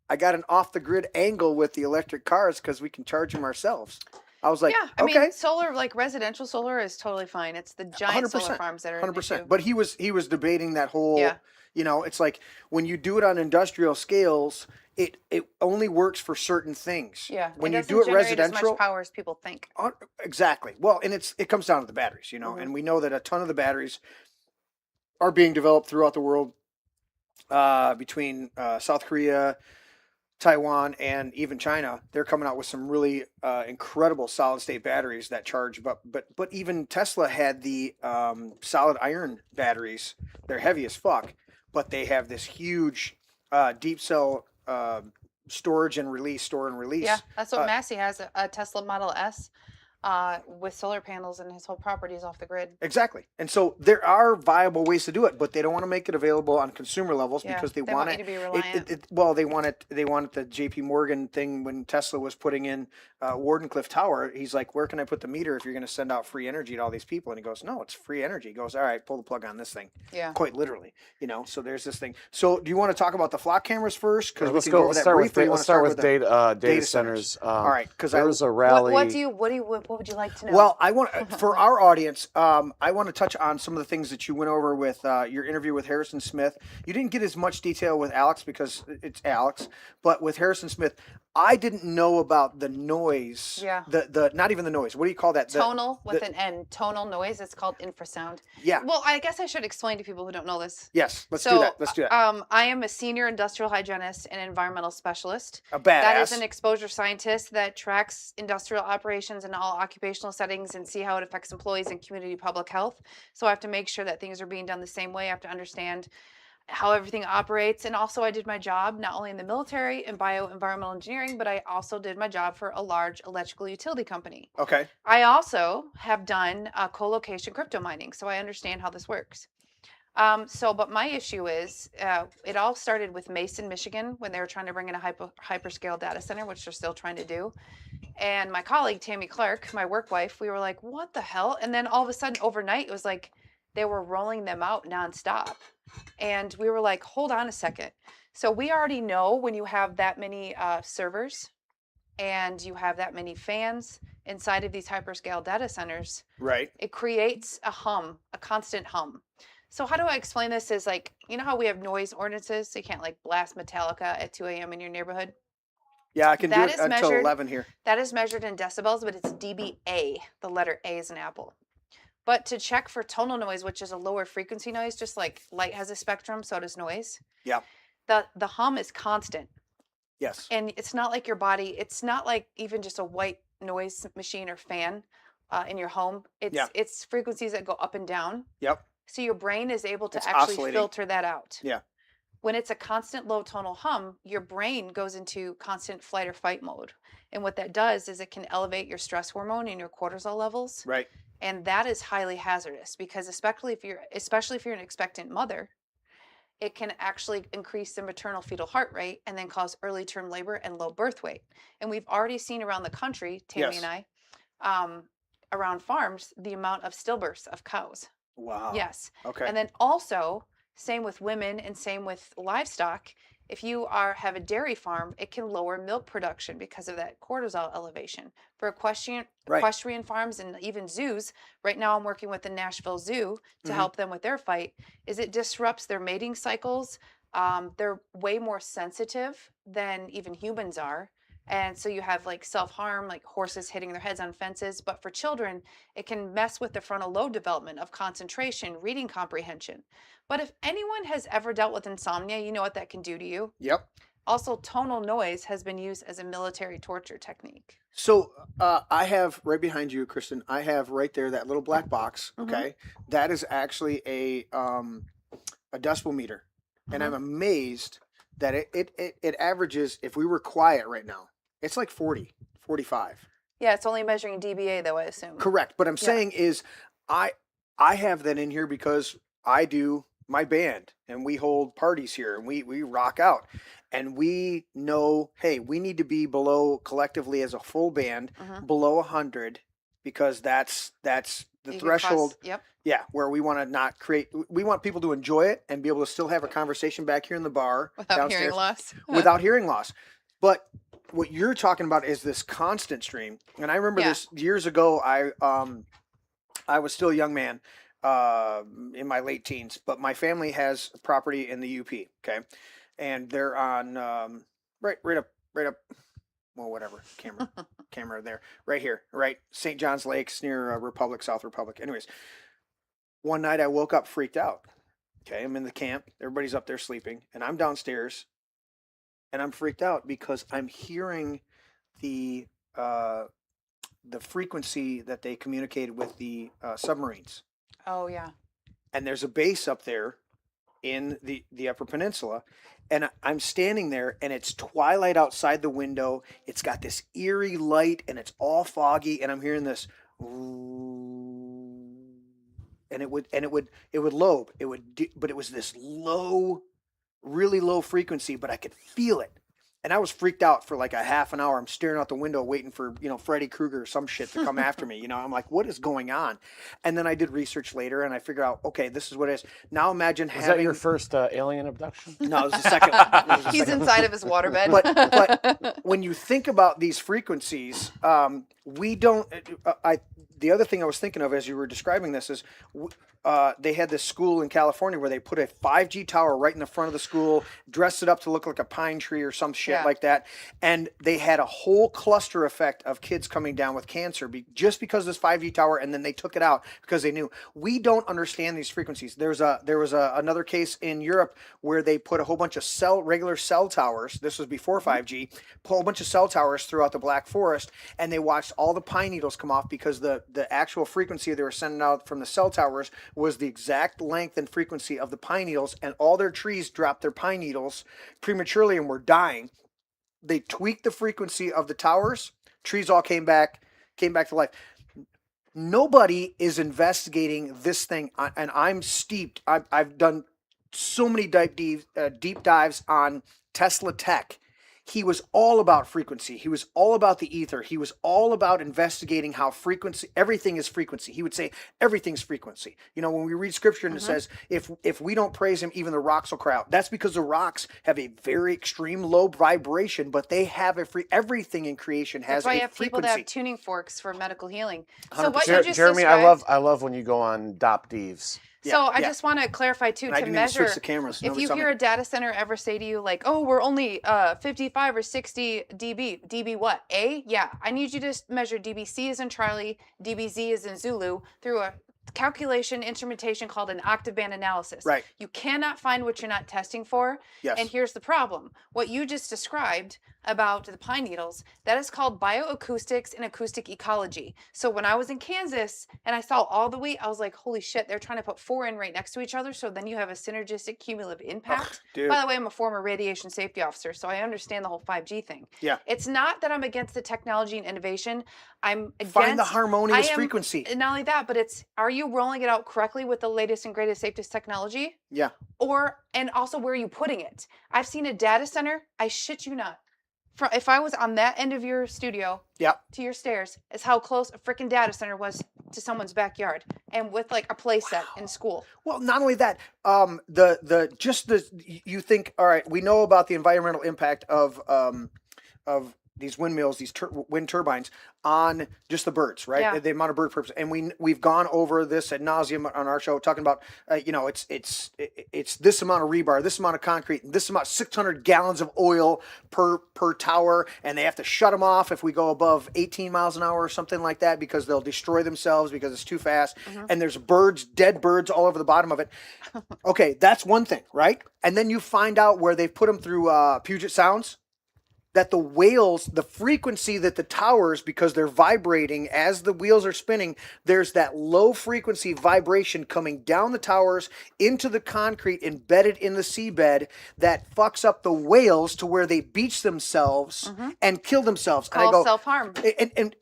I got an off the grid angle with the electric cars because we can charge them ourselves. I was like, Yeah, I okay. mean, solar, like residential solar, is totally fine. It's the giant solar 100%, farms that are 100%. But he was debating that whole. Yeah. You know, it's like when you do it on industrial scales, it only works for certain things. Yeah. When it you doesn't do it generate residential, as much power as people think. Exactly. Well, and it comes down to the batteries, you know, and we know that a ton of the batteries are being developed throughout the world, between South Korea, Taiwan, and even China. They're coming out with some really incredible solid state batteries that charge. But even Tesla had the solid iron batteries. They're heavy as fuck, but they have this huge deep cell storage and release. Yeah, that's what Massey has, a Tesla Model S with solar panels, and his whole property is off the grid. Exactly. And so there are viable ways to do it, but they don't want to make it available on consumer levels Yeah, because they want want you it. to be reliant. They want it the JP Morgan thing when Tesla was putting in Wardenclyffe Tower. He's like, where can I put the meter if you're going to send out free energy to all these people? And he goes, no, it's free energy. He goes, all right, pull the plug on this thing. Yeah. Quite literally, you know, so there's this thing. So do you want to talk about the flock cameras first? Because Let's start with data centers. All right. Because there was a rally. What would you like to know? Well, I want for our audience, I want to touch on some of the things that you went over with your interview with Harrison Smith. You didn't get as much detail with Alex because it's Alex, but with Harrison Smith, I didn't know about the noise. Yeah. The not even the noise. What do you call that? Tonal with an N. Tonal noise. It's called infrasound. Yeah. Well, I guess I should explain to people who don't know this. Yes. Let's do that. I am a senior industrial hygienist and environmental specialist. A badass. That is an exposure scientist that tracks industrial operations in all occupational settings and see how it affects employees and community public health. So I have to make sure that things are being done the same way. I have to understand how everything operates. And also I did my job not only in the military in bioenvironmental engineering, but I also did my job for a large electrical utility company. Okay. I also have done co-location crypto mining, so I understand how this works. But my issue is, it all started with Mason, Michigan, when they were trying to bring in a hyperscale data center, which they're still trying to do. And my colleague, Tammy Clark, my work wife, we were like, what the hell? And then all of a sudden, overnight, it was like they were rolling them out nonstop. And we were like, hold on a second. So we already know when you have that many servers and you have that many fans inside of these hyperscale data centers, right? It creates a hum, a constant hum. So how do I explain this? Is like, you know how we have noise ordinances? So you can't like blast Metallica at 2 a.m. in your neighborhood? Yeah, I can do That it is until measured- 11 here. That is measured in decibels, but it's dBA. The letter A is an apple. But to check for tonal noise, which is a lower frequency noise, just like light has a spectrum, so does noise. Yeah. The hum is constant. Yes. And it's not like your body, it's not like even just a white noise machine or fan in your home. It's frequencies that go up and down. Yep. So your brain is able to It's actually oscillating. filter that out. Yeah. When it's a constant low tonal hum, your brain goes into constant flight or fight mode. And what that does is it can elevate your stress hormone and your cortisol levels. Right. And that is highly hazardous because especially if you're an expectant mother, it can actually increase the maternal fetal heart rate and then cause early term labor and low birth weight. And we've already seen around the country, Tammy and I, around farms, the amount of stillbirths of cows. Wow. Yes. Okay. And then also, same with women and same with livestock. If you have a dairy farm, it can lower milk production because of that cortisol elevation. For equestrian farms and even zoos, right now I'm working with the Nashville Zoo to help them with their fight, is it disrupts their mating cycles. They're way more sensitive than even humans are. And so you have like self-harm, like horses hitting their heads on fences. But for children, it can mess with the frontal lobe development of concentration, reading comprehension. But if anyone has ever dealt with insomnia, you know what that can do to you. Yep. Also, tonal noise has been used as a military torture technique. So I have right behind you, Kristen, I have right there that little black box. Okay. That is actually a decibel meter. And I'm amazed that it averages, if we were quiet right now, it's like 40, 45. Yeah, it's only measuring dBA though, I assume. Correct. But I'm saying is I have that in here because I do my band and we hold parties here and we rock out and we know, hey, we need to be below collectively as a full band below 100 because that's the threshold. Yep. Yeah, where we want to not create. We want people to enjoy it and be able to still have a conversation back here in the bar without downstairs, hearing loss. without hearing loss. But what you're talking about is this constant stream. And I remember this years ago. I was still a young man in my late teens, but my family has property in the UP. Okay, and they're on right up. Well, whatever, camera there, right here, right, St. John's Lakes near Republic, South Republic. Anyways, one night I woke up freaked out. Okay, I'm in the camp, everybody's up there sleeping, and I'm downstairs, and I'm freaked out because I'm hearing the frequency that they communicated with the submarines. Oh yeah. And there's a base up there in the Upper Peninsula. And I'm standing there and it's twilight outside the window. It's got this eerie light and it's all foggy. And I'm hearing this, and it would lobe. But it was this low, really low frequency, but I could feel it. And I was freaked out for like a half an hour. I'm staring out the window waiting for, Freddy Krueger or some shit to come after me. I'm like, what is going on? And then I did research later and I figured out, okay, this is what it is. Now imagine having... Was that your first alien abduction? No, it was the second one. He's inside of his waterbed. But when you think about these frequencies, we don't... the other thing I was thinking of as you were describing this is they had this school in California where they put a 5G tower right in the front of the school, dressed it up to look like a pine tree or some shit like that. And they had a whole cluster effect of kids coming down with cancer just because of this 5G tower. And then they took it out because they knew we don't understand these frequencies. There was another case in Europe where they put a whole bunch of regular cell towers. This was before 5G, put a whole bunch of cell towers throughout the Black Forest. And they watched all the pine needles come off because the actual frequency they were sending out from the cell towers was the exact length and frequency of the pine needles, and all their trees dropped their pine needles prematurely and were dying. They tweaked the frequency of the towers, trees all came back to life. Nobody is investigating this thing, and I'm steeped. I've done so many deep dives on Tesla Tech. He was all about frequency. He was all about the ether. He was all about investigating how everything is frequency. He would say everything's frequency. When we read scripture and it says, if we don't praise him, even the rocks will cry out. That's because the rocks have a very extreme low vibration, but they have everything in creation has That's why a you have frequency. people that have tuning forks for medical healing. So 100%. what you just Jeremy, described, I love when you go on Dop Deves. So I just want to clarify too, and I to didn't even measure, switch the cameras. if you hear a data center ever say to you like, oh, we're only 55 or 60 dB. dB what? A? Yeah. I need you to measure dBc is in Charlie, dBz is in Zulu through a calculation instrumentation called an octave band analysis. Right. You cannot find what you're not testing for. Yes. And here's the problem. What you just described about the pine needles, that is called bioacoustics and acoustic ecology. So when I was in Kansas and I saw all the weight, I was like, holy shit, they're trying to put 4 in right next to each other. So then you have a synergistic cumulative impact. By the way, I'm a former radiation safety officer, so I understand the whole 5G thing. Yeah. It's not that I'm against the technology and innovation. I'm against... Find the harmonious frequency. Not only that, but it's, are you rolling it out correctly with the latest and greatest, safest technology? Yeah. And also where are you putting it? I've seen a data center, I shit you not. If I was on that end of your studio to your stairs, is how close a freaking data center was to someone's backyard, and with like a play set in school. Well, not only that, you think, all right, we know about the environmental impact of these windmills, these wind turbines on just the birds, right? Yeah. The amount of bird purpose, and we've gone over this ad nauseum on our show, talking about it's this amount of rebar, this amount of concrete, and this amount 600 gallons of oil per tower, and they have to shut them off if we go above 18 miles an hour or something like that, because they'll destroy themselves because it's too fast. And there's dead birds all over the bottom of it. Okay, that's one thing, right? And then you find out where they've put them through Puget Sounds, that the whales, the frequency that the towers, because they're vibrating as the wheels are spinning, there's that low frequency vibration coming down the towers into the concrete embedded in the seabed that fucks up the whales to where they beach themselves and kill themselves. Called and I go, self-harm.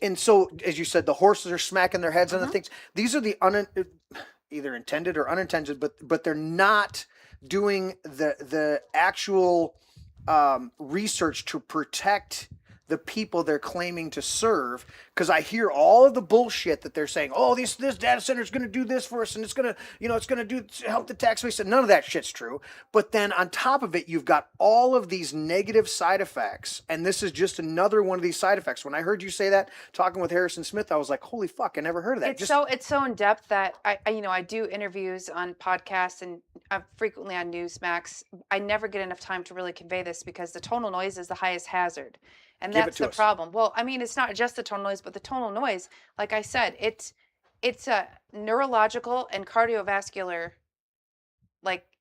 And so, as you said, the horses are smacking their heads on the things. These are the either intended or unintended, but they're not doing the actual research to protect the people they're claiming to serve. Because I hear all of the bullshit that they're saying, oh, this data center is going to do this for us, and it's going to help the tax base. And none of that shit's true. But then on top of it, you've got all of these negative side effects, and this is just another one of these side effects. When I heard you say that, talking with Harrison Smith, I was like, holy fuck, I never heard of that. It's so in depth that I do interviews on podcasts and frequently on Newsmax. I never get enough time to really convey this, because the tonal noise is the highest hazard. And that's the problem. Well, I mean, it's not just the tonal noise, but the tonal noise, like I said, it's a neurological and cardiovascular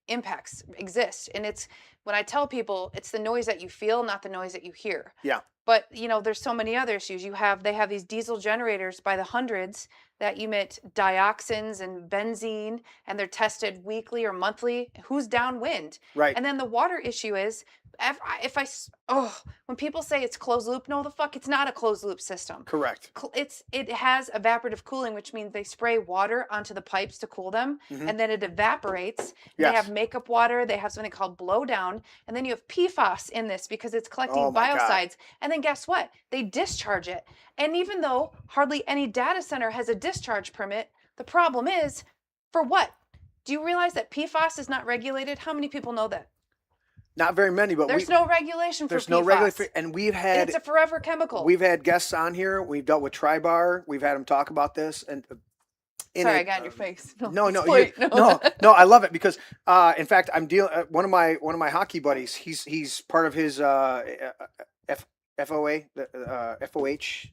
impacts exist. And it's, when I tell people, it's the noise that you feel, not the noise that you hear. Yeah. But there's so many other issues. They have these diesel generators by the hundreds that emit dioxins and benzene, and they're tested weekly or monthly. Who's downwind? Right. And then the water issue is, when people say it's closed loop, no, the fuck, it's not a closed loop system. Correct. It has evaporative cooling, which means they spray water onto the pipes to cool them, and then it evaporates. Yes. They have makeup water. They have something called blowdown, and then you have PFAS in this because it's collecting biocides. And then guess what? They discharge it. And even though hardly any data center has a discharge permit, the problem is, for what? Do you realize that PFAS is not regulated? How many people know that? Not very many, but there's no regulation for PFAS. There's no regulation, and we've had... And it's a forever chemical. We've had guests on here. We've dealt with Tribar. We've had them talk about this. And sorry, I got in your face. No, I love it because, in fact, I'm dealing. One of my hockey buddies. He's part of his FOA, FOH,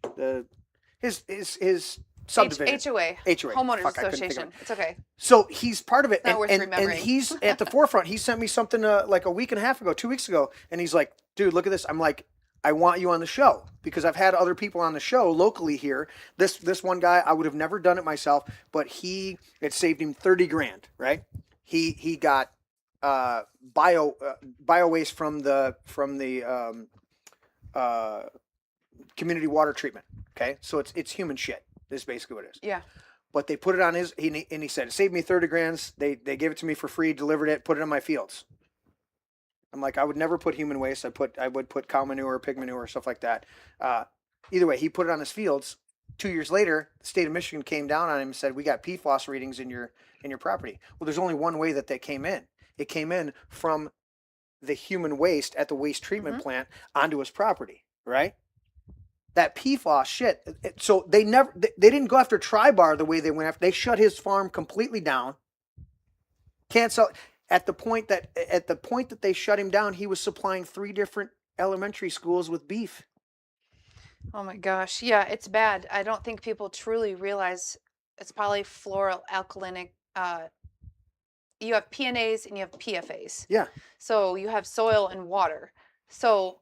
his subdivision. HOA. Homeowners Association. It's okay. So he's part of it, not worth remembering. And he's at the forefront. He sent me something like a week and a half ago, 2 weeks ago, and he's like, "Dude, look at this." I'm like, "I want you on the show," because I've had other people on the show locally here. This one guy, I would have never done it myself, but it saved him $30,000. Right? He got bio waste from the community water treatment. Okay, so it's human shit. This is basically what it is. Yeah. But they put it on his, and he said, it saved me $30,000. They gave it to me for free, delivered it, put it in my fields. I'm like, I would never put human waste. I would put cow manure, pig manure, stuff like that. Either way, he put it on his fields. 2 years later, the state of Michigan came down on him and said, we got PFAS readings in your property. Well, there's only one way that they came in. It came in from the human waste at the waste treatment plant onto his property, right? That PFAS shit. So they didn't go after Tribar the way they went after. They shut his farm completely down, Can't sell. At the point that they shut him down, he was supplying 3 different elementary schools with beef. Oh my gosh. Yeah, it's bad. I don't think people truly realize it's polyfluoroalkylic. You have PNAs and you have PFAs. Yeah. So you have soil and water. So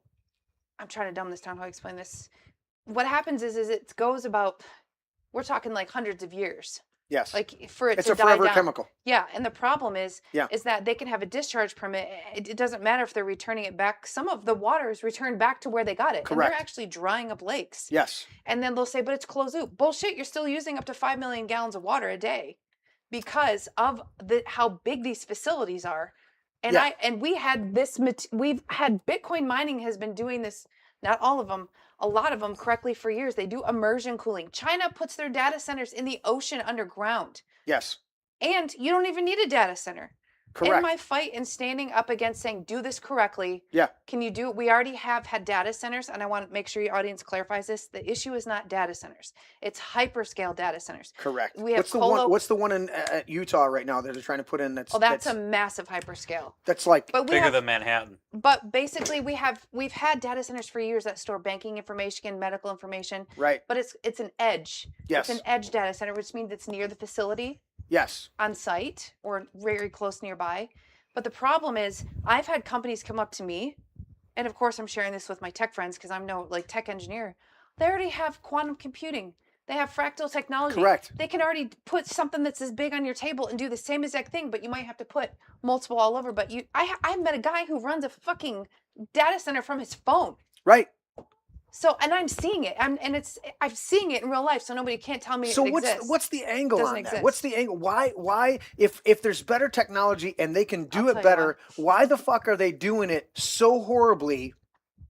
I'm trying to dumb this down how I explain this. What happens is it goes about, we're talking like hundreds of years. Yes. Like for it it's to a die forever down. chemical. Yeah, and the problem is Yeah. that they can have a discharge permit. It doesn't matter if they're returning it back. Some of the water is returned back to where they got it. Correct. And they're actually drying up lakes. Yes. And then they'll say, but it's closed loop. Bullshit, you're still using up to 5 million gallons of water a day because of how big these facilities are. And Yeah. we've had Bitcoin mining has been doing this, not all of them, a lot of them correctly for years. They do immersion cooling. China puts their data centers in the ocean underground. Yes. And you don't even need a data center. Correct. In my fight and standing up against saying, do this correctly. Yeah. Can you do it? We already have had data centers, and I want to make sure your audience clarifies this. The issue is not data centers. It's hyperscale data centers. Correct. We have What's the one in at Utah right now that they're trying to put in? That's a massive hyperscale. That's like bigger than Manhattan. But basically, we've had data centers for years that store banking information and medical information. Right. But it's an edge. Yes. It's an edge data center, which means it's near the facility. Yes. On site or very close nearby. But the problem is I've had companies come up to me, and of course I'm sharing this with my tech friends because I'm no tech engineer. They already have quantum computing. They have fractal technology. Correct. They can already put something that's as big on your table and do the same exact thing, but you might have to put multiple all over. But I met a guy who runs a fucking data center from his phone. Right. So, and I'm seeing it, I'm seeing it in real life, so nobody can't tell me it exists. What's the angle on that? Exist. What's the angle? Why if there's better technology and they can do it better, why the fuck are they doing it so horribly?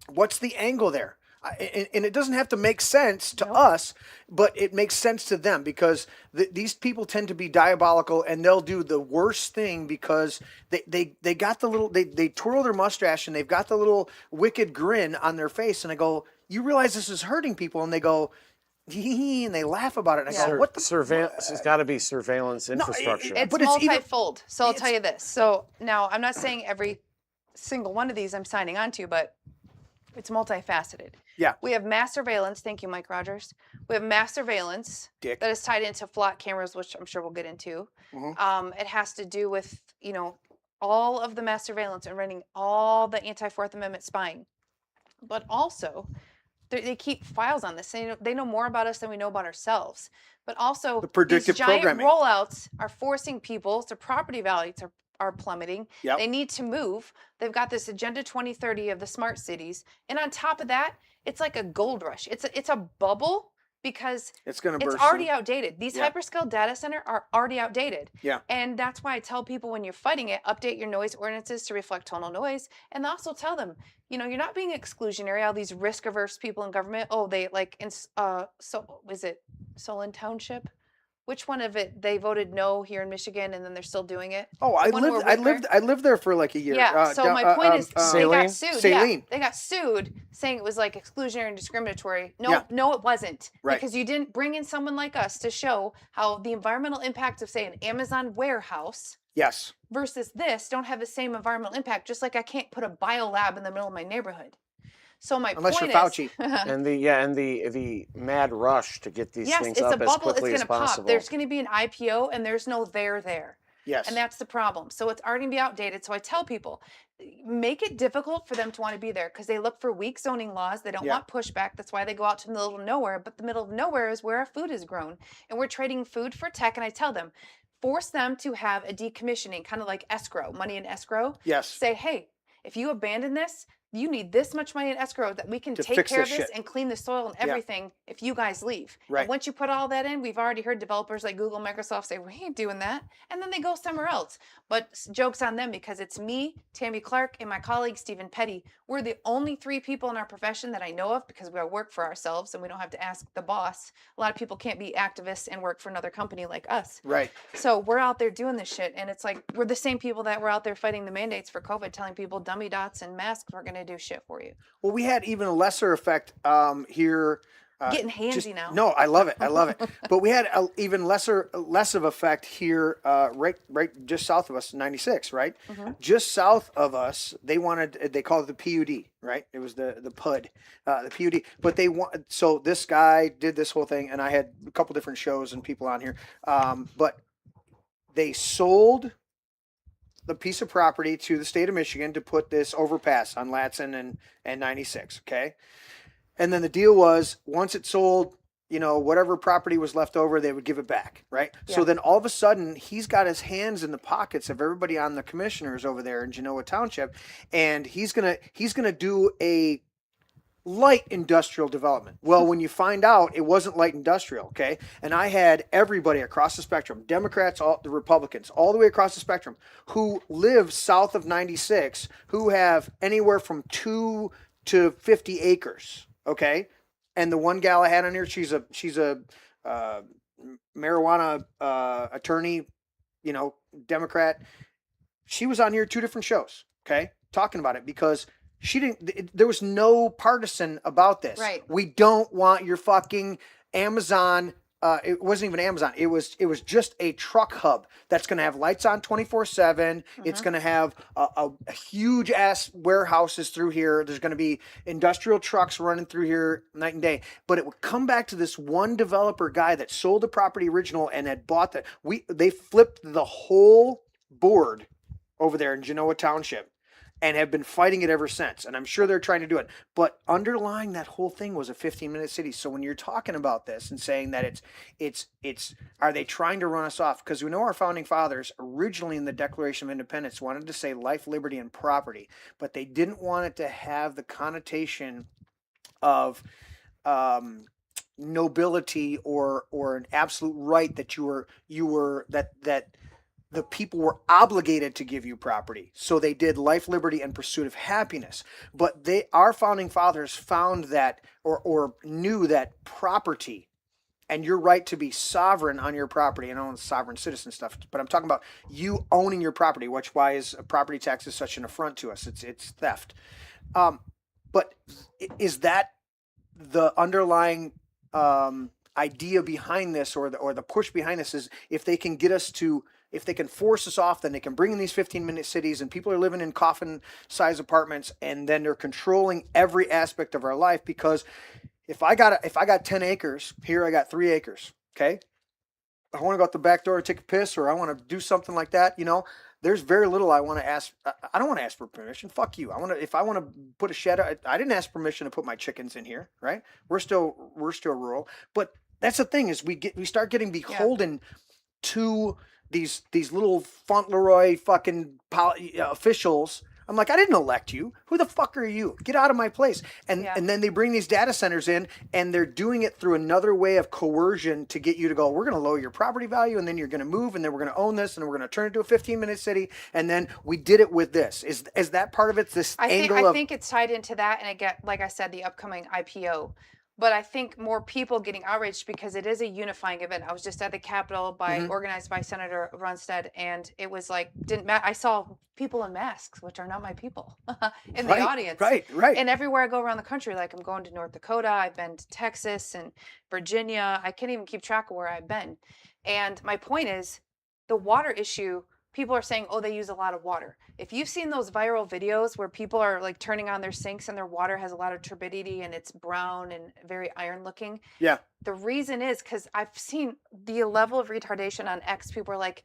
What's the angle there? And it doesn't have to make sense to us, but it makes sense to them because these people tend to be diabolical and they'll do the worst thing because they got the little they twirl their mustache and they've got the little wicked grin on their face and I go, you realize this is hurting people, and they go, hee, and they laugh about it. And I go, what the surveillance? It's got to be surveillance infrastructure. It's multifold. So I'll tell you this. So now I'm not saying every single one of these I'm signing on to, but it's multifaceted. Yeah. We have mass surveillance. Thank you, Mike Rogers. We have mass surveillance that is tied into flock cameras, which I'm sure we'll get into. Mm-hmm. It has to do with, all of the mass surveillance and running all the anti-Fourth Amendment spying. But also, they keep files on this. They know more about us than we know about ourselves. But also, the predictive these giant programming rollouts are forcing people, so property values are plummeting. Yep. They need to move. They've got this Agenda 2030 of the smart cities. And on top of that, it's like a gold rush. It's a bubble because it's already outdated. These Yeah. hyperscale data center are already outdated. Yeah. And that's why I tell people when you're fighting it, update your noise ordinances to reflect tonal noise. And also tell them, you're not being exclusionary. All these risk-averse people in government, they is it Solon Township? Which one of it they voted no here in Michigan and then they're still doing it? Oh, I lived there for like a year. Yeah. So my point is, they got sued. Saline. Yeah, they got sued saying it was like exclusionary and discriminatory. No, Yeah. no, it wasn't. Right. Because you didn't bring in someone like us to show how the environmental impact of, say, an Amazon warehouse Yes. versus this don't have the same environmental impact. Just like I can't put a biolab in the middle of my neighborhood. So my Unless point you're is, Fauci. and the mad rush to get these things it's up a as bubble. It's quickly going as to pop. possible. There's going to be an IPO, and there's no there. Yes. And that's the problem. So it's already going to be outdated. So I tell people, make it difficult for them to want to be there because they look for weak zoning laws. They don't want pushback. That's why they go out to the middle of nowhere. But the middle of nowhere is where our food is grown. And we're trading food for tech. And I tell them, force them to have a decommissioning, kind of like escrow, money in escrow. Yes. Say, hey, if you abandon this, you need this much money in escrow that we can To take fix care of this this shit. and clean the soil and everything if you guys leave. Right. And once you put all that in, we've already heard developers like Google, Microsoft say, we ain't doing that. And then they go somewhere else. But joke's on them because it's me, Tammy Clark, and my colleague, Stephen Petty. We're the only 3 people in our profession that I know of because we work for ourselves and we don't have to ask the boss. A lot of people can't be activists and work for another company like us. Right. So we're out there doing this shit. And it's like, we're the same people that were out there fighting the mandates for COVID, telling people dummy dots and masks weren't going to do shit for you. Well, we had even a lesser effect here Getting handsy now. No, I love it. I love it. But we had even less of effect here, right just south of us, 96, right? Just south of us, they called it the PUD, right? It was the PUD, the PUD. But so this guy did this whole thing, and I had a couple different shows and people on here. But they sold the piece of property to the state of Michigan to put this overpass on Latson and 96, okay? And then the deal was, once it sold, whatever property was left over, they would give it back, right? Yeah. So then all of a sudden, he's got his hands in the pockets of everybody on the commissioners over there in Genoa Township, and he's gonna do a light industrial development. Well, when you find out, it wasn't light industrial, okay? And I had everybody across the spectrum, Democrats, the Republicans, all the way across the spectrum, who live south of 96, who have anywhere from 2 to 50 acres. Okay, and the one gal I had on here, she's a marijuana attorney, Democrat. She was on here 2 different shows, okay, talking about it because there was no partisan about this. Right. We don't want your fucking Amazon. It wasn't even Amazon. It was just a truck hub that's going to have lights on 24/7. It's going to have a huge ass warehouses through here. There's going to be industrial trucks running through here night and day. But it would come back to this one developer guy that sold the property original and had bought they flipped the whole board over there in Genoa Township and have been fighting it ever since. And I'm sure they're trying to do it. But underlying that whole thing was a 15-minute city. So when you're talking about this and saying that it's are they trying to run us off? Because we know our founding fathers originally in the Declaration of Independence wanted to say life, liberty, and property. But they didn't want it to have the connotation of nobility or an absolute right that that the people were obligated to give you property. So they did life, liberty, and pursuit of happiness. But our founding fathers found that or knew that property and your right to be sovereign on your property, and I don't want sovereign citizen stuff, but I'm talking about you owning your property, which why is property tax is such an affront to us. It's theft. But is that the underlying idea behind this or the push behind this is if they can force us off, then they can bring in these 15-minute cities and people are living in coffin-sized apartments and then they're controlling every aspect of our life because if I got 10 acres, here I got 3 acres, okay? I want to go out the back door and take a piss or I want to do something like that, there's very little I want to ask. I don't want to ask for permission. Fuck you. If I want to put a shed, I didn't ask permission to put my chickens in here, right? We're still rural. But that's the thing is we start getting beholden to these little Fauntleroy fucking officials. I'm like, I didn't elect you. Who the fuck are you? Get out of my place. And then they bring these data centers in and they're doing it through another way of coercion to get you to go, we're going to lower your property value and then you're going to move and then we're going to own this and we're going to turn it to a 15-minute city. And then we did it with this. Is that part of it? I think it's tied into that. And again, like I said, the upcoming IPO. But I think more people getting outraged because it is a unifying event. I was just at the Capitol organized by Senator Runstead, and it was like I saw people in masks, which are not my people, in the audience. Right. And everywhere I go around the country, like I'm going to North Dakota, I've been to Texas and Virginia. I can't even keep track of where I've been. And my point is, the water issue. People are saying, oh, they use a lot of water. If you've seen those viral videos where people are like turning on their sinks and their water has a lot of turbidity and it's brown and very iron looking. Yeah. The reason is because I've seen the level of retardation on X. People are like,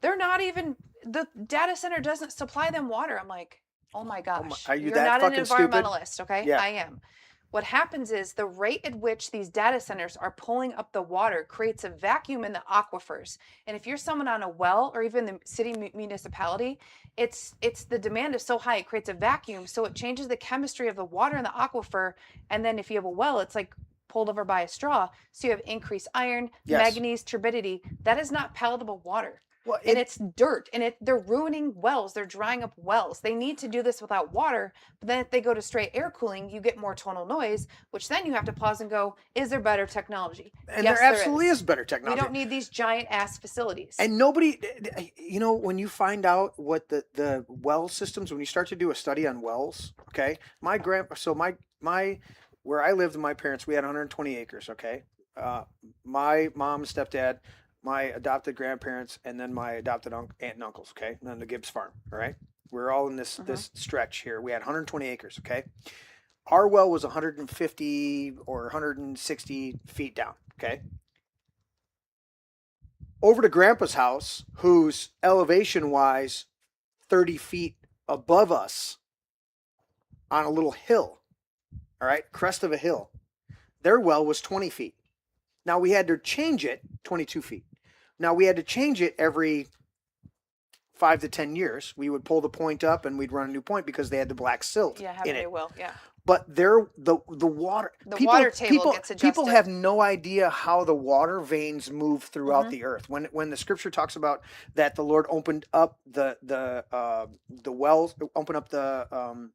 the data center doesn't supply them water. I'm like, oh my gosh. Are you You're that not an fucking environmentalist, stupid? okay? Yeah. I am. What happens is the rate at which these data centers are pulling up the water creates a vacuum in the aquifers. And if you're someone on a well or even the city municipality, it's the demand is so high, it creates a vacuum. So it changes the chemistry of the water in the aquifer. And then if you have a well, it's like pulled over by a straw. So you have increased iron, manganese, turbidity. That is not palatable water. Well, and it's dirt, and they're ruining wells. They're drying up wells. They need to do this without water. But then if they go to straight air cooling, you get more tonal noise, which then you have to pause and go, is there better technology? And yes, there absolutely is better technology. We don't need these giant ass facilities. And nobody, when you find out what the well systems, when you start to do a study on wells, okay, my where I lived with my parents, we had 120 acres. Okay, my mom, stepdad, my adopted grandparents, and then my adopted aunt and uncles. Okay, and then the Gibbs farm. All right, we're all in this stretch here. We had 120 acres. Okay, our well was 150 or 160 feet down. Okay. Over to Grandpa's house, who's elevation-wise 30 feet above us on a little hill, all right, crest of a hill. Their well was 20 feet. Now we had to change it, 22 feet. Now we had to change it every 5 to 10 years. We would pull the point up and we'd run a new point because they had the black silt in it. Yeah. But the water water table gets adjusted. People have no idea how the water veins move throughout the earth. When the scripture talks about that the Lord opened up the wells, opened up the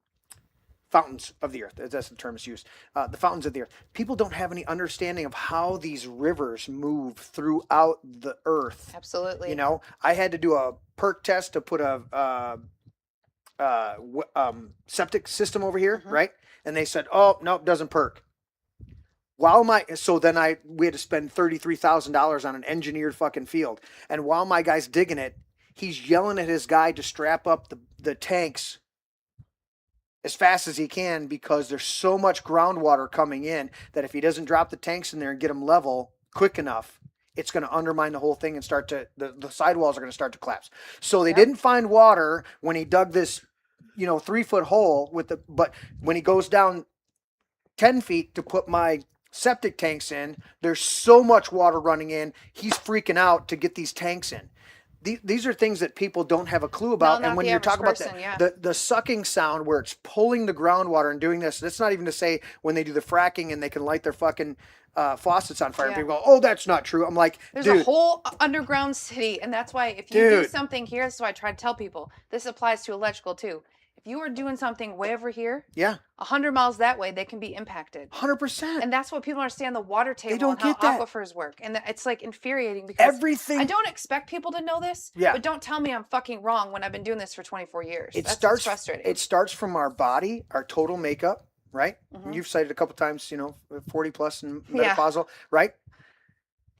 fountains of the earth. That's the term is used. The fountains of the earth. People don't have any understanding of how these rivers move throughout the earth. Absolutely. You know, I had to do a perk test to put a septic system over here, right? And they said, "Oh no, it doesn't perk." We had to spend $33,000 on an engineered fucking field. And while my guy's digging it, he's yelling at his guy to strap up the tanks as fast as he can because there's so much groundwater coming in that if he doesn't drop the tanks in there and get them level quick enough, it's going to undermine the whole thing and the sidewalls are going to start to collapse. So they didn't find water when he dug this 3-foot hole but when he goes down 10 feet to put my septic tanks in, there's so much water running in. He's freaking out to get these tanks in. These are things that people don't have a clue about. No, and when you're talking about the sucking sound where it's pulling the groundwater and doing this, that's not even to say when they do the fracking and they can light their fucking faucets on fire and people go, "Oh, that's not true." I'm like, there's dude, a whole underground city. And that's why if you do something here, that's why I try to tell people, this applies to electrical too. If you are doing something way over here, 100 miles that way, they can be impacted. 100%. And that's what people understand the water table don't and how get that. aquifers work. And it's like infuriating because everything. I don't expect people to know this, but don't tell me I'm fucking wrong when I've been doing this for 24 years. That's frustrating. It starts from our body, our total makeup, right? You've cited a couple times, 40 plus and menopausal, right?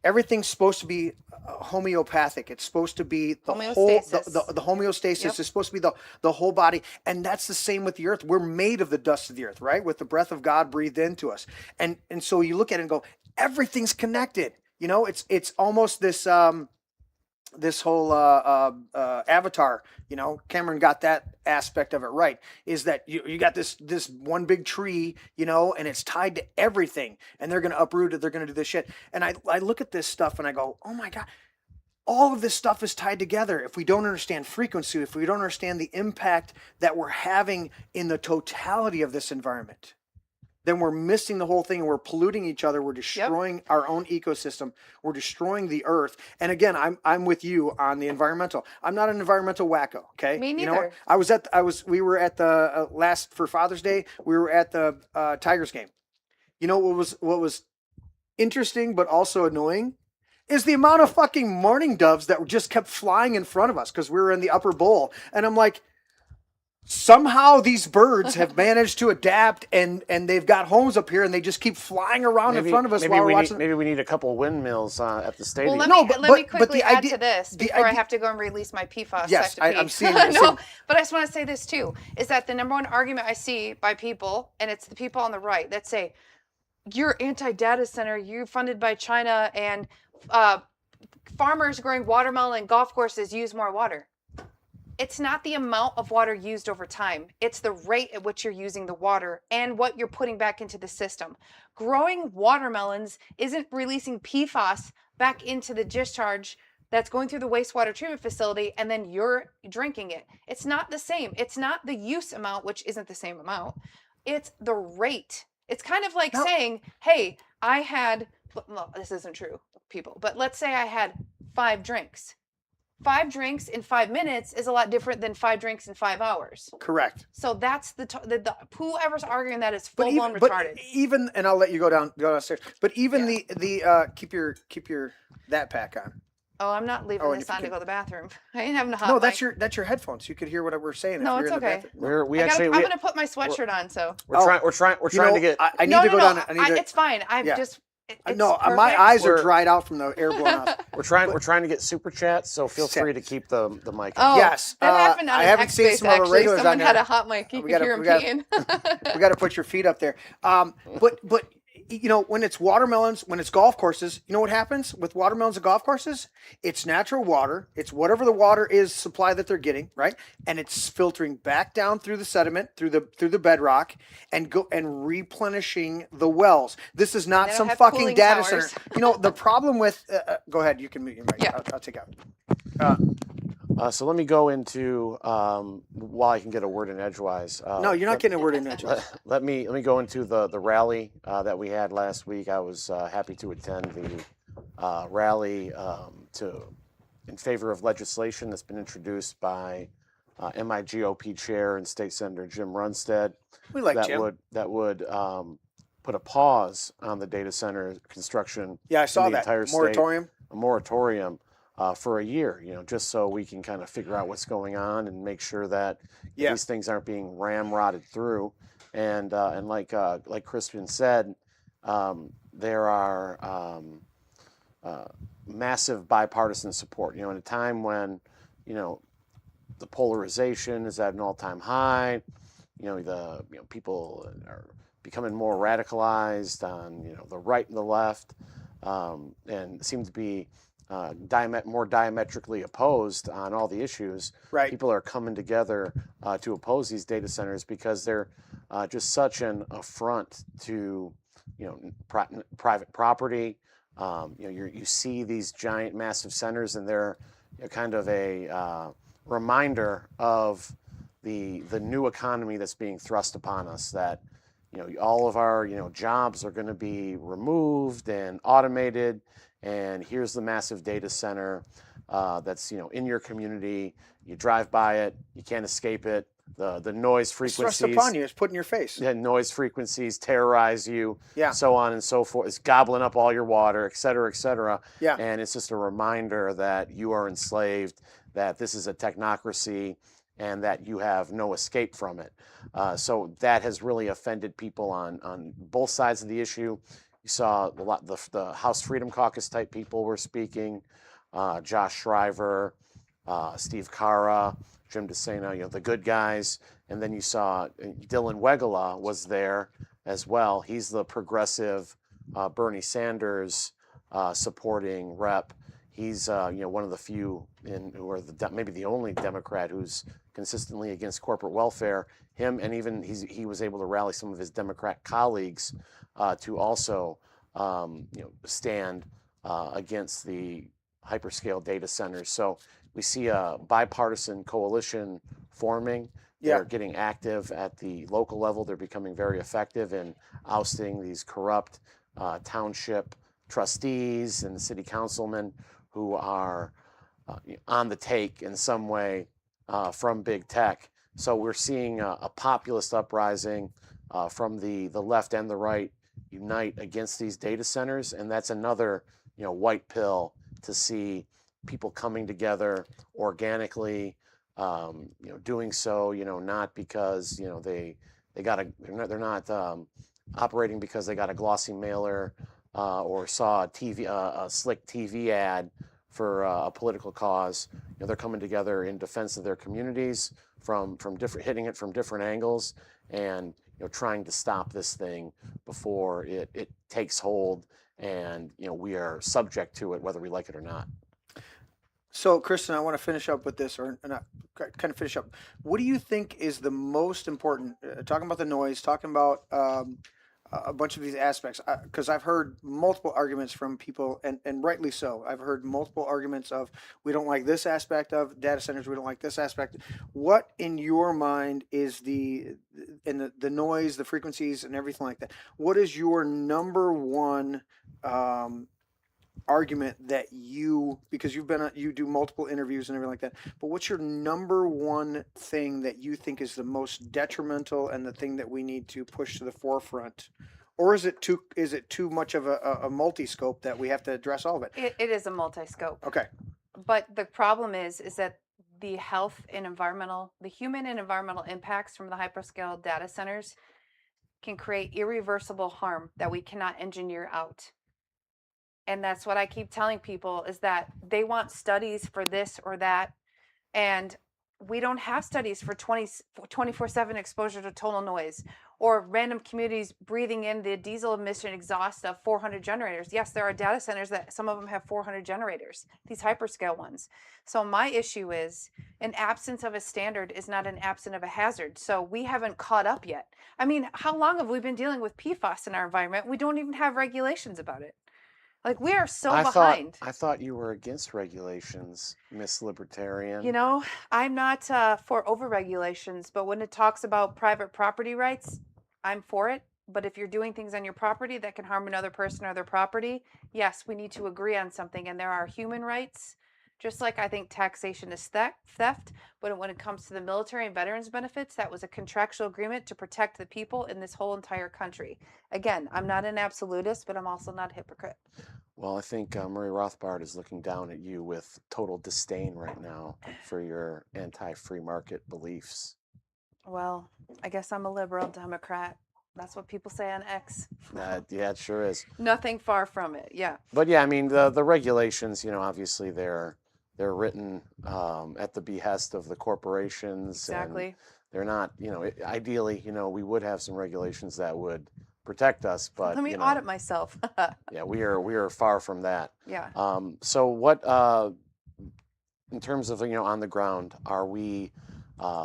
Everything's supposed to be homeopathic. It's supposed to be the homeostasis. Whole the homeostasis is supposed to be the whole body. And that's the same with the earth. We're made of the dust of the earth, right? With the breath of God breathed into us. And so you look at it and go, everything's connected. It's almost this this whole Avatar, Cameron got that aspect of it right, is that you got this one big tree, and it's tied to everything, and they're going to uproot it, they're going to do this shit. And I look at this stuff and I go, oh my God, all of this stuff is tied together. If we don't understand frequency, if we don't understand the impact that we're having in the totality of this environment, then we're missing the whole thing and we're polluting each other. We're destroying our own ecosystem. We're destroying the earth. And again, I'm with you on the environmental. I'm not an environmental wacko. Okay. Me neither. You know what? We were at the for Father's Day, we were at the Tigers game. You know what was interesting, but also annoying is the amount of fucking mourning doves that just kept flying in front of us because we were in the upper bowl. And I'm like, somehow these birds have managed to adapt and they've got homes up here and they just keep flying around in front of us while we're watching. Maybe we need a couple of windmills at the stadium. Well, let me quickly add to this before I have to go and release my PFAS. Yes, I'm seeing this. No, but I just want to say this too, is that the number one argument I see by people, and it's the people on the right that say, you're anti-data center, you're funded by China, and farmers growing watermelon and golf courses use more water. It's not the amount of water used over time. It's the rate at which you're using the water and what you're putting back into the system. Growing watermelons isn't releasing PFAS back into the discharge that's going through the wastewater treatment facility and then you're drinking it. It's not the same. It's not the use amount, which isn't the same amount. It's the rate. It's kind of like saying, hey, this isn't true, people, but let's say I had 5 drinks. 5 drinks in 5 minutes is a lot different than 5 drinks in 5 hours. Correct. So that's the whoever's arguing that is full blown retarded. But even, and I'll let you go downstairs. But even the keep your that pack on. Oh, I'm not leaving Oh, and this if you on to can- go to the bathroom. I ain't having a hot No, mic. that's your headphones. You could hear what we're saying. No, if it's you're in the okay. bathroom. I'm gonna put my sweatshirt on. So We're trying to get. I need to go down. I need to. it's fine. I've Yeah. just. It's No, my perfect. eyes are dried out from the air blowing out. We're trying to get super chats, so feel free to keep the mic. Oh, Yes, that happened on I a haven't text seen space, some of our actually. regulars on Someone had there. a hot mic. You We could gotta- hear him we gotta- peeing. We got to put your feet up there. But when it's watermelons, when it's golf courses, you know what happens with watermelons and golf courses? It's natural water. It's whatever the water is supply that they're getting, right? And it's filtering back down through the sediment, through the bedrock, and replenishing the wells. This is not They don't some have fucking cooling data towers. center. The problem with go ahead, you can mute your mic. Yeah. I'll take out. So let me go into while I can get a word in edgewise. No, you're not getting a word in edgewise. Let me go into the rally that we had last week. I was happy to attend the rally in favor of legislation that's been introduced by MI GOP chair and state senator Jim Runstead. We like Jim. That would put a pause on the data center construction. Yeah, I saw in the that entire moratorium. State, a moratorium. For a year, just so we can kind of figure out what's going on and make sure that these things aren't being ramrodded through. And like Kristen said, there are massive bipartisan support. In a time when the polarization is at an all-time high, people are becoming more radicalized on the right and the left, and seem to be more diametrically opposed on all the issues. Right. People are coming together to oppose these data centers because they're just such an affront to private property. You see these giant, massive centers, and they're kind of a reminder of the new economy that's being thrust upon us. That all of our jobs are going to be removed and automated. And here's the massive data center that's in your community. You drive by it, you can't escape it. The noise frequencies. It's thrust upon you. It's put in your face. Yeah, noise frequencies terrorize you. Yeah. So on and so forth. It's gobbling up all your water, et cetera, et cetera. Yeah. And it's just a reminder that you are enslaved, that this is a technocracy, and that you have no escape from it. So that has really offended people on both sides of the issue. You saw the House Freedom Caucus type people were speaking, Josh Shriver, Steve Carra, Jim DeSena, the good guys. And then you saw Dylan Wegela was there as well. He's the progressive Bernie Sanders supporting rep. He's one of the few who are maybe the only Democrat who's consistently against corporate welfare. Him, and even he was able to rally some of his Democrat colleagues to also stand against the hyperscale data centers. So we see a bipartisan coalition forming. They're getting active at the local level. They're becoming very effective in ousting these corrupt township trustees and city councilmen who are on the take in some way from big tech. So we're seeing a populist uprising from the left and the right unite against these data centers, and that's another white pill to see people coming together organically, doing so not because they're not operating because they got a glossy mailer or saw a slick TV ad for a political cause. They're coming together in defense of their communities from different, hitting it from different angles, and trying to stop this thing before it takes hold, and we are subject to it whether we like it or not. So, Kristen, I want to finish up with this, or not, kind of finish up. What do you think is the most important? Talking about the noise, talking about a bunch of these aspects, because I've heard multiple arguments from people, and rightly so. I've heard multiple arguments of, we don't like this aspect of data centers, we don't like this aspect. What in your mind is the noise, the frequencies, and everything like that? What is your number one argument that because you do multiple interviews and everything like that, but what's your number one thing that you think is the most detrimental and the thing that we need to push to the forefront, Or is it too much of a multi-scope that we have to address all of it? It is a multi-scope. Okay. But the problem is that the human and environmental impacts from the hyperscale data centers can create irreversible harm that we cannot engineer out. And that's what I keep telling people, is that they want studies for this or that. And we don't have studies for 24/7 exposure to total noise, or random communities breathing in the diesel emission exhaust of 400 generators. Yes, there are data centers that some of them have 400 generators, these hyperscale ones. So my issue is, an absence of a standard is not an absence of a hazard. So we haven't caught up yet. I mean, how long have we been dealing with PFAS in our environment? We don't even have regulations about it. Like, we are so behind. I thought you were against regulations, Miss Libertarian. You know, I'm not for over-regulations, but when it talks about private property rights, I'm for it. But if you're doing things on your property that can harm another person or their property, yes, we need to agree on something. And there are human rights, just like I think taxation is theft. But when it comes to the military and veterans benefits, that was a contractual agreement to protect the people in this whole entire country. Again, I'm not an absolutist, but I'm also not a hypocrite. Well, I think Murray Rothbard is looking down at you with total disdain right now for your anti-free market beliefs. Well, I guess I'm a liberal Democrat. That's what people say on X. Yeah, it sure is. Nothing far from it. Yeah. But yeah, I mean, the regulations, obviously they're written at the behest of the corporations. Exactly. And they're not, ideally, we would have some regulations that would protect us, but let me audit myself. Yeah, we are far from that. Yeah. So what, in terms of on the ground, are we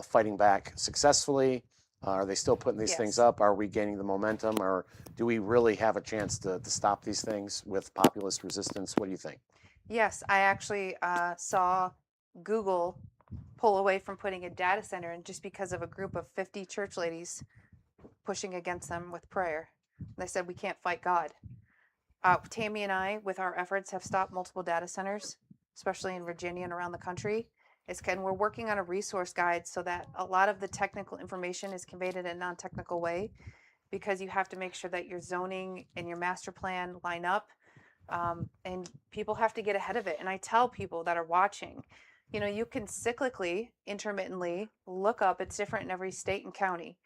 fighting back successfully? Are they still putting these things up? Are we gaining the momentum, or do we really have a chance to stop these things with populist resistance? What do you think? Yes, I actually saw Google pull away from putting a data center in just because of a group of 50 church ladies pushing against them with prayer. They said, we can't fight God. Tammy and I, with our efforts, have stopped multiple data centers, especially in Virginia and around the country. We're working on a resource guide so that a lot of the technical information is conveyed in a non-technical way, because you have to make sure that your zoning and your master plan line up, and people have to get ahead of it. And I tell people that are watching, you can cyclically, intermittently look up, it's different in every state and county,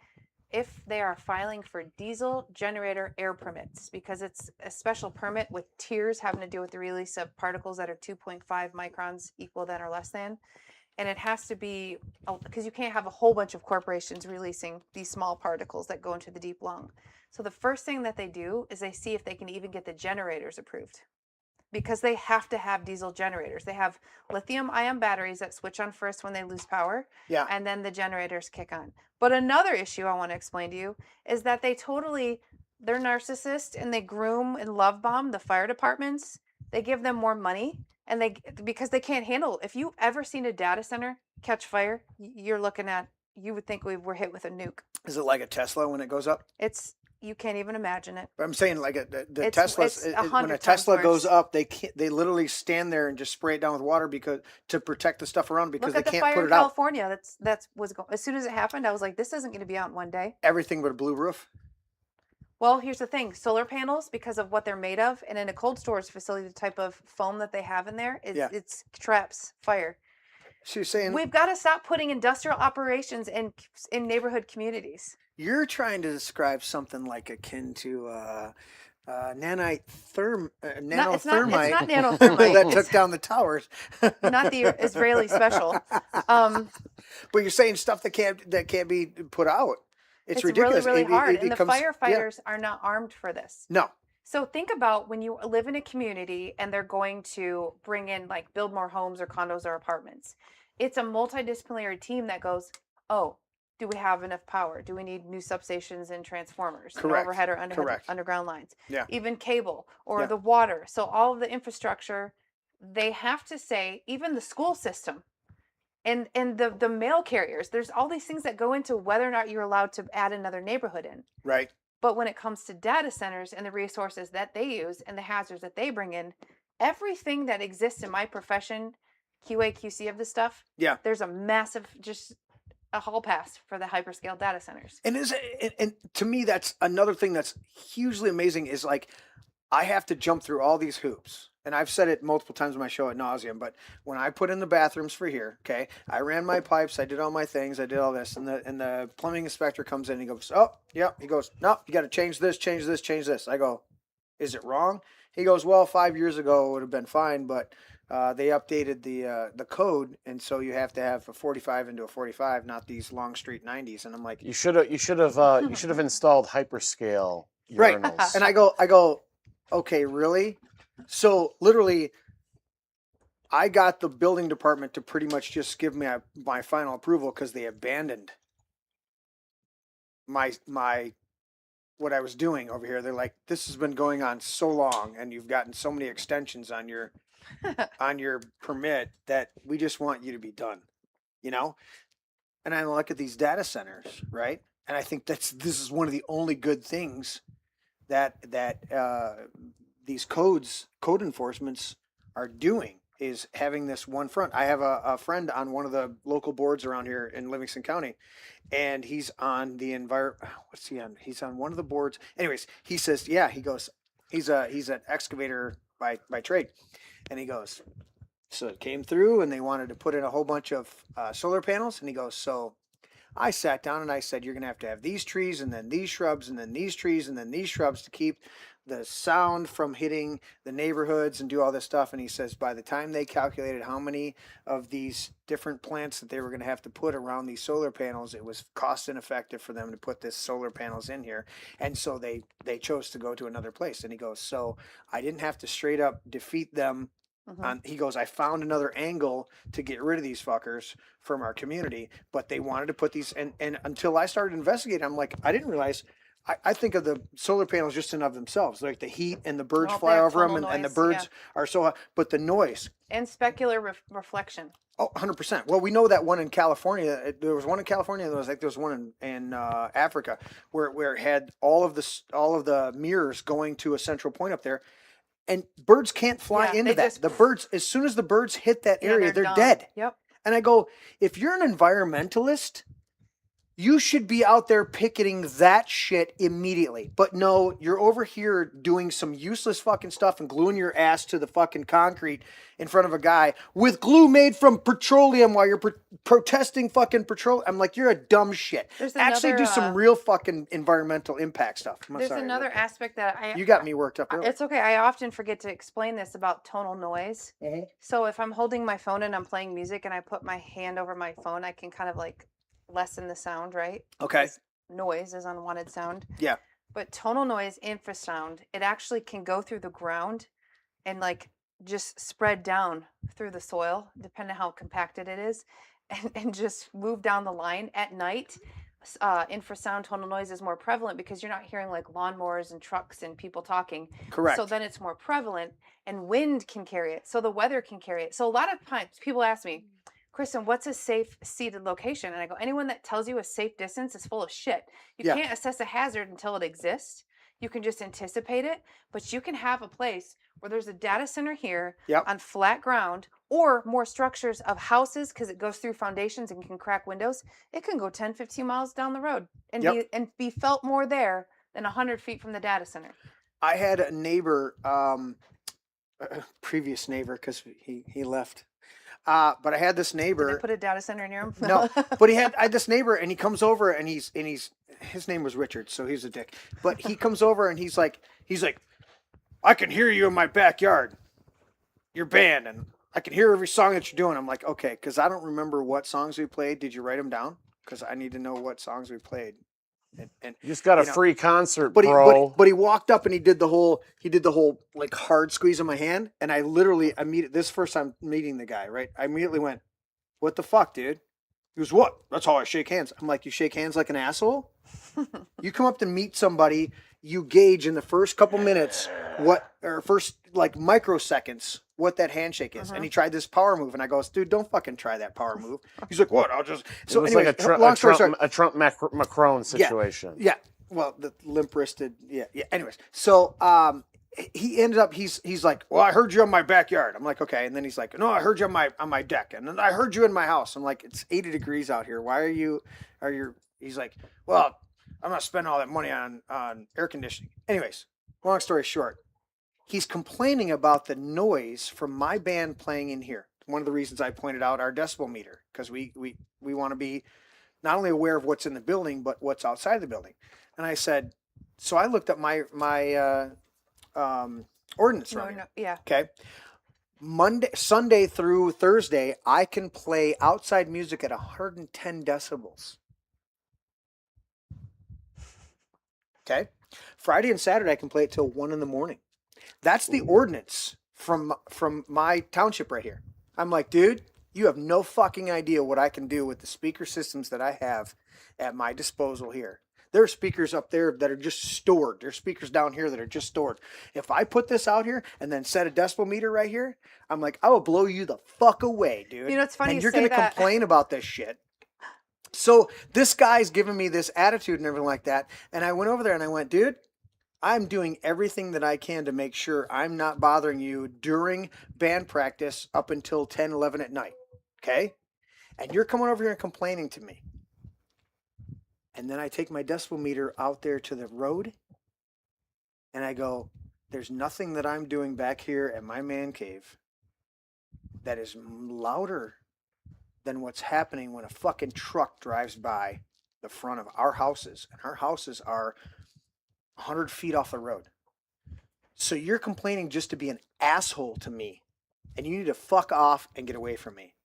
if they are filing for diesel generator air permits, because it's a special permit with tiers having to do with the release of particles that are 2.5 microns equal than or less than. And it has to be, because you can't have a whole bunch of corporations releasing these small particles that go into the deep lung. So the first thing that they do is they see if they can even get the generators approved, because they have to have diesel generators. They have lithium-ion batteries that switch on first when they lose power, and then the generators kick on. But another issue I want to explain to you is that they're narcissists, and they groom and love bomb the fire departments. They give them more money, and because they can't handle it. If you've ever seen a data center catch fire, you would think we were hit with a nuke. Is it like a Tesla when it goes up? You can't even imagine it. But I'm saying, like the Tesla, when a Tesla goes up, they literally stand there and just spray it down with water to protect the stuff around, because they can't put it out. Look at the fire in California. As soon as it happened, I was like, this isn't going to be out in one day. Everything but a blue roof. Well, here's the thing: solar panels, because of what they're made of, and in a cold storage facility, the type of foam that they have in there, it traps fire. So you're saying we've got to stop putting industrial operations in neighborhood communities. You're trying to describe something like akin to nanothermite. It's not nanothermite that took down the towers. Not the Israeli special. But you're saying stuff that can't be put out. It's ridiculous. Really, really hard. And the firefighters are not armed for this. No. So think about when you live in a community and they're going to bring in, build more homes or condos or apartments. It's a multidisciplinary team that goes, oh, do we have enough power? Do we need new substations and transformers? And overhead or underground lines? Yeah. Even cable or the water. So all of the infrastructure, they have to say, even the school system and the mail carriers, there's all these things that go into whether or not you're allowed to add another neighborhood in. Right. But when it comes to data centers and the resources that they use and the hazards that they bring in, everything that exists in my profession, QA, QC of this stuff, there's a massive a hall pass for the hyperscale data centers. And and to me, that's another thing that's hugely amazing is like, I have to jump through all these hoops. And I've said it multiple times in my show ad nauseum, but when I put in the bathrooms for here, okay, I ran my pipes, I did all my things, I did all this, and the plumbing inspector comes in and he goes, oh, yeah, he goes, no, you got to change this, change this, change this. I go, is it wrong? He goes, well, 5 years ago it would have been fine, but they updated the code, and so you have to have a 45 into a 45, not these long street 90s. And I'm like, you should have installed hyperscale urinals. Right. And I go, okay, really? So literally, I got the building department to pretty much just give me my final approval because they abandoned my what I was doing over here. They're like, this has been going on so long, and you've gotten so many extensions on your on your permit that we just want you to be done, you know? And I look at these data centers, right? And I think this is one of the only good things that these code enforcements are doing, is having this one front. I have a friend on one of the local boards around here in Livingston County, and he's on the what's he on? He's on one of the boards. Anyways, he says, yeah, he goes, he's an excavator by trade. And he goes, so it came through and they wanted to put in a whole bunch of solar panels. And he goes, so I sat down and I said, you're going to have these trees and then these shrubs and then these trees and then these shrubs to keep the sound from hitting the neighborhoods and do all this stuff. And he says, by the time they calculated how many of these different plants that they were going to have to put around these solar panels, it was cost ineffective for them to put this solar panels in here. And so they chose to go to another place. And he goes, so I didn't have to straight up defeat them. He goes, I found another angle to get rid of these fuckers from our community, but they wanted to put these, and until I started investigating, I'm like, I didn't realize, I think of the solar panels just in of themselves, like the heat and the birds fly over them, and the birds are so hot, but the noise. And specular reflection. Oh, 100%. Well, we know that one in California, there was one in California, there was one in Africa where it had all of the mirrors going to a central point up there. And birds can't fly into that. The birds, as soon as the birds hit that area, they're dead. Yep. And I go, if you're an environmentalist, you should be out there picketing that shit immediately. But no, you're over here doing some useless fucking stuff and gluing your ass to the fucking concrete in front of a guy with glue made from petroleum while you're protesting fucking petroleum. I'm like, you're a dumb shit. Actually do some real fucking environmental impact stuff. There's another aspect that you got me worked up earlier. It's okay. I often forget to explain this about tonal noise. So if I'm holding my phone and I'm playing music and I put my hand over my phone, I can kind of like lessen the sound, right? Okay. Noise is unwanted sound. Yeah. But tonal noise, infrasound, it actually can go through the ground and like just spread down through the soil, depending on how compacted it is, and just move down the line at night. Infrasound tonal noise is more prevalent because you're not hearing like lawnmowers and trucks and people talking. Correct. So then it's more prevalent, and wind can carry it. So the weather can carry it. So a lot of times people ask me, Kristen, what's a safe seated location? And I go, anyone that tells you a safe distance is full of shit. You can't assess a hazard until it exists. You can just anticipate it, but you can have a place where there's a data center here on flat ground, or more structures of houses, because it goes through foundations and can crack windows. It can go 10, 15 miles down the road and be felt more there than 100 feet from the data center. I had a neighbor, previous neighbor, because he left. But I had this neighbor. Did they put a data center near him? No, but I had this neighbor, and he comes over, and his name was Richard, so he's a dick. But he comes over, and he's like, I can hear you in my backyard, your band, and I can hear every song that you're doing. I'm like, okay, because I don't remember what songs we played. Did you write them down? Because I need to know what songs we played. And you just got a free concert, but bro. But he walked up and he did the whole like hard squeeze of my hand, and I literally this first time meeting the guy, right? I immediately went, "What the fuck, dude?" He goes, "What? That's how I shake hands." I'm like, "You shake hands like an asshole?" You come up to meet somebody, you gauge in the first couple minutes first like microseconds what that handshake is. And he tried this power move, and I goes, "Dude, don't fucking try that power move." He's like, "What? I'll just..." So it was anyways, like a Trump Macron situation. Yeah. Well, the limp wristed. Yeah. Anyways, so he ended up he's like, well, I heard you in my backyard. I'm like, okay. And then he's like, no, I heard you on my deck, and then I heard you in my house. I'm like, it's 80 degrees out here. Why are you? He's like, well, I'm not spending all that money on air conditioning. Anyways, long story short, he's complaining about the noise from my band playing in here. One of the reasons I pointed out our decibel meter, because we want to be not only aware of what's in the building, but what's outside the building. And I said, so I looked up my ordinance right here. Yeah. Okay. Sunday through Thursday, I can play outside music at 110 decibels. Okay. Friday and Saturday, I can play it till 1 a.m. That's the ordinance from my township right here. I'm like, dude, you have no fucking idea what I can do with the speaker systems that I have at my disposal here. There are speakers up there that are just stored. There's speakers down here that are just stored. If I put this out here and then set a decibel meter right here, I'm like, I will blow you the fuck away, dude. You know, it's funny and you you're say going to that. complain about this shit. So this guy's giving me this attitude and everything like that. And I went over there and I went, dude, I'm doing everything that I can to make sure I'm not bothering you during band practice up until 10, 11 at night. Okay? And you're coming over here and complaining to me. And then I take my decibel meter out there to the road and I go, there's nothing that I'm doing back here at my man cave that is louder than what's happening when a fucking truck drives by the front of our houses. And our houses are 100 feet off the road. So you're complaining just to be an asshole to me. And you need to fuck off and get away from me.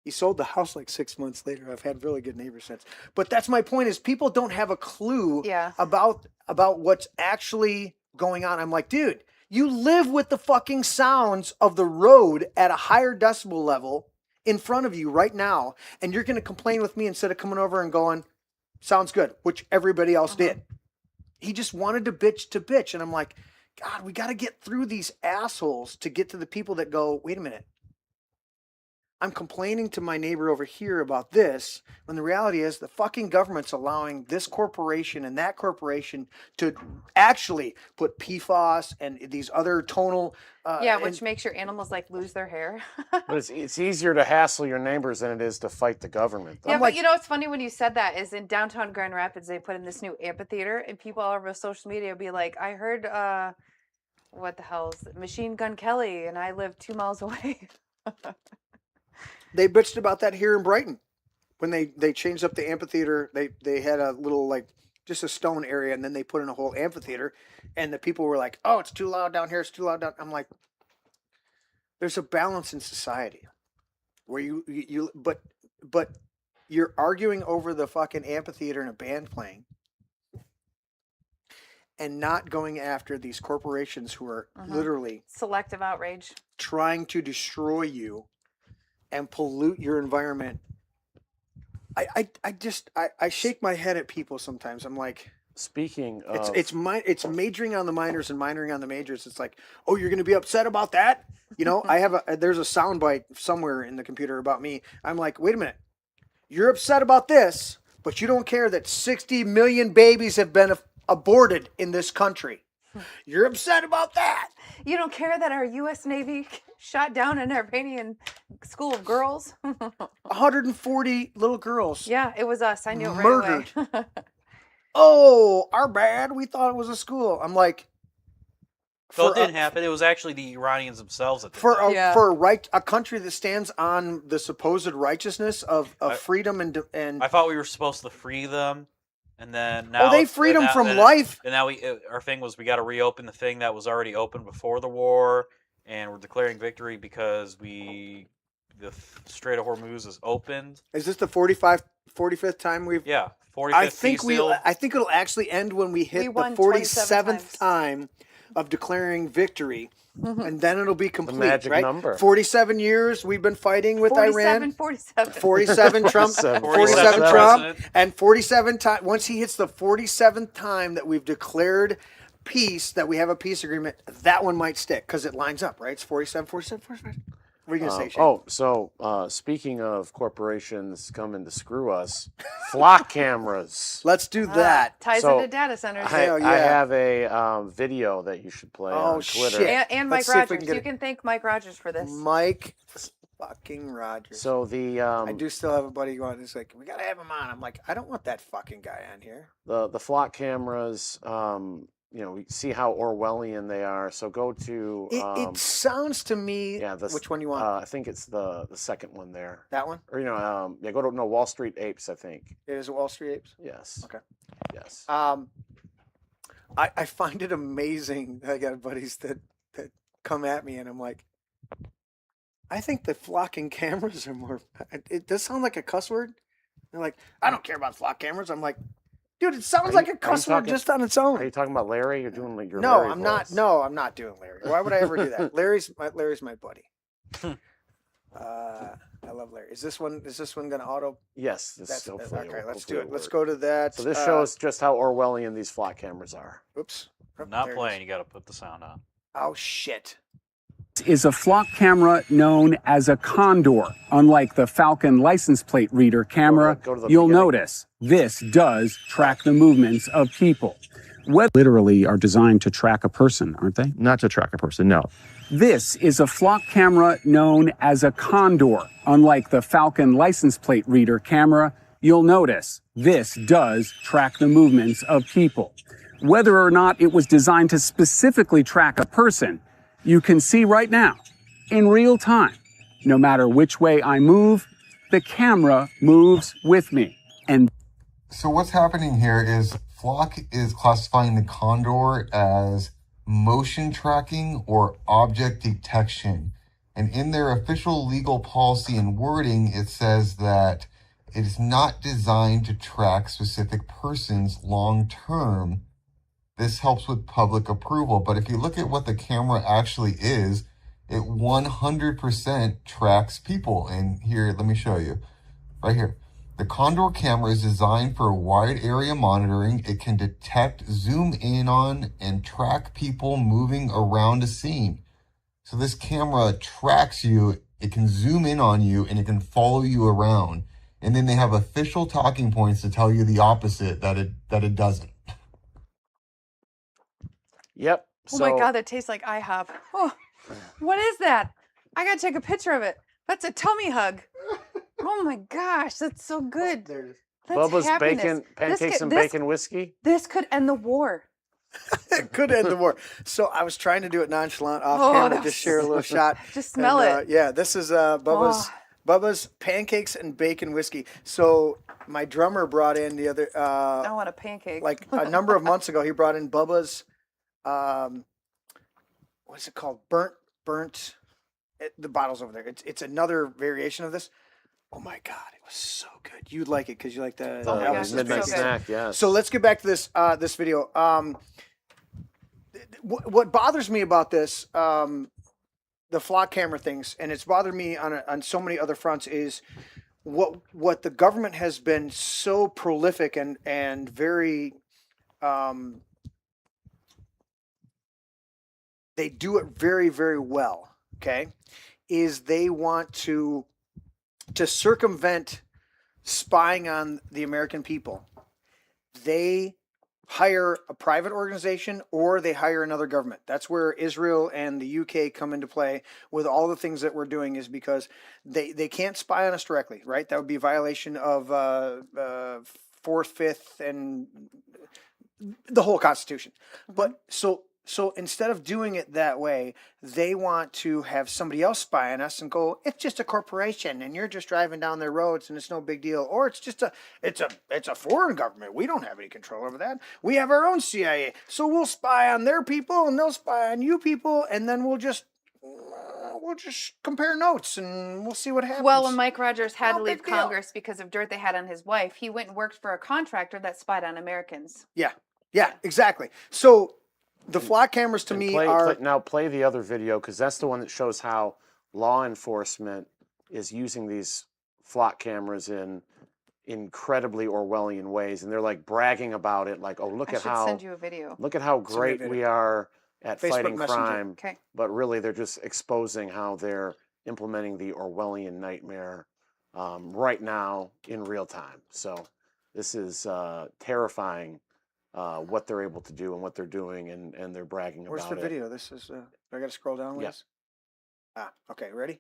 He sold the house like 6 months later. I've had really good neighbors since. But that's my point, is people don't have a clue about what's actually going on. I'm like, dude, you live with the fucking sounds of the road at a higher decibel level in front of you right now. And you're going to complain with me instead of coming over and going, sounds good, which everybody else did. He just wanted to bitch. And I'm like, God, we got to get through these assholes to get to the people that go, wait a minute. I'm complaining to my neighbor over here about this, when the reality is the fucking government's allowing this corporation and that corporation to actually put PFAS and these other tonal... which makes your animals like lose their hair. But it's easier to hassle your neighbors than it is to fight the government. Yeah, but you know what's funny when you said that is in downtown Grand Rapids, they put in this new amphitheater and people all over social media be like, I heard, what the hell is it? Machine Gun Kelly and I live 2 miles away. They bitched about that here in Brighton. When they changed up the amphitheater, they had a little, like, just a stone area, and then they put in a whole amphitheater, and the people were like, oh, it's too loud down here, it's too loud down. I'm like, there's a balance in society where but you're arguing over the fucking amphitheater and a band playing and not going after these corporations who are literally selective outrage trying to destroy you and pollute your environment. I shake my head at people sometimes. I'm like, speaking of, it's majoring on the minors and minoring on the majors. It's like, oh, you're going to be upset about that? You know, there's a soundbite somewhere in the computer about me. I'm like, wait a minute, you're upset about this, but you don't care that 60 million babies have been aborted in this country. You're upset about that. You don't care that our U.S. Navy shot down an Iranian school of girls? 140 little girls. Yeah, it was us. I knew it murdered. right away. Oh, our bad. We thought it was a school. I'm like... So it didn't happen. It was actually the Iranians themselves that did for that. a country that stands on the supposed righteousness of freedom and... I thought we were supposed to free them. And then now they freed them from life. And now our thing was we got to reopen the thing that was already open before the war, and we're declaring victory because the Strait of Hormuz is opened. Is this the 45th time we've? Yeah, 45th. I think it'll actually end when we hit the 47th time of declaring victory. And then it'll be complete, the magic right? number. 47 years we've been fighting with Iran. 47 Trump. 47 Trump. And 47 times. Once he hits the 47th time that we've declared peace, that we have a peace agreement, that one might stick because it lines up, right? It's 47. What are you going to say, Shane? So speaking of corporations coming to screw us, flock cameras. Let's do that. Ties into data centers. I have a video that you should play on Twitter. Shit. And Mike Rogers. You can thank Mike Rogers for this. Mike fucking Rogers. So I do still have a buddy going. He's like, we gotta have him on. I'm like, I don't want that fucking guy on here. The flock cameras. We see how Orwellian they are. So go to. It sounds to me. Yeah. Which one you want? I think it's the second one there. That one? Or go to Wall Street Apes. I think it is Wall Street Apes. Yes. Okay. Yes. I find it amazing. I got buddies that come at me, and I'm like, I think the flocking cameras are more. It does sound like a cuss word. They're like, I don't care about flock cameras. I'm like, dude, it sounds like a cuss word just on its own. Are you talking about Larry? You're doing like your No, Larry I'm voice. not. No, I'm not doing Larry. Why would I ever do that? Larry's my buddy. I love Larry. Is this one gonna auto? Yes. Okay, let's do it. Let's go to that. So this shows just how Orwellian these flock cameras are. Oops. Not playing. You got to put the sound on. Oh shit. Is a flock camera known as a condor. Unlike the Falcon license plate reader camera, you'll notice this does track the movements of people. Literally are designed to track a person, aren't they? Not to track a person, no. This is a flock camera known as a condor. Unlike the Falcon license plate reader camera, you'll notice this does track the movements of people. Whether or not it was designed to specifically track a person, you can see right now, in real time, no matter which way I move, the camera moves with me. And so what's happening here is Flock is classifying the Condor as motion tracking or object detection. And in their official legal policy and wording, it says that it is not designed to track specific persons long term. This helps with public approval. But if you look at what the camera actually is, it 100% tracks people. And here, let me show you. Right here. The Condor camera is designed for wide area monitoring. It can detect, zoom in on, and track people moving around a scene. So this camera tracks you, it can zoom in on you, and it can follow you around. And then they have official talking points to tell you the opposite, that it doesn't. Yep. Oh my God, that tastes like IHOP. Oh, what is that? I gotta take a picture of it. That's a tummy hug. Oh my gosh, that's so good. That's Bubba's happiness. pancakes and bacon whiskey. This could end the war. It could end the war. So I was trying to do it nonchalant off camera, just share a little shot. Just smell it. Yeah, this is Bubba's pancakes and bacon whiskey. So my drummer brought in the other. I want a pancake. Like a number of months ago, he brought in Bubba's. What's it called? Burnt. The bottle's over there. It's another variation of this. Oh my God, it was so good. You'd like it because you like the midnight snack. Yes. So let's get back to this video. What bothers me about this, the flock camera things, and it's bothered me on so many other fronts, is what the government has been so prolific and very. They do it very, very well. Okay, is they want to circumvent spying on the American people. They hire a private organization or they hire another government. That's where Israel and the UK come into play with all the things that we're doing, is because they can't spy on us directly, right? That would be a violation of 4th, 5th, and the whole Constitution. But so instead of doing it that way, they want to have somebody else spy on us and go, it's just a corporation and you're just driving down their roads and it's no big deal. Or it's just it's a foreign government. We don't have any control over that. We have our own CIA. So we'll spy on their people and they'll spy on you people, and then we'll just compare notes and we'll see what happens. Well, when Mike Rogers had to leave Congress because of dirt they had on his wife, he went and worked for a contractor that spied on Americans. Yeah, exactly. So the flock cameras to me are... Now play the other video, because that's the one that shows how law enforcement is using these flock cameras in incredibly Orwellian ways. And they're like bragging about it, like, oh, look at how... send you a video. Look at how great we are at Facebook fighting Messenger. crime. Okay. But really, they're just exposing how they're implementing the Orwellian nightmare right now in real time. So this is terrifying what they're able to do and what they're doing, and they're bragging Where's about the it. video? This is, I got to scroll down, Liz? Yes. Okay, ready?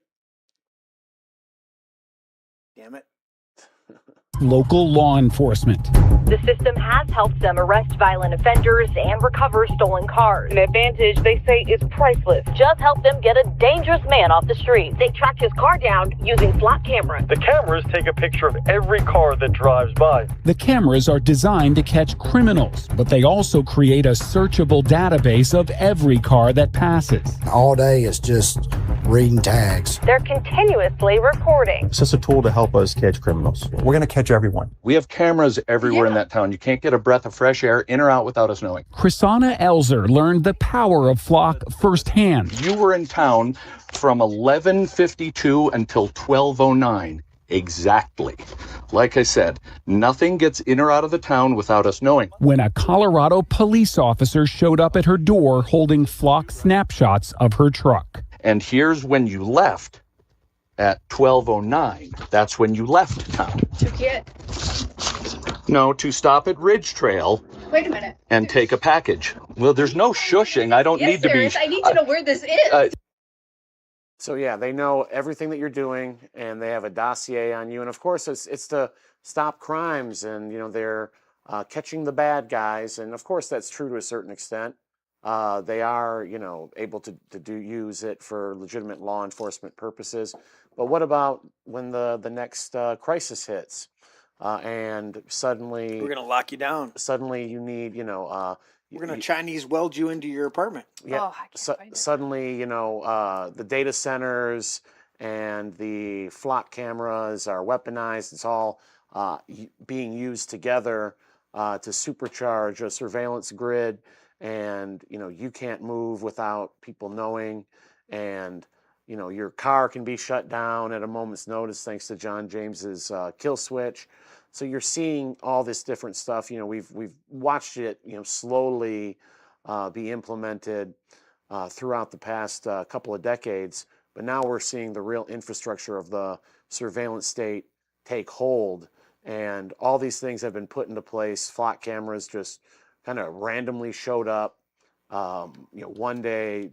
Damn it. Local law enforcement. The system has helped them arrest violent offenders and recover stolen cars. An advantage they say is priceless. Just help them get a dangerous man off the street. They tracked his car down using flock cameras. The cameras take a picture of every car that drives by. The cameras are designed to catch criminals, but they also create a searchable database of every car that passes. All day it's just reading tags. They're continuously recording. It's just a tool to help us catch criminals. We're going to catch everyone. We have cameras everywhere in that town. You can't get a breath of fresh air in or out without us knowing. Chrisana Elzer learned the power of Flock firsthand. You were in town from 11:52 until 12:09. Exactly. Like I said, nothing gets in or out of the town without us knowing. When a Colorado police officer showed up at her door holding Flock snapshots of her truck. And here's when you left. At 12:09, that's when you left town. To get. No, to stop at Ridge Trail Wait a minute. and take a package. Well, there's no shushing. I don't need to be. I need to know where this is. So yeah, they know everything that you're doing, and they have a dossier on you. And of course, it's to stop crimes, and they're catching the bad guys. And of course, that's true to a certain extent. They are able to use it for legitimate law enforcement purposes. But what about when the next crisis hits, and suddenly we're gonna lock you down. Suddenly you need we're gonna Chinese weld you into your apartment. Yeah. Suddenly, the data centers and the flock cameras are weaponized. It's all being used together to supercharge a surveillance grid, and you can't move without people knowing, and your car can be shut down at a moment's notice thanks to John James's kill switch. So you're seeing all this different stuff. We've watched it, slowly be implemented throughout the past couple of decades. But now we're seeing the real infrastructure of the surveillance state take hold, and all these things have been put into place. Flock cameras just kind of randomly showed up. One day,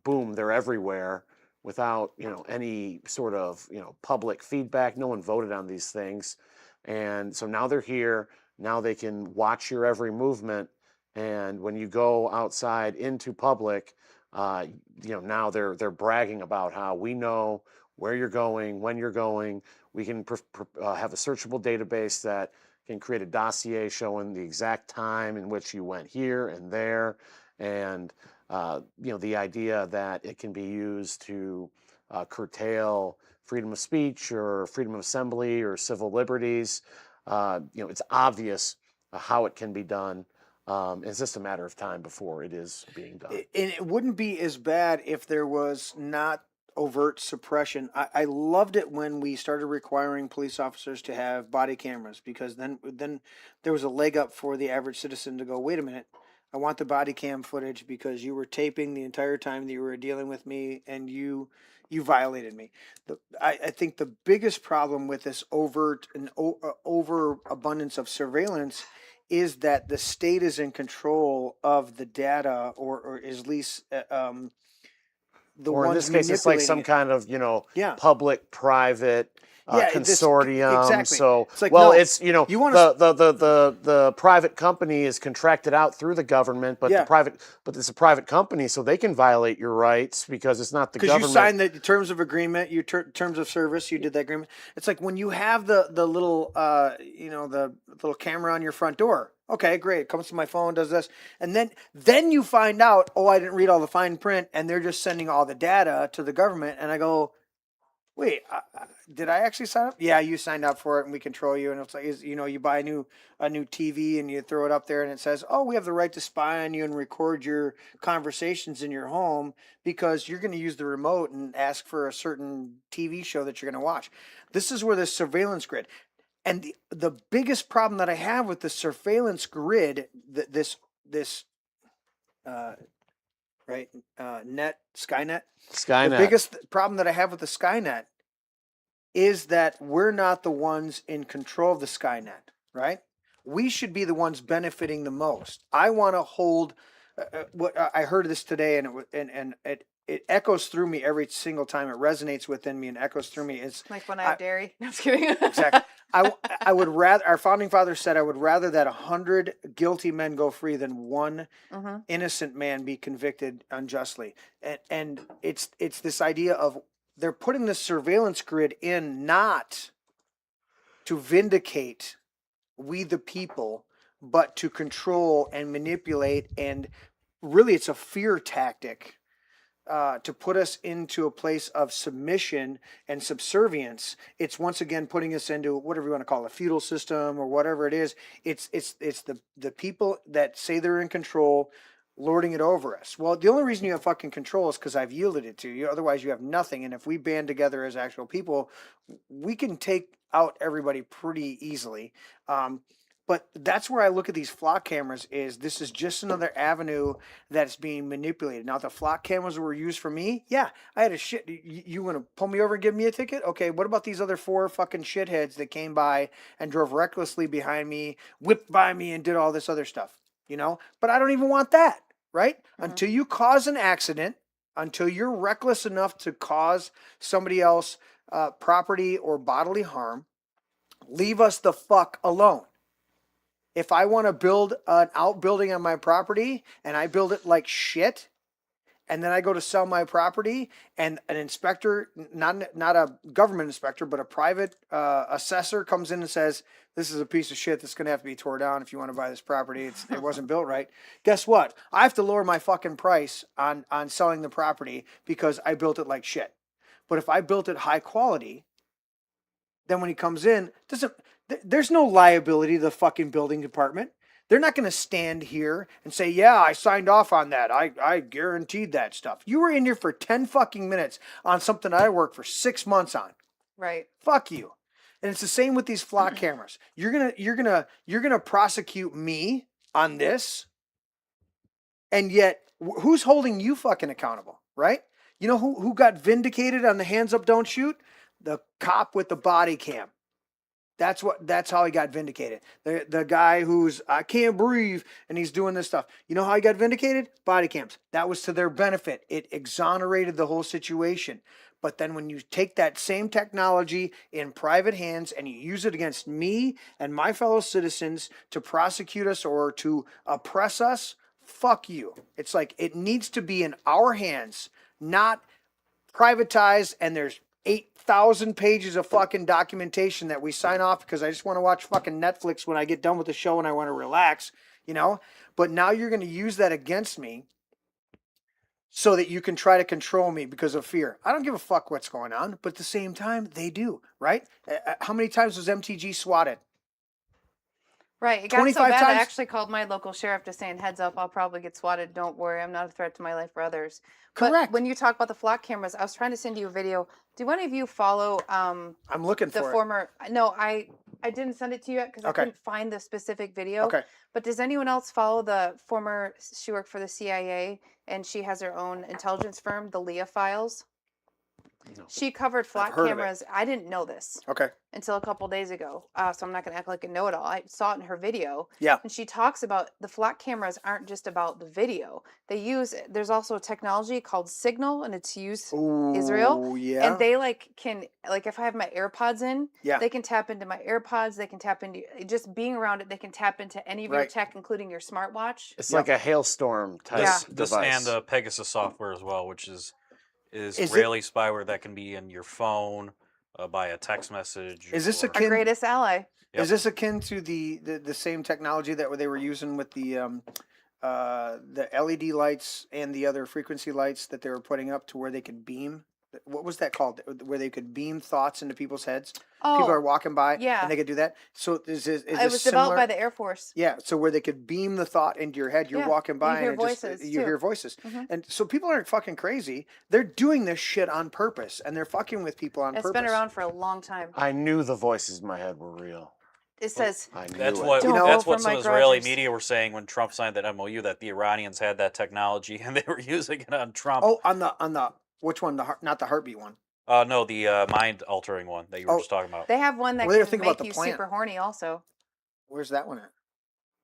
boom, they're everywhere without any sort of public feedback. No one voted on these things. And so now they're here. Now they can watch your every movement. And when you go outside into public, now they're bragging about how we know where you're going, when you're going. We can have a searchable database that can create a dossier showing the exact time in which you went here and there. And, the idea that it can be used to curtail freedom of speech or freedom of assembly or civil liberties. It's obvious how it can be done. It's just a matter of time before it is being done. And it wouldn't be as bad if there was not overt suppression. I loved it when we started requiring police officers to have body cameras, because then there was a leg up for the average citizen to go, wait a minute, I want the body cam footage because you were taping the entire time that you were dealing with me, and you violated me. I think the biggest problem with this overt and overabundance of surveillance is that the state is in control of the data, or is at least or ones in this case, it's like some kind of public-private consortium. Exactly. So it's like, the private company is contracted out through the government, but it's a private company, so they can violate your rights because it's not the government. Because you signed the terms of agreement, your terms of service, you did that agreement. It's like when you have the little the little camera on your front door. Okay, great. It comes to my phone, does this, and then you find out, I didn't read all the fine print, and they're just sending all the data to the government, and I go, wait, did I actually sign up? Yeah, you signed up for it, and we control you. And it's like, you buy a new TV and you throw it up there, and it says, we have the right to spy on you and record your conversations in your home because you're going to use the remote and ask for a certain TV show that you're going to watch. This is where the surveillance grid, and the biggest problem that I have with the surveillance grid, this right? Skynet. Skynet. The biggest problem that I have with the Skynet is that we're not the ones in control of the Skynet, right? We should be the ones benefiting the most. I want to hold. What I heard this today, and it echoes through me every single time. It resonates within me and echoes through me. It's like when I have dairy. No, I'm just kidding. Exactly. I would rather, our founding father said, I would rather that 100 guilty men go free than one innocent man be convicted unjustly. And it's this idea of they're putting this surveillance grid in not to vindicate we the people, but to control and manipulate. And really, it's a fear tactic. To put us into a place of submission and subservience. It's once again putting us into whatever you want to call it, a feudal system or whatever it is. It's the people that say they're in control lording it over us. Well, the only reason you have fucking control is because I've yielded it to you. Otherwise, you have nothing. And if we band together as actual people, we can take out everybody pretty easily. But that's where I look at these flock cameras is this is just another avenue that's being manipulated. Now, the flock cameras were used for me. Yeah, I had a shit. You want to pull me over and give me a ticket? Okay, what about these other 4 fucking shitheads that came by and drove recklessly behind me, whipped by me, and did all this other stuff? You know, but I don't even want that, right? Until you cause an accident, until you're reckless enough to cause somebody else property or bodily harm, leave us the fuck alone. If I want to build an outbuilding on my property and I build it like shit, and then I go to sell my property and an inspector, not a government inspector, but a private assessor comes in and says, this is a piece of shit that's going to have to be tore down if you want to buy this property. It wasn't built right. Guess what? I have to lower my fucking price on selling the property because I built it like shit. But if I built it high quality, then when he comes in, there's no liability to the fucking building department. They're not going to stand here and say, yeah, I signed off on that. I guaranteed that stuff. You were in here for 10 fucking minutes on something I worked for 6 months on. Right. Fuck you. And it's the same with these flock cameras. You're gonna prosecute me on this, and yet who's holding you fucking accountable, right? You know who got vindicated on the hands up, don't shoot? The cop with the body cam. That's how he got vindicated. The guy who's I can't breathe and he's doing this stuff. You know how he got vindicated? Body cams. That was to their benefit. It exonerated the whole situation. But then when you take that same technology in private hands and you use it against me and my fellow citizens to prosecute us or to oppress us, fuck you. It's like it needs to be in our hands, not privatized, and there's 8,000 pages of fucking documentation that we sign off because I just want to watch fucking Netflix when I get done with the show and I want to relax, you know? But now you're going to use that against me so that you can try to control me because of fear. I don't give a fuck what's going on, but at the same time, they do, right? How many times was MTG swatted? Right. It got so bad times? I actually called my local sheriff just saying, heads up, I'll probably get swatted. Don't worry, I'm not a threat to my life or others. Correct. But when you talk about the flock cameras, I was trying to send you a video. Do any of you follow I'm looking the for former No, I didn't send it to you yet because I couldn't find the specific video. Okay. But does anyone else follow the former, she worked for the CIA and she has her own intelligence firm, the Leah Files? No. She covered flock cameras. I didn't know this. Okay. Until a couple days ago. So I'm not going to act like a know-it-all. I saw it in her video. Yeah. And she talks about the flock cameras aren't just about the video. There's also a technology called Signal, and it's used Israel. Oh, yeah. And they can if I have my AirPods in, yeah, they can tap into my AirPods. They can tap into, just being around it, they can tap into any of your tech, including your smartwatch. It's like a hailstorm type device. And Pegasus software as well, which is Israeli spyware that can be in your phone by a text message. Is this our greatest ally? Yep. Is this akin to the same technology that they were using with the LED lights and the other frequency lights that they were putting up to where they could beam? What was that called? Where they could beam thoughts into people's heads? Oh, people are walking by, yeah, and they could do that. So is this it was developed by the Air Force. Yeah, so where they could beam the thought into your head. You're walking by, you hear and voices. You hear voices, and so people aren't fucking crazy. They're doing this shit on purpose, and they're fucking with people on purpose. It's been around for a long time. I knew the voices in my head were real. It says That's it. what Don't that's vote what for some Mike Israeli Rogers. media were saying when Trump signed that MOU, that the Iranians had that technology and they were using it on Trump. Oh, on the which one? Not the heartbeat one. No, the mind altering one that you were just talking about. They have one that What do you can think about make the you plant? super horny. Also, Where's that one at?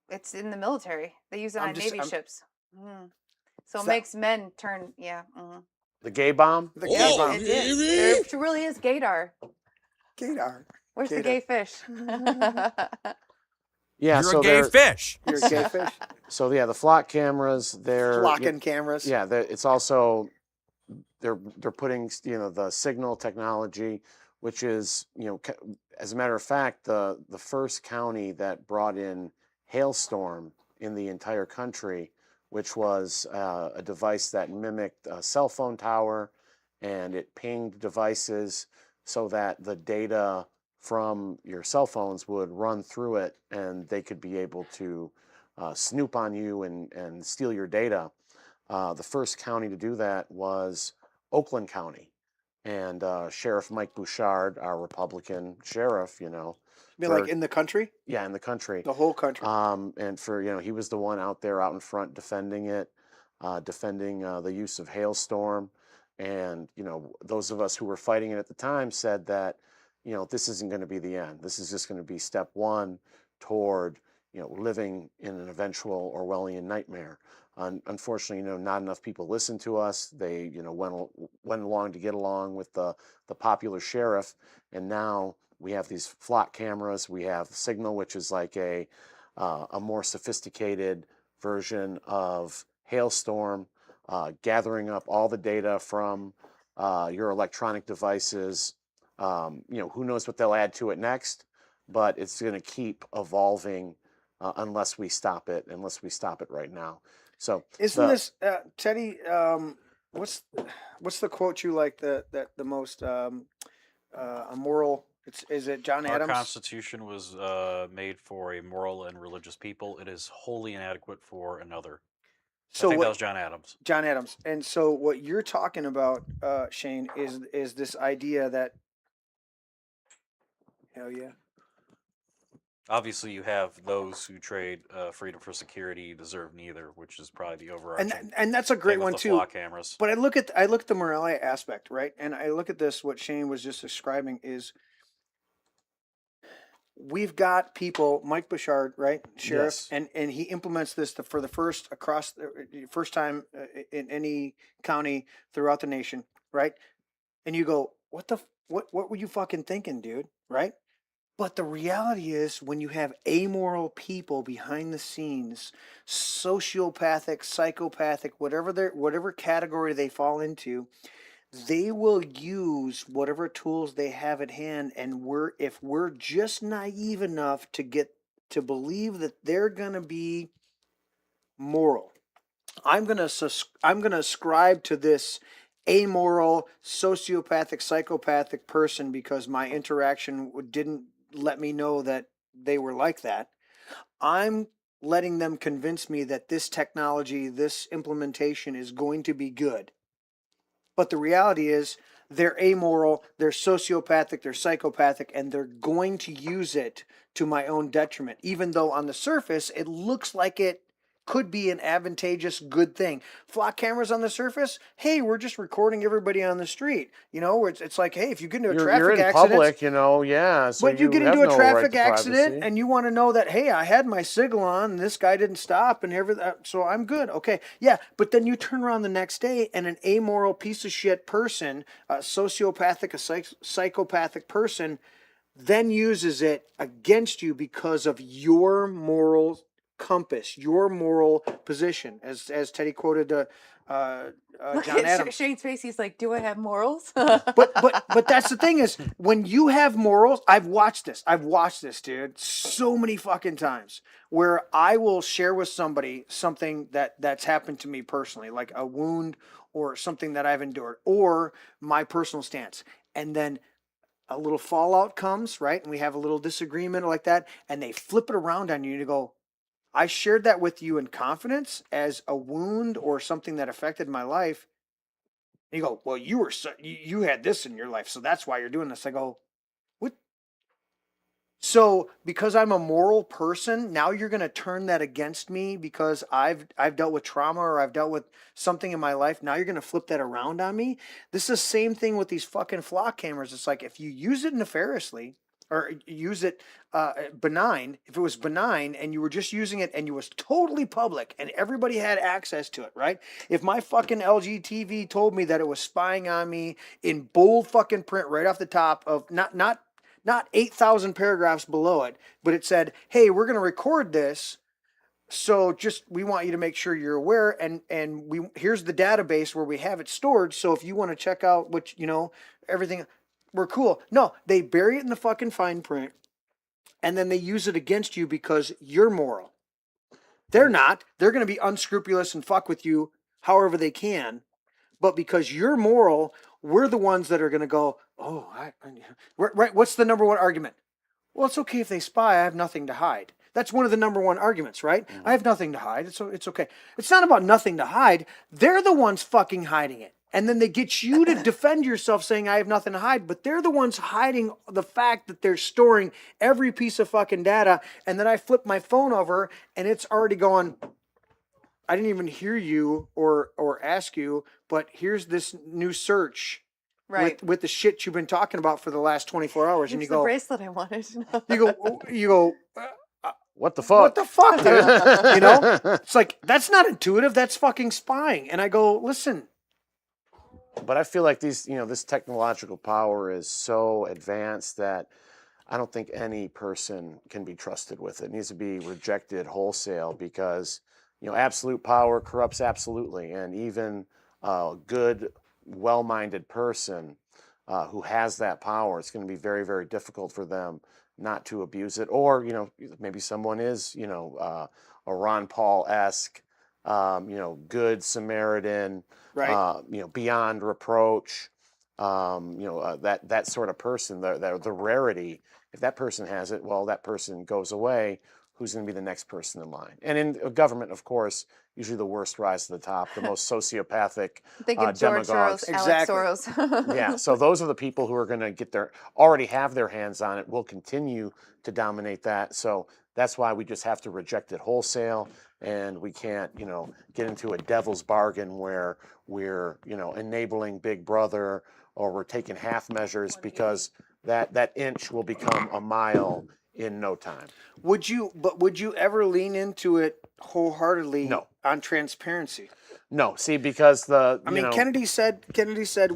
it's in the military. They use it on Navy ships. So it that- makes men turn. Yeah. The gay bomb? The gay bomb. It is. There really is gaydar. Gaydar. Where's the gay fish? Yeah, You're so a gay fish. You're a gay fish. So yeah, the flock cameras, they're Flocking cameras. Yeah, it's also they're putting the signal technology, which is as a matter of fact, the first county that brought in hailstorm in the entire country, which was a device that mimicked a cell phone tower, and it pinged devices so that the data from your cell phones would run through it, and they could be able to snoop on you and steal your data. The first county to do that was Oakland County, and Sheriff Mike Bouchard, our Republican sheriff, You mean like in the country? Yeah, in the country. The whole country. And for he was the one out there out in front defending it, defending the use of hailstorm, and those of us who were fighting it at the time said that this isn't going to be the end. This is just going to be step one toward living in an eventual Orwellian nightmare. Unfortunately, not enough people listened to us. They went along to get along with the popular sheriff, and now we have these flock cameras. We have Signal, which is like a more sophisticated version of Hailstorm, gathering up all the data from your electronic devices. Who knows what they'll add to it next, but it's going to keep evolving unless we stop it right now. So isn't this Teddy? What's the quote you like the most? A moral. Is it John Adams? Our Constitution was made for a moral and religious people. It is wholly inadequate for another. So I think that was John Adams. John Adams. And so what you're talking about, Shane, is this idea that. Hell yeah. Obviously, you have those who trade freedom for security deserve neither, which is probably the overarching. And that's a great thing with one the too. flock cameras. But I look at the morality aspect, right? And I look at this. What Shane was just describing is we've got people, Mike Bouchard, right, sheriff, Yes. and he implements this for the first time in any county throughout the nation, right? And you go, what were you fucking thinking, dude? Right? But the reality is, when you have amoral people behind the scenes, sociopathic, psychopathic, whatever category they fall into, they will use whatever tools they have at hand. And if we're just naive enough to get to believe that they're gonna be moral, I'm gonna ascribe to this amoral, sociopathic, psychopathic person because my interaction didn't let me know that they were like that. I'm letting them convince me that this technology, this implementation is going to be good. But the reality is they're amoral, they're sociopathic, they're psychopathic, and they're going to use it to my own detriment, even though on the surface it looks like it could be an advantageous good thing. Flock cameras on the surface, hey, we're just recording everybody on the street. It's like, hey, if you get into a traffic you're in accident, public, yeah. So but you get have into a no traffic right to accident privacy. and you want to know that, hey, I had my signal on and this guy didn't stop and everything, so I'm good. Okay, yeah, but then you turn around the next day and an amoral piece of shit person, a sociopathic, a psychopathic person, then uses it against you because of your moral compass, your moral position, as Teddy quoted Look John at Adams. Shane's face. He's like, "Do I have morals?" But that's the thing is, when you have morals, I've watched this, dude, so many fucking times where I will share with somebody something that's happened to me personally, like a wound or something that I've endured, or my personal stance, and then a little fallout comes, right, and we have a little disagreement like that, and they flip it around on you to go, I shared that with you in confidence as a wound or something that affected my life. And you go, well, you had this in your life, so that's why you're doing this. I go, what? So because I'm a moral person, now you're going to turn that against me because I've dealt with trauma or I've dealt with something in my life. Now you're going to flip that around on me. This is the same thing with these fucking flock cameras. It's like if you use it nefariously or use it benign, if it was benign and you were just using it and you was totally public and everybody had access to it, right? If my fucking LG TV told me that it was spying on me in bold fucking print right off the top of not 8,000 paragraphs below it, but it said, hey, we're going to record this. So we want you to make sure you're aware. And here's the database where we have it stored. So if you want to check out everything, we're cool. No, they bury it in the fucking fine print and then they use it against you because you're moral. They're not. They're going to be unscrupulous and fuck with you however they can. But because you're moral, we're the ones that are going to go, right. What's the number one argument? Well, it's okay if they spy. I have nothing to hide. That's one of the number one arguments, right? I have nothing to hide. It's okay. It's not about nothing to hide. They're the ones fucking hiding it. And then they get you to defend yourself saying I have nothing to hide. But they're the ones hiding the fact that they're storing every piece of fucking data. And then I flip my phone over and it's already going, I didn't even hear you or ask you, but here's this new search with the shit you've been talking about for the last 24 hours. And you go, the bracelet I wanted. you go, what the fuck? What the fuck, dude? It's like, that's not intuitive. That's fucking spying. And I go, listen. But I feel like this technological power is so advanced that I don't think any person can be trusted with it. It needs to be rejected wholesale because absolute power corrupts absolutely, and even a good, well-minded person who has that power, it's going to be very, very difficult for them not to abuse it. Or maybe someone is a Ron Paul-esque, good Samaritan, right? Beyond reproach, that sort of person. The rarity. If that person has it, well, that person goes away. Who's going to be the next person in line? And in government, of course, usually the worst rise to the top, the most sociopathic Think of George demagogues. Soros, Alex Soros. Yeah, so those are the people who are going to already have their hands on it, will continue to dominate that. So that's why we just have to reject it wholesale, and we can't, get into a devil's bargain where we're, enabling Big Brother or we're taking half measures because that inch will become a mile in no time. Would you ever lean into it wholeheartedly? No. On transparency? No. See, because Kennedy said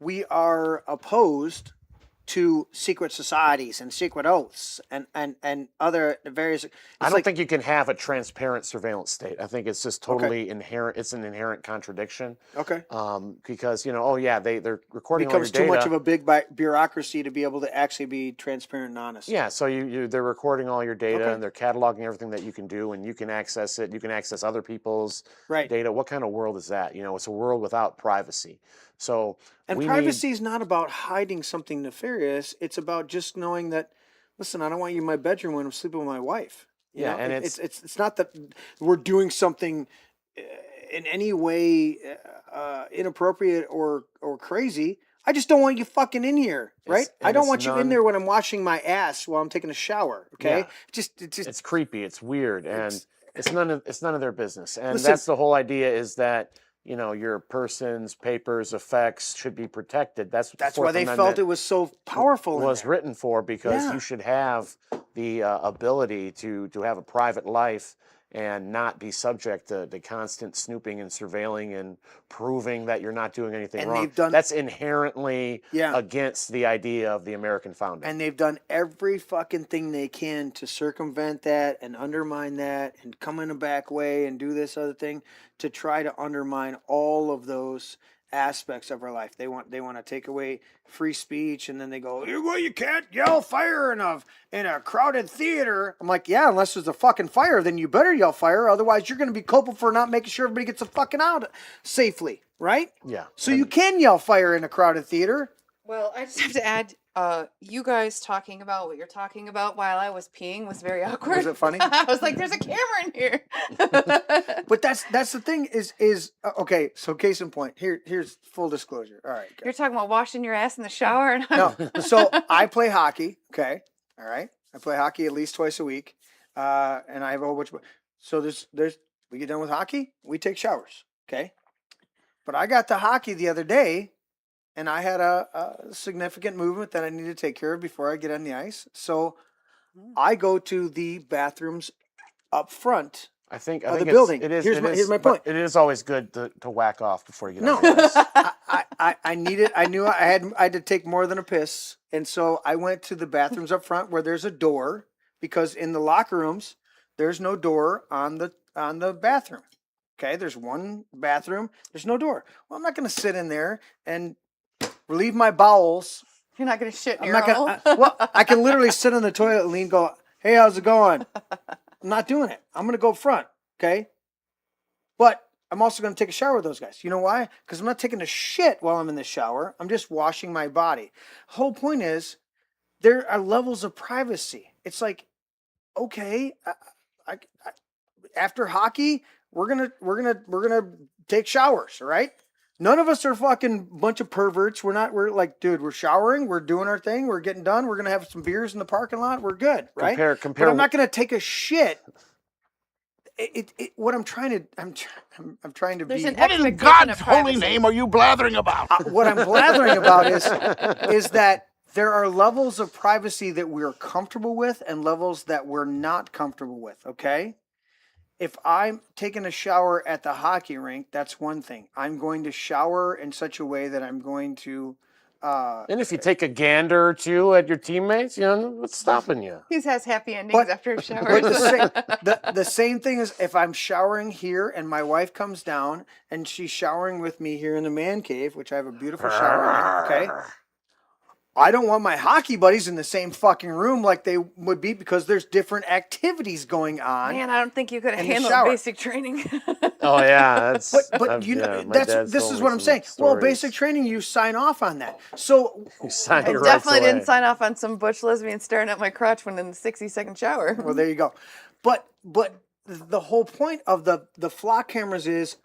we are opposed to secret societies and secret oaths and other various. I don't think you can have a transparent surveillance state. I think it's just totally inherent. It's an inherent contradiction. Okay. Because they're recording all your becomes data. too much of a big bureaucracy to be able to actually be transparent and honest. Yeah. So they're recording all your data and they're cataloging everything that you can do, and you can access it. You can access other people's data. What kind of world is that? It's a world without privacy. So privacy is not about hiding something nefarious. It's about just knowing that, listen, I don't want you in my bedroom when I'm sleeping with my wife. And it's not that we're doing something in any way inappropriate or crazy. I just don't want you fucking in here, right? I don't want you in there when I'm washing my ass while I'm taking a shower. Okay, it's creepy. It's weird, and it's none of their business. And that's the whole idea: is that your person's papers, effects should be protected. That's why they felt it was so powerful. It was written for, because you should have the ability to have a private life and not be subject to the constant snooping and surveilling and proving that you're not doing anything wrong. That's inherently against the idea of the American founding. And they've done every fucking thing they can to circumvent that and undermine that and come in a back way and do this other thing to try to undermine all of those aspects of our life. They want to take away free speech, and then they go, well, you can't yell fire in a crowded theater. I'm like, yeah, unless there's a fucking fire, then you better yell fire. Otherwise, you're going to be culpable for not making sure everybody gets the fucking out safely, right? Yeah. So you can yell fire in a crowded theater. Well, I just have to add, You guys talking about what you're talking about while I was peeing was very awkward. Was it funny? I was like, "There's a camera in here." But that's the thing is okay. So case in point, here's full disclosure. All right, okay. You're talking about washing your ass in the shower, and No. So I play hockey. Okay, all right. I play hockey at least twice a week, and I have a whole bunch of. So there's we get done with hockey, we take showers. Okay, but I got to hockey the other day. And I had a significant movement that I need to take care of before I get on the ice. So I go to the bathrooms up front I think of the building. Here's my point. It is always good to whack off before you get No, on the ice. I needed. I knew I had to take more than a piss, and so I went to the bathrooms up front where there's a door because in the locker rooms there's no door on the bathroom. Okay, there's one bathroom. There's no door. Well, I'm not going to sit in there and relieve my bowels. You're not going to shit in I'm your not gonna. Well, I can literally sit on the toilet and lean, go, "Hey, how's it going?" I'm not doing it. I'm going to go front. Okay, but I'm also going to take a shower with those guys. You know why? Because I'm not taking a shit while I'm in the shower. I'm just washing my body. The whole point is there are levels of privacy. It's like, okay, I after hockey, we're gonna take showers, all right? None of us are fucking bunch of perverts. We're like, dude, we're showering, we're doing our thing, we're getting done, we're gonna have some beers in the parking lot, we're good, right? Compare. But I'm not gonna take a shit. What I'm trying to, I'm trying to There's be. an What expectation of God's holy privacy. name are you blathering about? What I'm blathering about is that there are levels of privacy that we're comfortable with and levels that we're not comfortable with, okay? If I'm taking a shower at the hockey rink, that's one thing. I'm going to shower in such a way that I'm going to... and if you take a gander or two at your teammates, what's stopping you? He has happy endings after a shower. But the same thing is if I'm showering here and my wife comes down and she's showering with me here in the man cave, which I have a beautiful shower in there, okay? I don't want my hockey buddies in the same fucking room like they would be because there's different activities going on. Man, I don't think you could have in the handled shower. basic training. Oh yeah, that's. But you know, my dad's this told is me what I'm some saying. Well, stories. basic training, you sign off on that. So You sign I your rights definitely away. didn't sign off on some butch lesbian staring at my crotch when in the 60-second shower. Well, there you go. But the whole point of the flock cameras is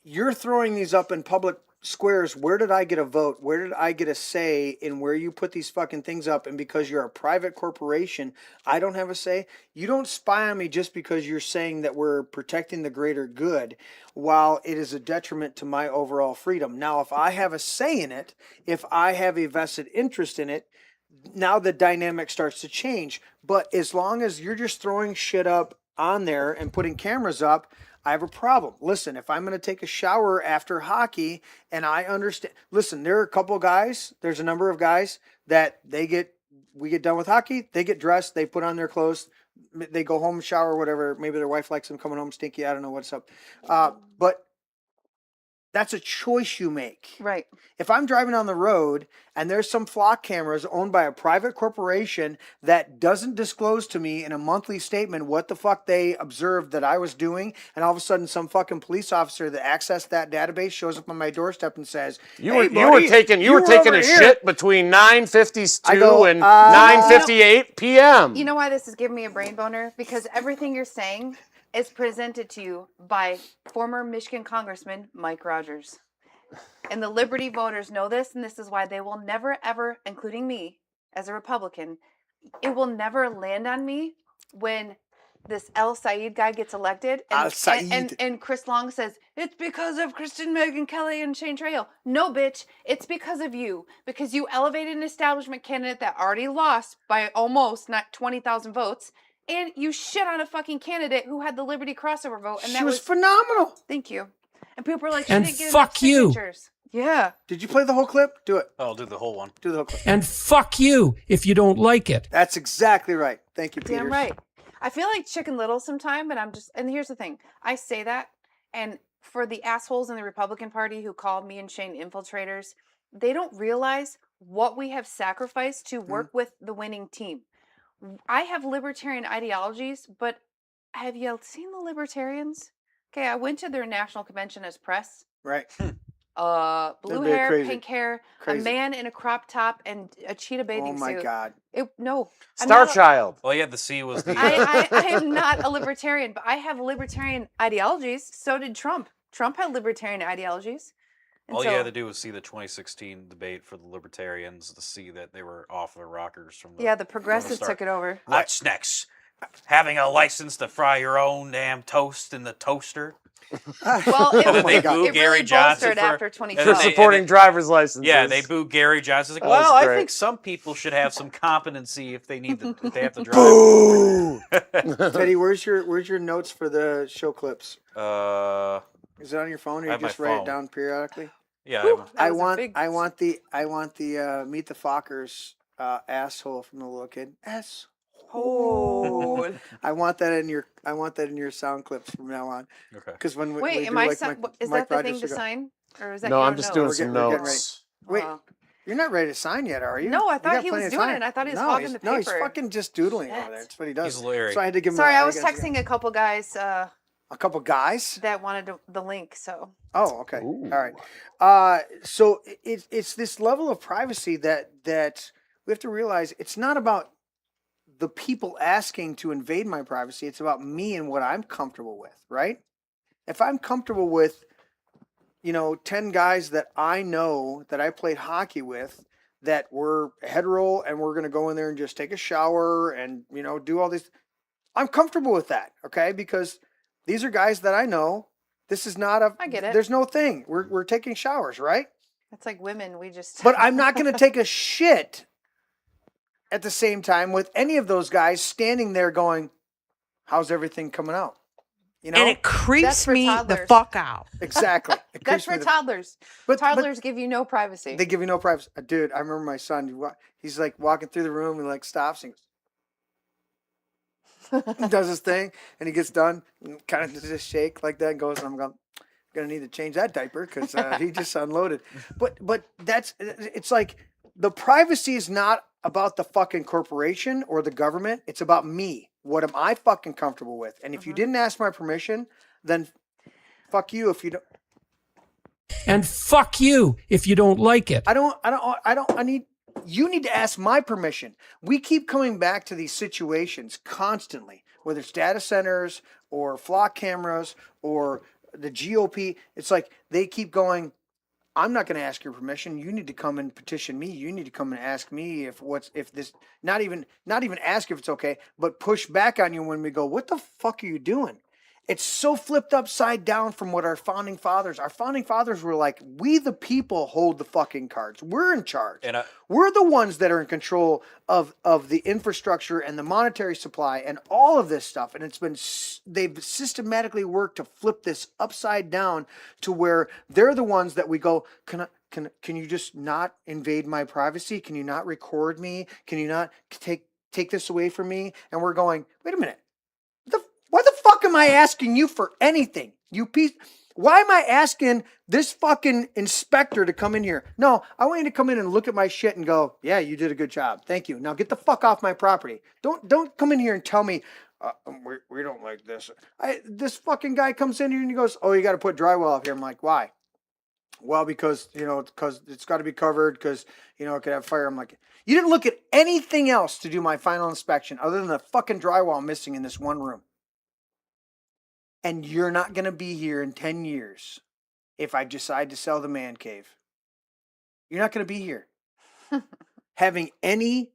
you're throwing these up in public squares. Where did I get a vote? Where did I get a say in where you put these fucking things up? And because you're a private corporation, I don't have a say. You don't spy on me just because you're saying that we're protecting the greater good while it is a detriment to my overall freedom. Now, if I have a say in it, if I have a vested interest in it, now the dynamic starts to change. But as long as you're just throwing shit up on there and putting cameras up, I have a problem. Listen, if I'm going to take a shower after hockey and I understand, listen, there are a couple guys, there's a number of guys that we get done with hockey, they get dressed, they put on their clothes, they go home, shower, whatever. Maybe their wife likes them coming home stinky. I don't know what's up. But that's a choice you make. Right. If I'm driving on the road and there's some flock cameras owned by a private corporation that doesn't disclose to me in a monthly statement what the fuck they observed that I was doing, and all of a sudden some fucking police officer that accessed that database shows up on my doorstep and says, You "Hey, were buddy, taking you were a over here." shit between 9:52 and "Uh, 9:58 p.m. You know why this is giving me a brain boner? Because everything you're saying is presented to you by former Michigan Congressman Mike Rogers. And the Liberty voters know this, and this is why they will never, ever, including me as a Republican, it will never land on me when this El Said guy gets elected and Chris Long says, it's because of Kristen, Megyn Kelly, and Shane Trejo. No, bitch, it's because of you. Because you elevated an establishment candidate that already lost by almost not 20,000 votes. And you shit on a fucking candidate who had the Liberty crossover vote. And She that was phenomenal. Thank you. And people were like, she And didn't get fuck enough you. signatures. Yeah. Did you play the whole clip? Do it. Oh, I'll do the whole one. Do the whole clip. And fuck you if you don't like it. That's exactly right. Thank you, Peter. Damn right. I feel like Chicken Little sometime, but and here's the thing. I say that, and for the assholes in the Republican Party who called me and Shane infiltrators, they don't realize what we have sacrificed to work with the winning team. I have libertarian ideologies, but have you seen the libertarians? Okay, I went to their national convention as press. Right. blue That'd be hair, crazy. pink hair, Crazy. a man in a crop top and a cheetah bathing suit. Oh my God. No. Star Child. Well, yeah, the C was the. I am not a libertarian, but I have libertarian ideologies. So did Trump. Trump had libertarian ideologies. And All so, you had to do was see the 2016 debate for the Libertarians to see that they were off their rockers from the. yeah, the progressives took it over. What's next? Having a license to fry your own damn toast in the toaster? Well, And then they boo Gary Johnson after for 2012. supporting driver's licenses. Yeah, they boo Gary Johnson. It's like, Well, well, I great. think some people should have some competency if they need to. If they have to drive. Boo! Teddy, where's your notes for the show clips? Is it on your phone, or I you have my just write it phone. down periodically? Yeah, I want the Meet the Fockers asshole from the little kid. Oh. I want that in your sound clips from now on. Okay. Because when we Wait, do am I? like is Mike that the Rogers thing to go- sign, or is that? No, your I'm just doing notes? some we're getting notes. Wait, Oh. you're not ready to sign yet, are you? No, I You thought got he was plenty of doing time. it. I thought he was no, hogging he's, the No, he's paper. fucking just doodling over there. That's what he does. He's lyric. So I had to give him. Sorry, I was gotta give him- texting a couple guys a couple guys that wanted the link. So. Oh, okay. All right. So it's this level of privacy that we have to realize it's not about the people asking to invade my privacy. It's about me and what I'm comfortable with, right? If I'm comfortable with, 10 guys that I know that I played hockey with that were hetero and we're going to go in there and just take a shower and, do all this. I'm comfortable with that, okay? Because these are guys that I know. This is not I get it. There's no thing. We're taking showers, right? It's like women. We just. But I'm not going to take a shit at the same time with any of those guys standing there going, "How's everything coming out?" And it creeps That's for me the toddlers. fuck out. Exactly. It That's creeps me for the- toddlers. But- Toddlers give you no privacy. They give you no privacy. Dude, I remember my son. He's like walking through the room and like stops and does his thing, and he gets done and kind of does this shake like that and goes, and I'm gonna need to change that diaper because he just unloaded. But it's like the privacy is not about the fucking corporation or the government. It's about me. What am I fucking comfortable with? And if you didn't ask my permission, then fuck you if you don't. And fuck you if you don't like it. You need to ask my permission. We keep coming back to these situations constantly, whether it's data centers or flock cameras or the GOP. It's like they keep going, I'm not going to ask your permission. You need to come and petition me. You need to come and ask me not even ask if it's okay, but push back on you when we go, what the fuck are you doing? It's so flipped upside down from what our founding fathers were like, we the people hold the fucking cards. We're in charge. And We're the ones that are in control of the infrastructure and the monetary supply and all of this stuff. And they've systematically worked to flip this upside down to where they're the ones that we go, can you just not invade my privacy? Can you not record me? Can you not take this away from me? And we're going, wait a minute. Why the fuck am I asking you for anything? You piece. Why am I asking this fucking inspector to come in here? No, I want you to come in and look at my shit and go, yeah, you did a good job. Thank you. Now get the fuck off my property. Don't come in here and tell me, we don't like this. This fucking guy comes in here and he goes, oh, you got to put drywall up here. I'm like, why? Well, because it's got to be covered because, it could have fire. I'm like, you didn't look at anything else to do my final inspection other than the fucking drywall missing in this one room. And you're not going to be here in 10 years if I decide to sell the man cave. You're not going to be here having any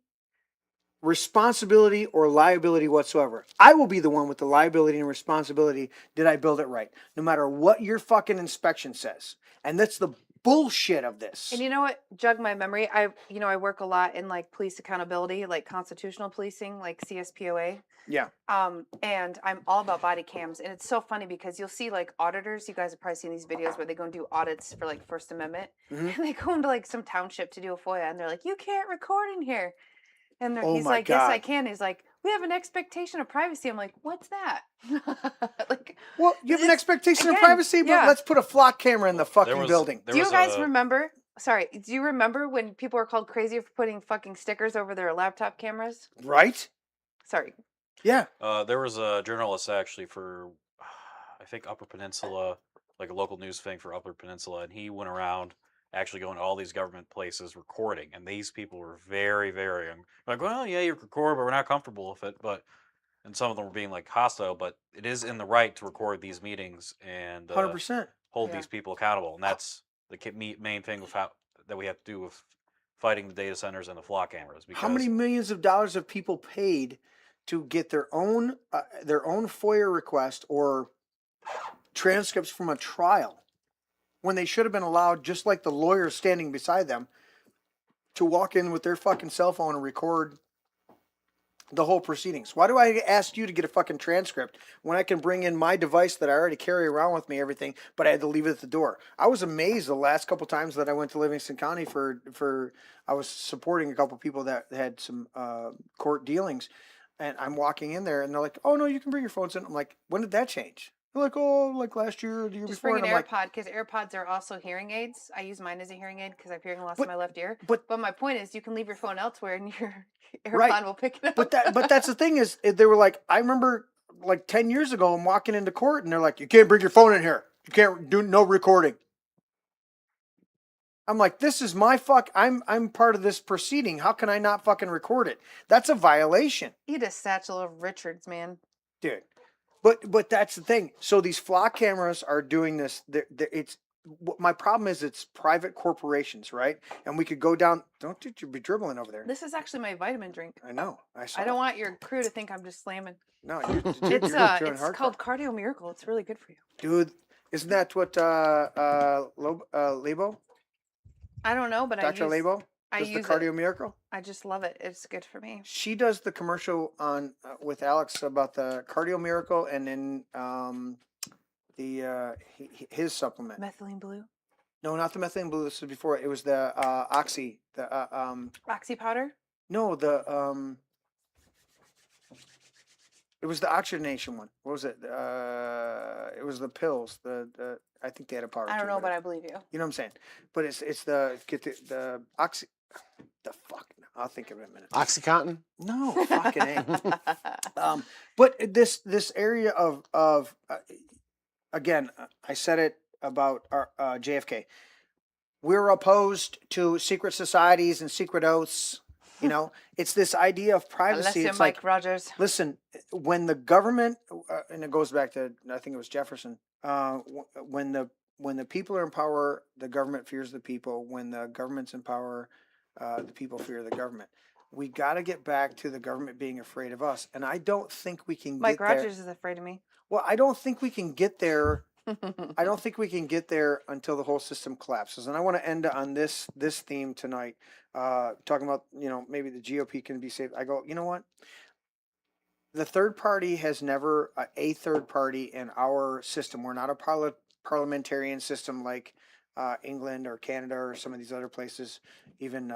responsibility or liability whatsoever. I will be the one with the liability and responsibility. Did I build it right? No matter what your fucking inspection says. And that's the bullshit of this. And you know what jogged my memory? I work a lot in like police accountability, like constitutional policing, like CSPOA. Yeah. And I'm all about body cams. And it's so funny because you'll see like auditors, you guys have probably seen these videos where they go and do audits for like First Amendment. Mhm. And they go into like some township to do a FOIA and they're like, you can't record in here. And Oh he's my like, yes, God. I can. He's like, we have an expectation of privacy. I'm like, what's that? Well, you have an expectation of again, privacy, but yeah. let's put a flock camera in the fucking building. Do you guys remember? Sorry, do you remember when people were called crazy for putting fucking stickers over their laptop cameras? Right? Sorry. Yeah. There was a journalist actually for, I think, Upper Peninsula like a local news thing for Upper Peninsula, and he went around actually going to all these government places recording, and these people were very, very like, well, yeah, you record, but we're not comfortable with it. But and some of them were being like hostile, but it is in the right to record these meetings and 100%. hold these people accountable, and that's the main thing with that we have to do with fighting the data centers and the flock cameras. Because how many millions of dollars have people paid to get their own FOIA request or transcripts from a trial when they should have been allowed, just like the lawyers standing beside them, to walk in with their fucking cell phone and record the whole proceedings? Why do I ask you to get a fucking transcript when I can bring in my device that I already carry around with me, everything, but I had to leave it at the door? I was amazed the last couple times that I went to Livingston County for I was supporting a couple people that had some court dealings, and I'm walking in there and they're like, "Oh no, you can bring your phones in." I'm like, "When did that change?" They're like, "Oh, like last year or the year Just before." bring an And I'm AirPod, because AirPods are also hearing aids. I use mine as a hearing aid because I have hearing loss But- in my left ear. but- my point is, you can leave your phone elsewhere and your AirPod Right. will pick it up. But that's the thing is, they were like, I remember like 10 years ago, I'm walking into court and they're like, "You can't bring your phone in here. You can't do no recording." I'm like, this is my I'm part of this proceeding. How can I not fucking record it? That's a violation, Eat a satchel of Richards, man. dude. But that's the thing. So these flock cameras are doing this. My problem is it's private corporations, right? And we could go down. Don't you be dribbling over there? This is actually my vitamin drink. I know. I saw. I don't want your crew to think I'm just slamming. No, you're It's doing it's hardcore. called Cardio Miracle. It's really good for you. Dude, isn't that what Lebo? I don't know, but Dr. Lebo I does the use Cardio it. Miracle? I just love it. It's good for me. She does the commercial on with Alex about the Cardio Miracle, and then his supplement. Methylene blue. No, not the methylene blue. This was before. It was the Oxy. Oxy powder. No, it was the oxygenation one. What was it? It was the pills. I think they had a powder. I don't too, know, but but I believe you. you know what I'm saying. But it's the oxy. The fuck. I'll think of it in a minute. OxyContin? No, fucking A. But this area of again, I said it about our JFK. We're opposed to secret societies and secret oaths. You know, it's this idea of privacy. Unless you're It's Mike like, Rogers. listen, when the government, and it goes back to, I think it was Jefferson, when the people are in power, the government fears the people. When the government's in power, the people fear the government. We got to get back to the government being afraid of us. And I don't think we can Mike get there. Rogers is afraid of me. Well, I don't think we can get there. I don't think we can get there until the whole system collapses. And I want to end on this theme tonight, talking about, maybe the GOP can be saved. I go, you know what? The third party has never a third party in our system. We're not a parliamentarian system like England or Canada or some of these other places, even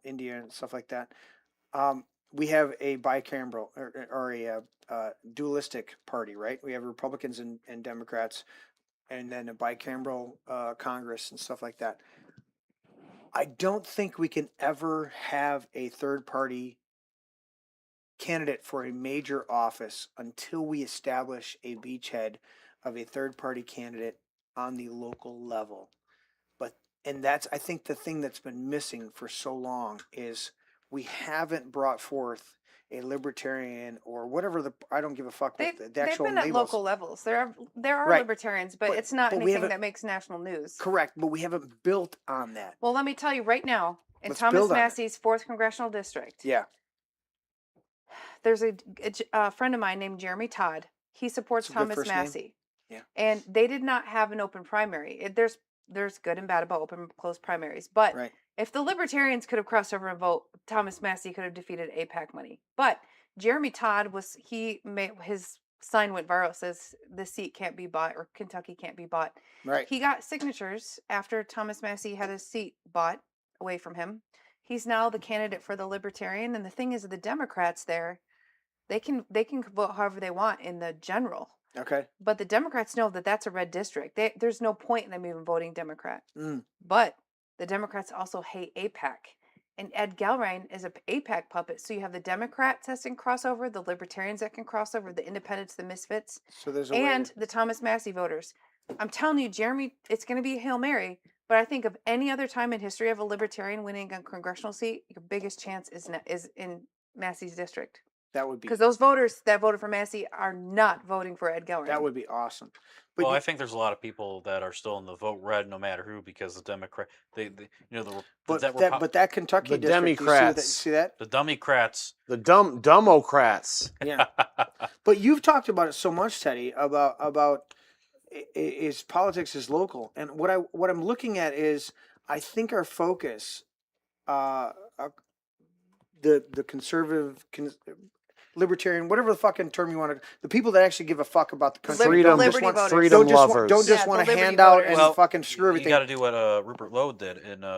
India and stuff like that. We have a bicameral or a dualistic party, right? We have Republicans and Democrats, and then a bicameral Congress and stuff like that. I don't think we can ever have a third party candidate for a major office until we establish a beachhead of a third party candidate on the local level. And that's, I think, the thing that's been missing for so long is we haven't brought forth a libertarian or whatever I don't give a fuck what the actual they've been labels. at local levels. There are Right. libertarians, but it's not but we anything haven't- that makes national news. Correct, but we haven't built on that. Well, let me tell you right now, in Let's Thomas build on it. Massey's 4th Congressional District, Yeah. there's a friend of mine named Jeremy Todd. He supports That's a good Thomas first name. Massey. Yeah. And they did not have an open primary. There's good and bad about open and closed primaries. But Right. if the Libertarians could have crossed over and vote, Thomas Massey could have defeated AIPAC money. But Jeremy Todd his sign went viral, says the seat can't be bought or Kentucky can't be bought. Right. He got signatures after Thomas Massey had his seat bought away from him. He's now the candidate for the Libertarian. And the thing is, the Democrats there, they can vote however they want in the general. Okay. But the Democrats know that that's a red district. There's no point in them even voting Democrat. Mm. But the Democrats also hate AIPAC. And Ed Galrain is an AIPAC puppet. So you have the Democrats that can cross over, the Libertarians that can cross over, the Independents, the Misfits, So there's a and way. the Thomas Massey voters. I'm telling you, Jeremy, it's going to be a Hail Mary. But I think of any other time in history of a libertarian winning a congressional seat, your biggest chance is in Massey's district. That would be because those voters that voted for Massey are not voting for Ed Gelring. that would be awesome. But Well, I think there's a lot of people that are still in the vote red, no matter who, because the Democrat, but that Kentucky The district, Democrats. you see that? the Democrats, The Democrats. Yeah. But you've talked about it so much, Teddy, about is politics is local, and what I'm looking at is I think our focus, the conservative. Libertarian, whatever the fucking term you want to, the people that actually give a fuck about the country, Freedom lovers. Don't just want to hand out and fucking screw everything. You got to do what Rupert Lowe did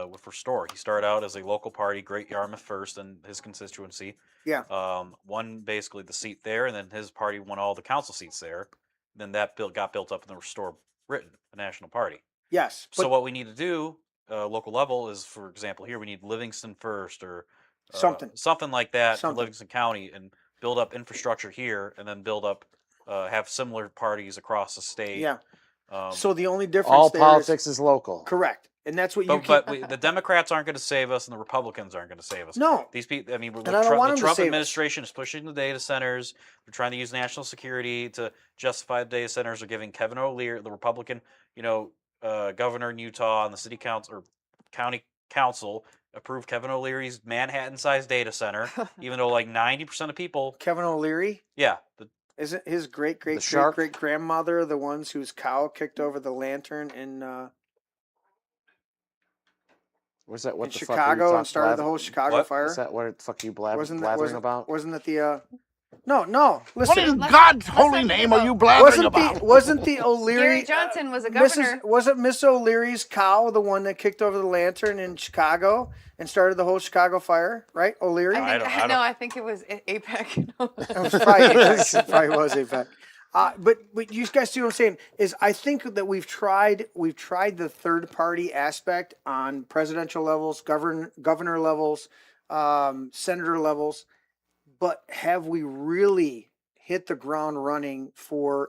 with Restore. He started out as a local party, Great Yarmouth first, in his constituency. Yeah. Won basically the seat there, and then his party won all the council seats there. Then that got built up in the Restore Britain, the national party. Yes. So what we need to do, local level, is, for example, here we need Livingston first, or something like that for Livingston County, and build up infrastructure here, and then build up, have similar parties across the state. Yeah. So the only difference all there politics is local. Correct, and that's what you. But the Democrats aren't going to save us, and the Republicans aren't going to save us. No. These people. I mean, the Trump Trump administration is pushing the data centers. They're trying to use national security to justify the data centers. They're giving Kevin O'Leary, the Republican, governor in Utah, and the city council or county council, approved Kevin O'Leary's Manhattan-sized data center, even though like 90% of people. Kevin O'Leary. Yeah. Isn't his great grandmother the ones whose cow kicked over the lantern in What's that? What in the Chicago fuck and started the whole Chicago fire? What's that? What the fuck are you blathering about? Wasn't that the No. Listen. What in God's holy name are you blathering about? Wasn't the O'Leary? Gary Johnson was a governor. Wasn't Miss O'Leary's cow the one that kicked over the lantern in Chicago and started the whole Chicago fire? Right, O'Leary? I think it was APEC. It was probably APEC. It probably was APEC. But you guys see what I'm saying? Is I think that we've tried the third party aspect on presidential levels, governor levels, senator levels. But have we really hit the ground running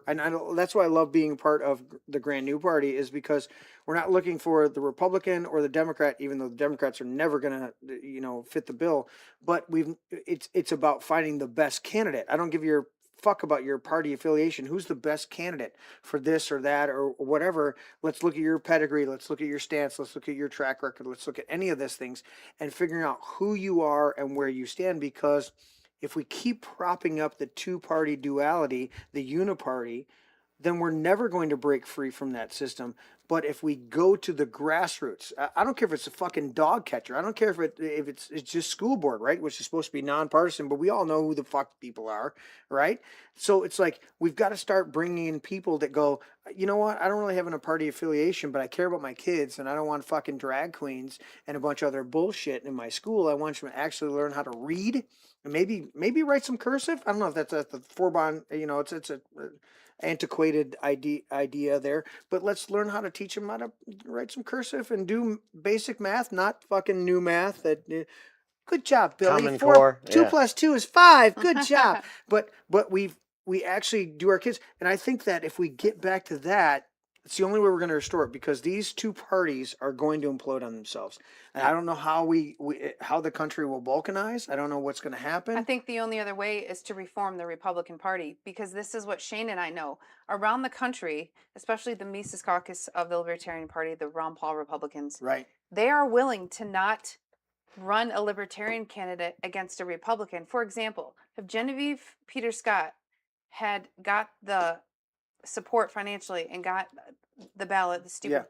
that's why I love being part of the Grand New Party, is because we're not looking for the Republican or the Democrat, even though the Democrats are never going to, fit the bill. But it's about finding the best candidate. I don't give you a fuck about your party affiliation. Who's the best candidate for this or that or whatever? Let's look at your pedigree. Let's look at your stance. Let's look at your track record. Let's look at any of these things and figuring out who you are and where you stand, because if we keep propping up the two-party duality, the uniparty, then we're never going to break free from that system. But if we go to the grassroots, I don't care if it's a fucking dog catcher. I don't care if it's just school board, right, which is supposed to be nonpartisan, but we all know who the fuck people are, right? So it's like we've got to start bringing in people that go, you know what, I don't really have a party affiliation, but I care about my kids, and I don't want fucking drag queens and a bunch of other bullshit in my school. I want you to actually learn how to read and maybe write some cursive. I don't know if that's at the Forbon, it's a antiquated idea there, but let's learn how to teach them how to write some cursive and do basic math, not fucking new math. Good job, Billy. Common Core. 2 + 2 is 5. Good job. But we actually do our kids, and I think that if we get back to that, it's the only way we're going to restore it, because these two parties are going to implode on themselves. And I don't know how how the country will balkanize. I don't know what's going to happen. I think the only other way is to reform the Republican Party, because this is what Shane and I know. Around the country, especially the Mises Caucus of the Libertarian Party, the Ron Paul Republicans, right? They are willing to not run a Libertarian candidate against a Republican. For example, if Genevieve Peter Scott had got the support financially and got the ballot, the stupid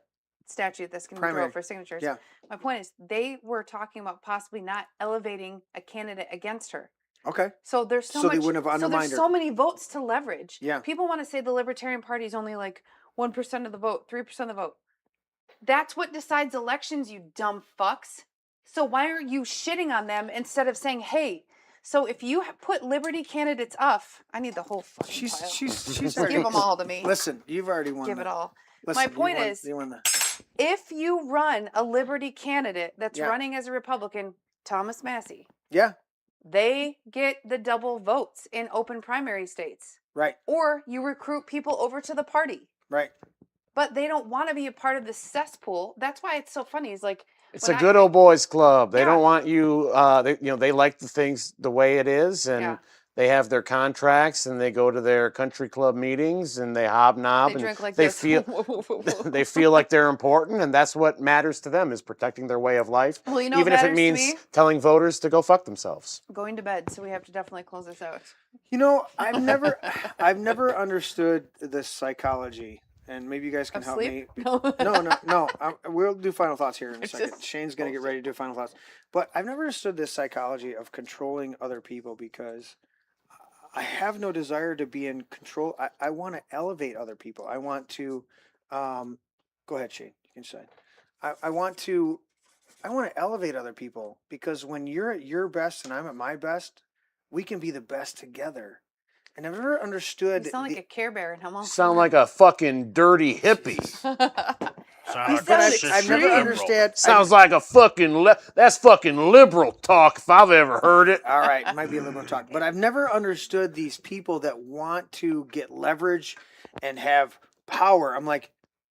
statute that's going to throw for signatures. Yeah. My point is, they were talking about possibly not elevating a candidate against her. Okay. So there's so they wouldn't have undermined there's so many votes to leverage. Yeah. People want to say the Libertarian Party is only like 1% of the vote, 3% of the vote. That's what decides elections, you dumb fucks. So why are you shitting on them instead of saying, hey, so if you put Liberty candidates up, I need the whole fucking pile. She's give them all to me. Listen, you've already won. Give it all. Listen, my point is, if you run a Liberty candidate that's running as a Republican, Thomas Massey, they get the double votes in open primary states. Right. Or you recruit people over to the party. Right. but they don't want to be a part of the cesspool. That's why it's so funny. It's like it's a good old boys club. They don't want you. They like the things the way it is, and they have their contracts, and they go to their country club meetings, and they hobnob, They drink like they this. feel they feel like they're important, and that's what matters to them is protecting their way of life, Well, you know even what if it matters to means me? telling voters to go fuck themselves. Going to bed, so we have to definitely close this out. You know, I've never understood this psychology, and maybe you guys can Of help sleep? me. No. No. We'll do final thoughts here in a It's second. just Shane's gonna get ready to do final thoughts, but I've never understood this psychology of controlling other people because I have no desire to be in control. I want to elevate other people. I want to, go ahead, Shane. You can decide. I want to elevate other people because when you're at your best and I'm at my best, we can be the best together. And I've never understood. You sound like a Care Bear in Home Alone. Sound like a fucking dirty hippie. I've never understood. Sounds like a fucking that's fucking liberal talk if I've ever heard it. All right, it might be a liberal talk, but I've never understood these people that want to get leverage and have power. I'm like,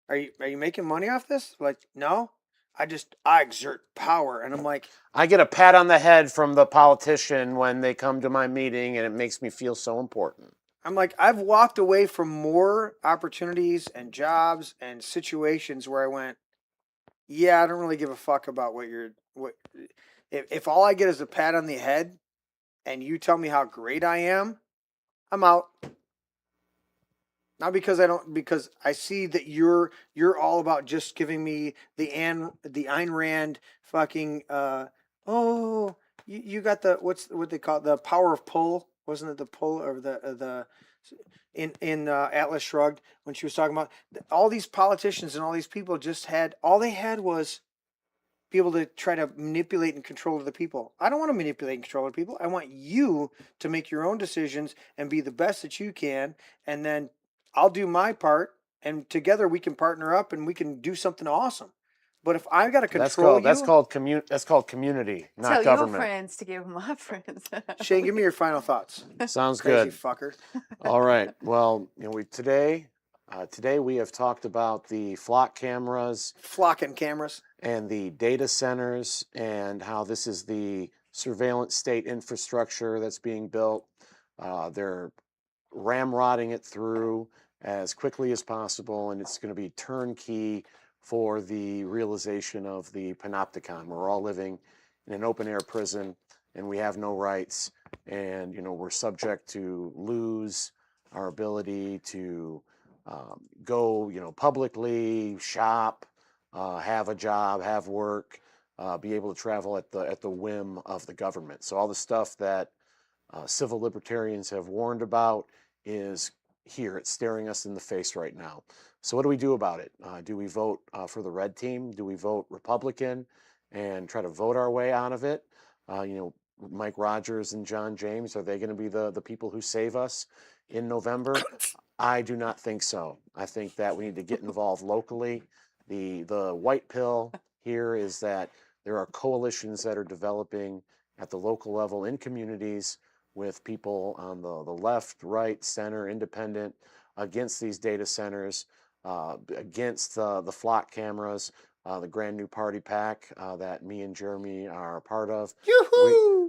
are you making money off this? Like, no. I exert power, and I'm like, I get a pat on the head from the politician when they come to my meeting, and it makes me feel so important. I'm like, I've walked away from more opportunities and jobs and situations where I went, yeah, I don't really give a fuck about what. If all I get is a pat on the head, and you tell me how great I am, I'm out. Not because I see that you're all about just giving me the Ayn Rand fucking you got what they call it, the power of pull, wasn't it the pull or the in Atlas Shrugged when she was talking about all these politicians and all these people all they had was be able to try to manipulate and control the people. I don't want to manipulate and control the people. I want you to make your own decisions and be the best that you can, and then I'll do my part, and together we can partner up and we can do something awesome. But if I got to control that's called community, not Tell government. your friends to give my friends. Shane, give me your final thoughts. Sounds Crazy good. fucker. All right. Well, today we have talked about the flocking cameras, and the data centers, and how this is the surveillance state infrastructure that's being built. They're ramrodding it through as quickly as possible, and it's going to be turnkey for the realization of the panopticon. We're all living in an open-air prison, and we have no rights, and we're subject to lose our ability to go publicly, shop, have a job, have work, be able to travel at the whim of the government. So all the stuff that civil libertarians have warned about is here. It's staring us in the face right now. So what do we do about it? Do we vote for the red team? Do we vote Republican and try to vote our way out of it? Mike Rogers and John James, are they going to be the people who save us in November? I do not think so. I think that we need to get involved locally. The white pill here is that there are coalitions that are developing at the local level in communities with people on the left, right, center, independent, against these data centers, against the flock cameras, the Grand New Party PAC that me and Jeremy are a part of.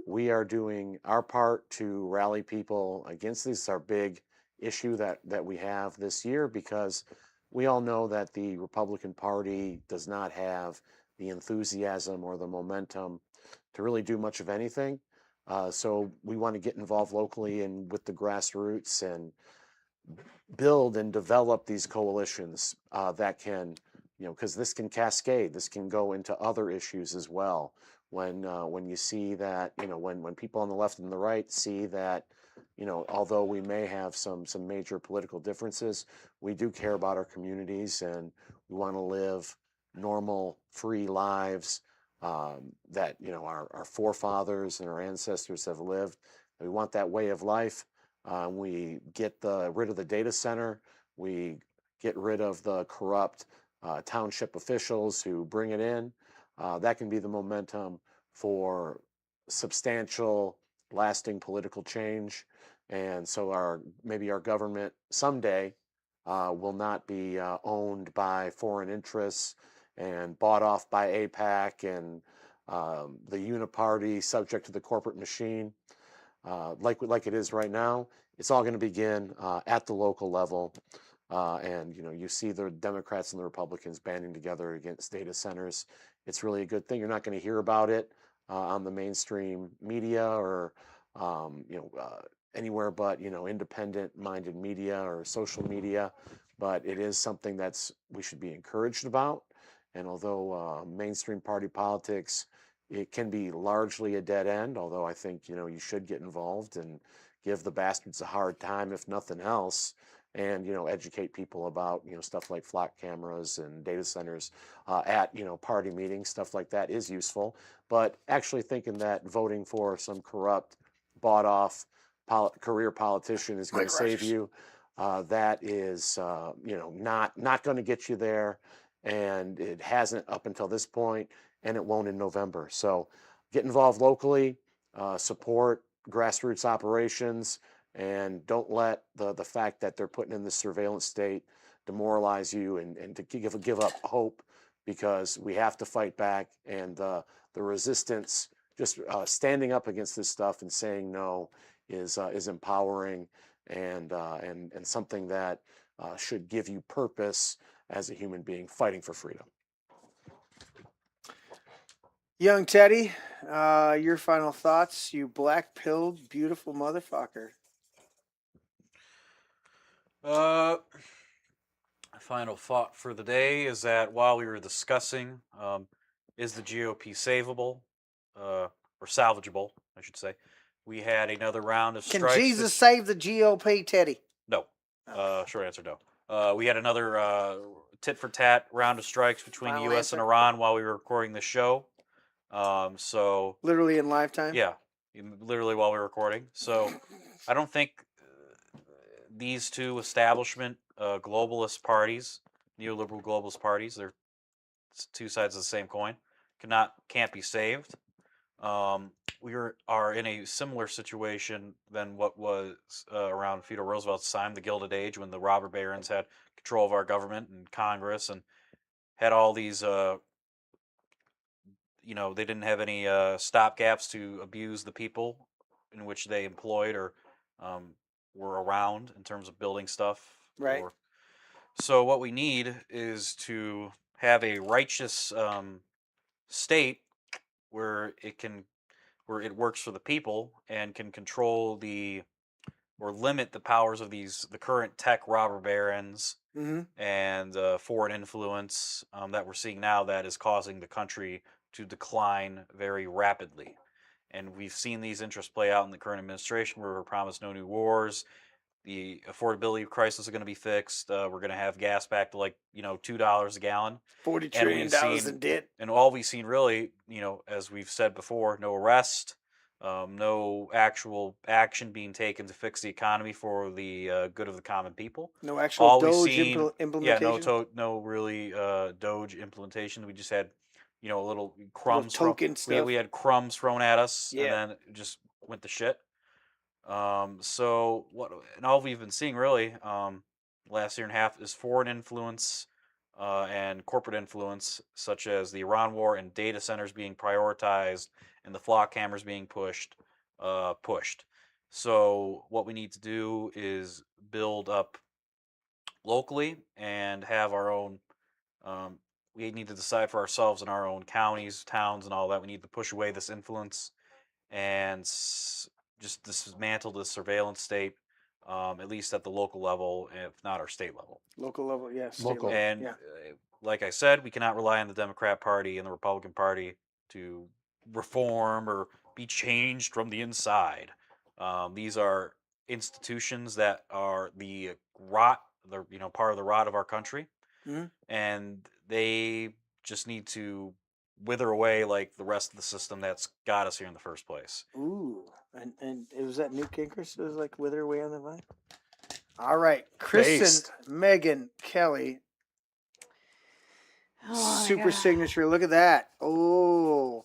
We are doing our part to rally people against this. It's our big issue that we have this year, because we all know that the Republican Party does not have the enthusiasm or the momentum to really do much of anything. So we want to get involved locally and with the grassroots and build and develop these coalitions that can, because this can cascade, this can go into other issues as well. When you see that, when people on the left and the right see that, although we may have some major political differences, we do care about our communities and we want to live normal, free lives that our forefathers and our ancestors have lived. We want that way of life. We get rid of the data center. We get rid of the corrupt township officials who bring it in. That can be the momentum for substantial, lasting political change. And so maybe our government someday will not be owned by foreign interests and bought off by AIPAC and the uniparty subject to the corporate machine. Like it is right now, it's all going to begin at the local level. And you see the Democrats and the Republicans banding together against data centers. It's really a good thing. You're not going to hear about it on the mainstream media or anywhere but independent-minded media or social media. But it is something we should be encouraged about. And although mainstream party politics, it can be largely a dead end, although I think you should get involved and give the bastards a hard time, if nothing else, and educate people about stuff like flock cameras and data centers at party meetings. Stuff like that is useful. But actually thinking that voting for some corrupt, bought off career politician is going to save you, that is not going to get you there, and it hasn't up until this point, and it won't in November. So get involved locally, support grassroots operations, and don't let the fact that they're putting in this surveillance state demoralize you and to give up hope, because we have to fight back. And the resistance, just standing up against this stuff and saying no, is empowering and something that should give you purpose as a human being fighting for freedom. Young Teddy, your final thoughts, you black-pilled, beautiful motherfucker. Final thought for the day is that while we were discussing, is the GOP savable or salvageable, I should say, we had another round of strikes. Can Jesus save the GOP, Teddy? No. Short answer, no. We had another tit-for-tat round of strikes between the U.S. and Iran while we were recording the show. So literally in live time? Yeah, literally while we were recording. So I don't think these two establishment globalist parties, neoliberal globalist parties, they're two sides of the same coin, can't be saved. We are in a similar situation than what was around Theodore Roosevelt's time, the Gilded Age, when the robber barons had control of our government and Congress and had all these they didn't have any stopgaps to abuse the people in which they employed or were around in terms of building stuff. Right. So what we need is to have a righteous state where it works for the people and can control or limit the powers of the current tech robber barons and foreign influence that we're seeing now that is causing the country to decline very rapidly. And we've seen these interests play out in the current administration where we're promised no new wars. The affordability crisis is going to be fixed. We're going to have gas back to $2 a gallon. $40 trillion in debt. And all we've seen really, as we've said before, no arrest, no actual action being taken to fix the economy for the good of the common people. No actual Doge implementation? Yeah, no really Doge implementation. We just had a little crumbs. We had crumbs thrown at us, and then it just went to shit. So and all we've been seeing really last year and a half is foreign influence and corporate influence, such as the Iran war and data centers being prioritized and the flock cameras being pushed. So what we need to do is build up locally and have our own. We need to decide for ourselves in our own counties, towns, and all that. We need to push away this influence and just dismantle this surveillance state, at least at the local level, if not our state level. Local level, yes. Local. And like I said, we cannot rely on the Democrat Party and the Republican Party to reform or be changed from the inside. These are institutions that are the rot, part of the rot of our country. And they just need to wither away like the rest of the system that's got us here in the first place. Ooh, and it was that Newt Gingrich that was like wither away on the vine? All right, Kristen, Megan, Kelly. Oh, super signature. Look at that. Oh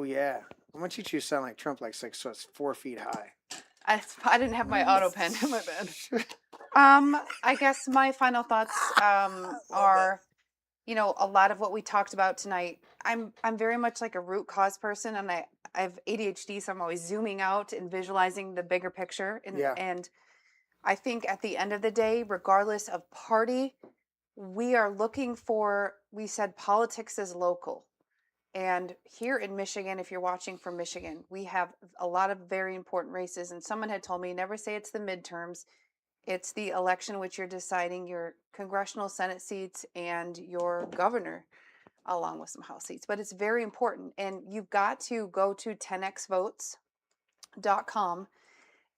yeah. I want you to sound like Trump, so it's 4 feet high. I didn't have my auto pen. My bad. I guess my final thoughts are, a lot of what we talked about tonight. I'm very much like a root cause person, and I have ADHD, so I'm always zooming out and visualizing the bigger picture. And I think at the end of the day, regardless of party, we are looking for. We said politics is local. And here in Michigan, if you're watching from Michigan, we have a lot of very important races. And someone had told me, never say it's the midterms. It's the election which you're deciding your congressional Senate seats and your governor, along with some House seats. But it's very important. And you've got to go to 10xvotes.com.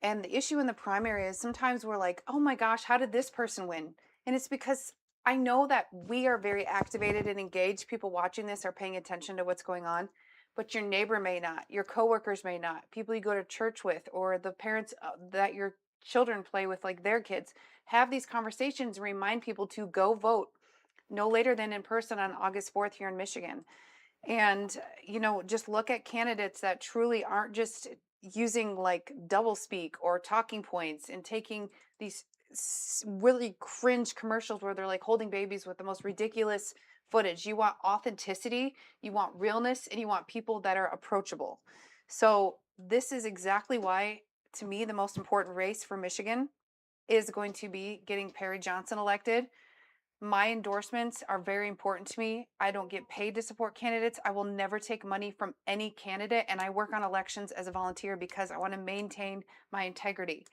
And the issue in the primary is sometimes we're like, oh my gosh, how did this person win? And it's because I know that we are very activated and engaged. People watching this are paying attention to what's going on, but your neighbor may not, your coworkers may not, people you go to church with, or the parents that your children play with, like their kids. Have these conversations and remind people to go vote no later than in person on August 4th here in Michigan. And, just look at candidates that truly aren't just using like doublespeak or talking points and taking these really cringe commercials where they're like holding babies with the most ridiculous footage. You want authenticity, you want realness, and you want people that are approachable. So this is exactly why, to me, the most important race for Michigan is going to be getting Perry Johnson elected. My endorsements are very important to me. I don't get paid to support candidates. I will never take money from any candidate, and I work on elections as a volunteer because I want to maintain my integrity.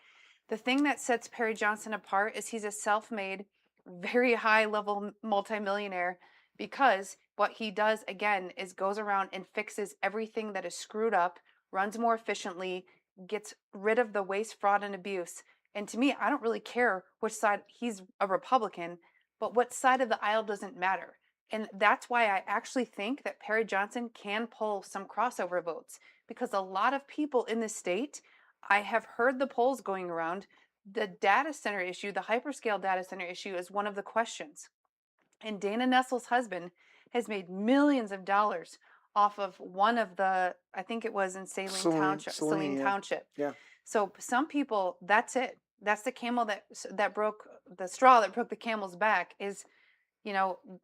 The thing that sets Perry Johnson apart is he's a self-made, very high-level multimillionaire, because what he does, again, is goes around and fixes everything that is screwed up, runs more efficiently, gets rid of the waste, fraud, and abuse. And to me, I don't really care which side. He's a Republican, but what side of the aisle doesn't matter. And that's why I actually think that Perry Johnson can pull some crossover votes, because a lot of people in this state, I have heard the polls going around, the data center issue, the hyperscale data center issue is one of the questions. And Dana Nestle's husband has made millions of dollars off of one of the, I think it was in Saline Township. Yeah. So some people, that's it. That's the camel that broke the straw that broke the camel's back. Is,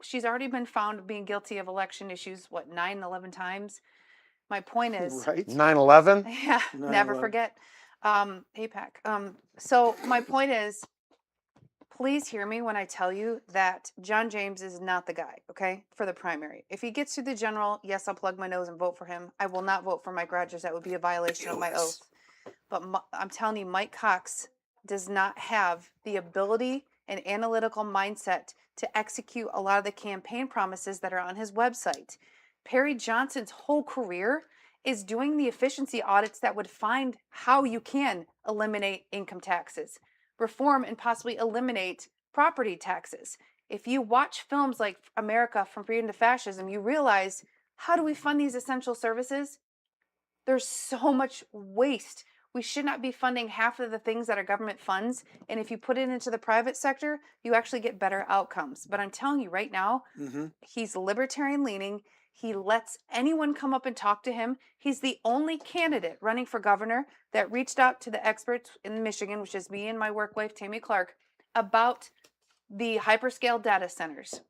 she's already been found being guilty of election issues, 9-11 times. My point is, Right. 9/11. Yeah, never forget. APAC. So my point is, please hear me when I tell you that John James is not the guy, okay, for the primary. If he gets through the general, yes, I'll plug my nose and vote for him. I will not vote for Mike Rogers. That would be a violation of my oath. But I'm telling you, Mike Cox does not have the ability and analytical mindset to execute a lot of the campaign promises that are on his website. Perry Johnson's whole career is doing the efficiency audits that would find how you can eliminate income taxes, reform and possibly eliminate property taxes. If you watch films like America from Freedom to Fascism, you realize, how do we fund these essential services? There's so much waste. We should not be funding half of the things that our government funds. And if you put it into the private sector, you actually get better outcomes. But I'm telling you right now, he's libertarian leaning. He lets anyone come up and talk to him. He's the only candidate running for governor that reached out to the experts in Michigan, which is me and my work wife, Tammy Clark, about the hyperscale data centers.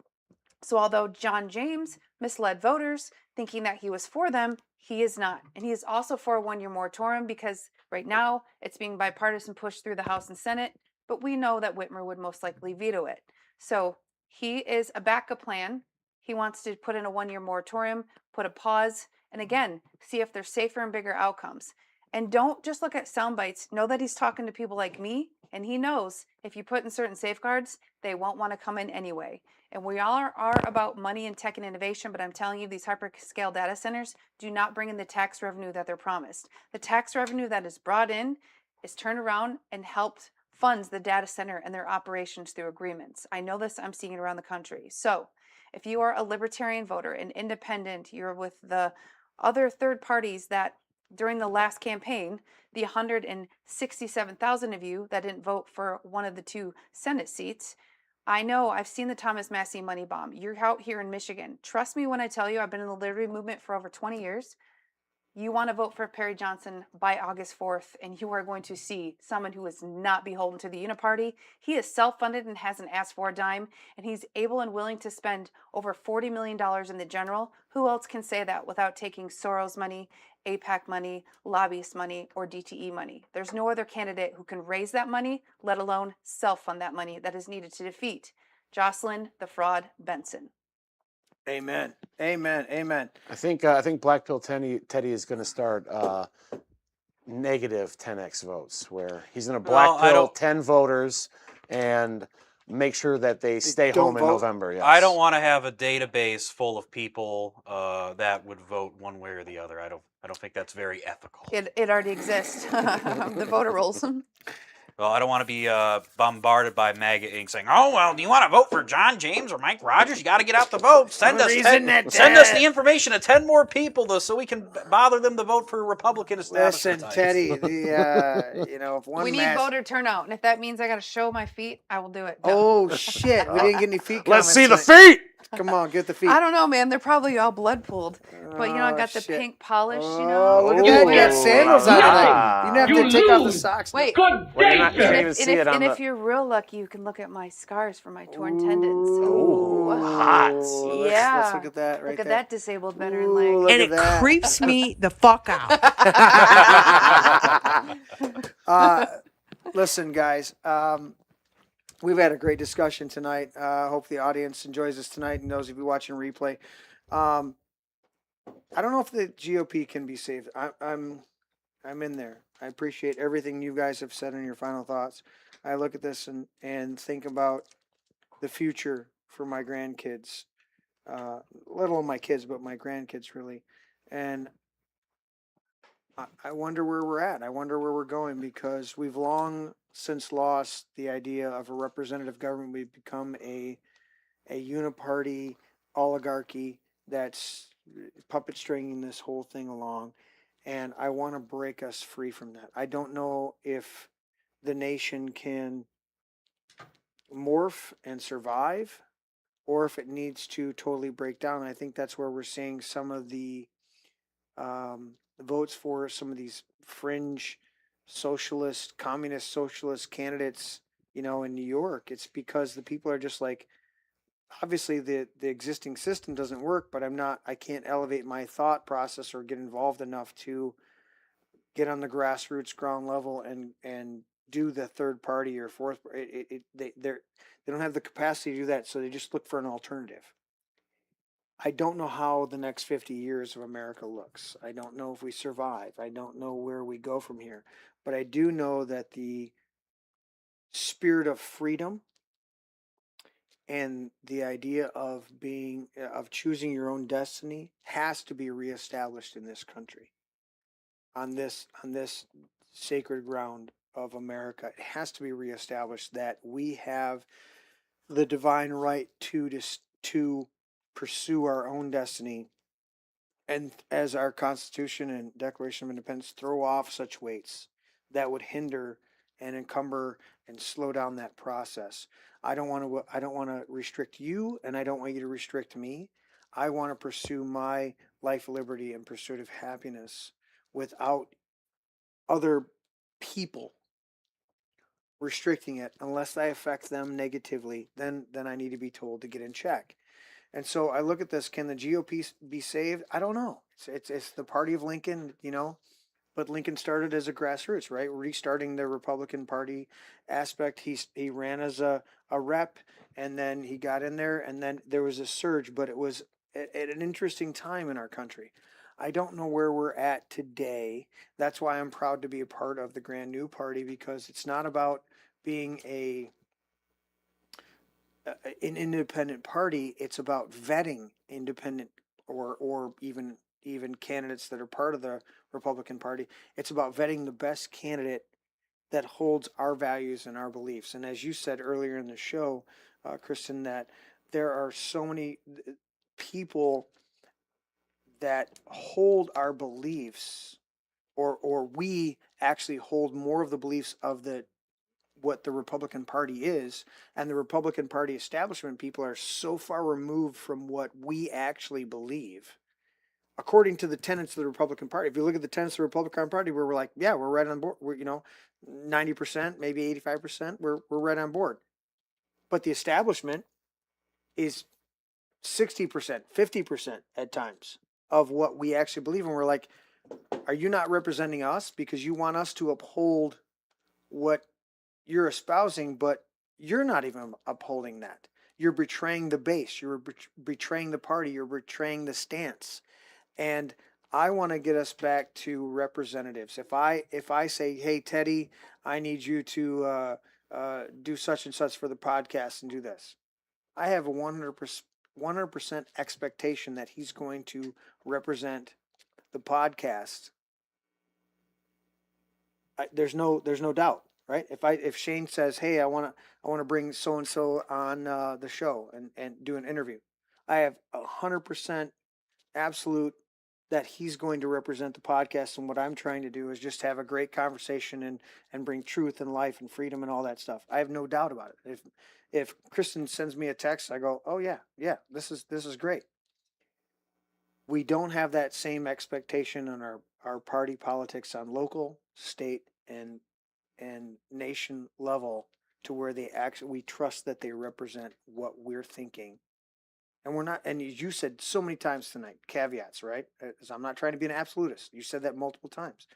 So although John James misled voters thinking that he was for them, he is not. And he is also for a one-year moratorium, because right now it's being bipartisan pushed through the House and Senate, but we know that Whitmer would most likely veto it. So he is a backup plan. He wants to put in a one-year moratorium, put a pause, and again, see if there's safer and bigger outcomes. And don't just look at sound bites. Know that he's talking to people like me, and he knows if you put in certain safeguards, they won't want to come in anyway. And we all are about money and tech and innovation, but I'm telling you, these hyperscale data centers do not bring in the tax revenue that they're promised. The tax revenue that is brought in is turned around and helped funds the data center and their operations through agreements. I know this, I'm seeing it around the country. So if you are a libertarian voter, an independent, you're with the other third parties that during the last campaign, the 167,000 of you that didn't vote for one of the two Senate seats, I know, I've seen the Thomas Massey money bomb. You're out here in Michigan. Trust me when I tell you, I've been in the liberty movement for over 20 years. You want to vote for Perry Johnson by August 4th, and you are going to see someone who is not beholden to the Uniparty. He is self-funded and hasn't asked for a dime, and he's able and willing to spend over $40 million in the general. Who else can say that without taking Soros money, AIPAC money, lobbyist money, or DTE money? There's no other candidate who can raise that money, let alone self-fund that money that is needed to defeat Jocelyn the Fraud Benson. Amen. Amen. Amen. I think Black Pill Teddy is going to start negative 10x votes, where he's going to black pill 10 voters and make sure that they stay home in November. Yes. I don't want to have a database full of people that would vote one way or the other. I don't think that's very ethical. It already exists. The voter rolls. Well, I don't want to be bombarded by MAGA Inc. saying, "Oh, well, do you want to vote for John James or Mike Rogers? You got to get out the vote. Send us the information to 10 more people, so we can bother them to vote for Republican establishment." Listen, Teddy, if one we need voter turnout, and if that means I got to show my feet, I will do it. Oh shit! We didn't get any feet. Let's see the feet. Come on, get the feet. I don't know, man. They're probably all blood pooled. But, I got the pink polish, Look at that. You got sandals on tonight. You didn't have to take off the socks. Wait. And if you're real lucky, you can look at my scars from my torn tendons. Ooh, hot. Yeah. Let's look at that right Look at there. that disabled veteran leg. And it creeps me the fuck out. Listen, guys. We've had a great discussion tonight. Hope the audience enjoys this tonight, and those of you watching replay. I don't know if the GOP can be saved. I'm in there. I appreciate everything you guys have said in your final thoughts. I look at this and think about the future for my grandkids, let alone my kids, but my grandkids really. And I wonder where we're at. I wonder where we're going, because we've long since lost the idea of a representative government. We've become a uniparty oligarchy that's puppet stringing this whole thing along. And I want to break us free from that. I don't know if the nation can morph and survive, or if it needs to totally break down. And I think that's where we're seeing some of the votes for some of these fringe socialist, communist socialist candidates, in New York. It's because the people are just like, obviously the existing system doesn't work, but I can't elevate my thought process or get involved enough to get on the grassroots ground level and do the third party or fourth. They don't have the capacity to do that, so they just look for an alternative. I don't know how the next 50 years of America looks. I don't know if we survive. I don't know where we go from here. But I do know that the spirit of freedom and the idea of choosing your own destiny has to be reestablished in this country, on this sacred ground of America. It has to be reestablished that we have the divine right to pursue our own destiny, and as our Constitution and Declaration of Independence throw off such weights that would hinder and encumber and slow down that process. I don't want to restrict you, and I don't want you to restrict me. I want to pursue my life, liberty, and pursuit of happiness without other people restricting it, unless I affect them negatively. Then I need to be told to get in check. And so I look at this. Can the GOP be saved? I don't know. It's the party of Lincoln, but Lincoln started as a grassroots, right? Restarting the Republican Party aspect. He ran as a rep, and then he got in there, and then there was a surge, but it was at an interesting time in our country. I don't know where we're at today. That's why I'm proud to be a part of the Grand New Party, because it's not about being an independent party. It's about vetting independent or even candidates that are part of the Republican Party. It's about vetting the best candidate that holds our values and our beliefs. And as you said earlier in the show, Kristen, that there are so many people that hold our beliefs, or we actually hold more of the beliefs of what the Republican Party is, and the Republican Party establishment people are so far removed from what we actually believe. according to the tenets of the Republican Party. If you look at the tenets of the Republican Party, where we're like, yeah, we're right on board. We're 90%, maybe 85%. We're right on board. But the establishment is 60%, 50% at times of what we actually believe in. We're like, are you not representing us because you want us to uphold what you're espousing, but you're not even upholding that. You're betraying the base. You're betraying the party. You're betraying the stance. And I want to get us back to representatives. If I say, hey, Teddy, I need you to do such and such for the podcast and do this, I have a 100% expectation that he's going to represent the podcast. There's no doubt, right? If Shane says, hey, I want to bring so and so on the show and do an interview, I have 100% absolute that he's going to represent the podcast. And what I'm trying to do is just have a great conversation and bring truth and life and freedom and all that stuff. I have no doubt about it. If Kristen sends me a text, I go, oh yeah, this is great. We don't have that same expectation on our party politics on local, state, and nation level to where we trust that they represent what we're thinking. And we're not, and you said so many times tonight, caveats, right? So I'm not trying to be an absolutist. You said that multiple times.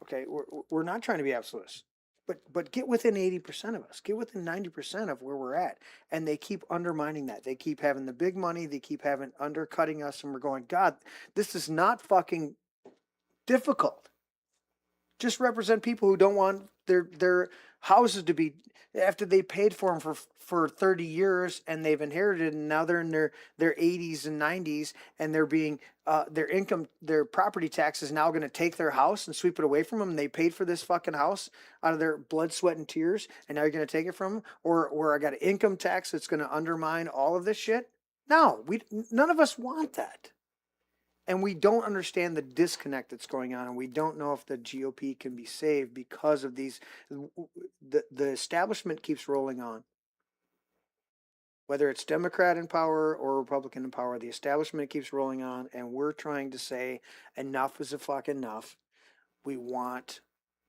Okay, we're not trying to be absolutists. But get within 80% of us. Get within 90% of where we're at. And they keep undermining that. They keep having the big money. They keep undercutting us. And we're going, God, this is not fucking difficult. Just represent people who don't want their houses to be, after they paid for them for 30 years and they've inherited, and now they're in their 80s and 90s, and they're being their property tax is now going to take their house and sweep it away from them. And they paid for this fucking house out of their blood, sweat, and tears, and now you're going to take it from them. Or I got an income tax that's going to undermine all of this shit. No, none of us want that. And we don't understand the disconnect that's going on, and we don't know if the GOP can be saved because of these. The establishment keeps rolling on. Whether it's Democrat in power or Republican in power, the establishment keeps rolling on, and we're trying to say enough is a fuck enough. We want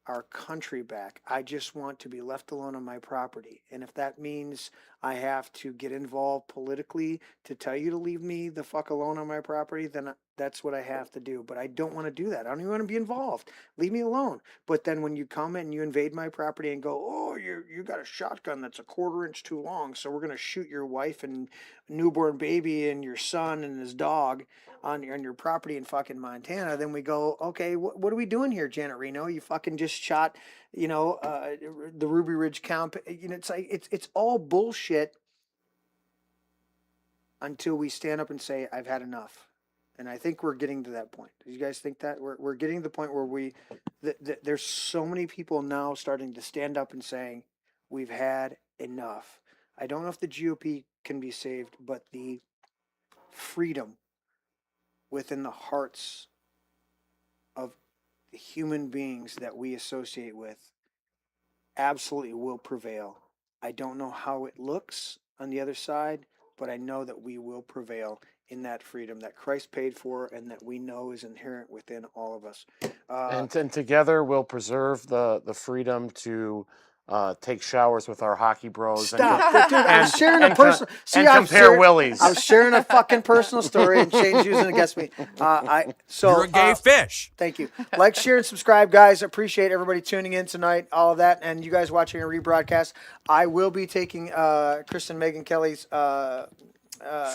our country back. I just want to be left alone on my property. And if that means I have to get involved politically to tell you to leave me the fuck alone on my property, then that's what I have to do. But I don't want to do that. I don't even want to be involved. Leave me alone. But then when you come and you invade my property and go, oh, you got a shotgun that's a 1/4 inch too long, so we're going to shoot your wife and newborn baby and your son and his dog on your property in fucking Montana, then we go, okay, what are we doing here, Janet Reno? You fucking just shot, the Ruby Ridge camp. It's like it's all bullshit until we stand up and say, I've had enough. And I think we're getting to that point. Do you guys think that we're getting to the point where there's so many people now starting to stand up and saying, we've had enough. I don't know if the GOP can be saved, but the freedom within the hearts of the human beings that we associate with absolutely will prevail. I don't know how it looks on the other side, but I know that we will prevail in that freedom that Christ paid for and that we know is inherent within all of us. And together we'll preserve the freedom to take showers with our hockey bros. Stop. Dude, I was sharing a personal... compare willies. I was sharing a fucking personal story, and Shane's using it against me. You're a gay fish. Thank you. Like, share, and subscribe, guys. Appreciate everybody tuning in tonight, all of that, and you guys watching a rebroadcast. I will be taking Kristen Megan Kelly's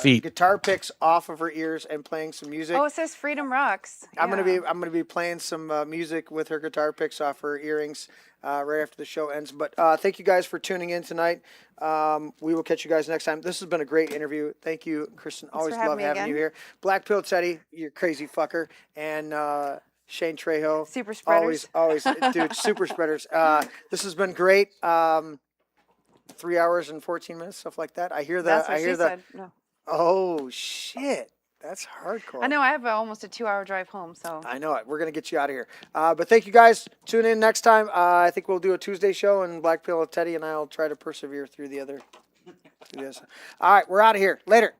guitar picks off of her ears and playing some music. Oh, it says Freedom Rocks. I'm gonna be playing some music with her guitar picks off her earrings right after the show ends. But thank you guys for tuning in tonight. We will catch you guys next time. This has been a great interview. Thank you, Kristen. Always love having you here. Black Pill Teddy, you crazy fucker, and Shane Trejo. Super spreaders. Always, dude, super spreaders. This has been great. 3 hours and 14 minutes, stuff like that. I hear that. That's what she said. No. Oh shit, that's hardcore. I know. I have almost a 2-hour drive home, so I know it. We're gonna get you out of here. But thank you guys. Tune in next time. I think we'll do a Tuesday show, and Black Pill with Teddy and I will try to persevere through the other. All right, we're out of here. Later.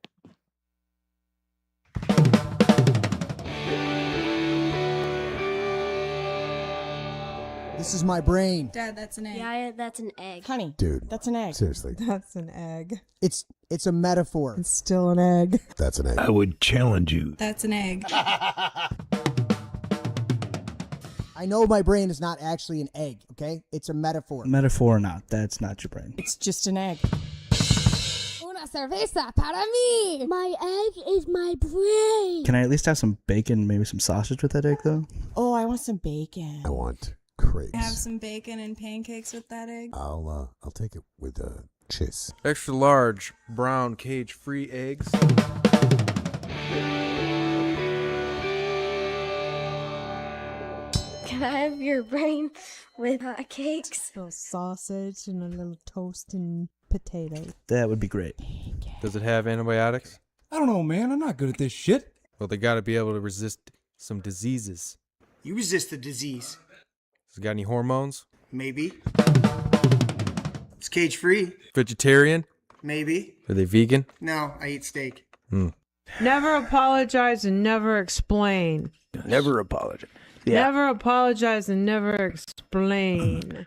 This is my brain. Dad, that's an egg. Yeah, that's an egg. Honey, Dude. that's an egg. Seriously. That's an egg. It's a metaphor. It's still an egg. That's an egg. I would challenge you. That's an egg. I know my brain is not actually an egg, okay? It's a metaphor. Metaphor or not, that's not your brain. It's just an egg. Una cerveza para mí. My egg is my brain. Can I at least have some bacon, maybe some sausage with that egg, though? Oh, I want some bacon. I want crepes. Have some bacon and pancakes with that egg. I'll take it with cheese. Extra large brown cage-free eggs. Can I have your brain with hot cakes? A little sausage and a little toast and potato. That would be great. Does it have antibiotics? I don't know, man. I'm not good at this shit. Well, they gotta be able to resist some diseases. You resist the disease. Has it got any hormones? Maybe. It's cage-free. Vegetarian? Maybe. Are they vegan? No, I eat steak. Never apologize and never explain. Never apologize. Never apologize and never explain.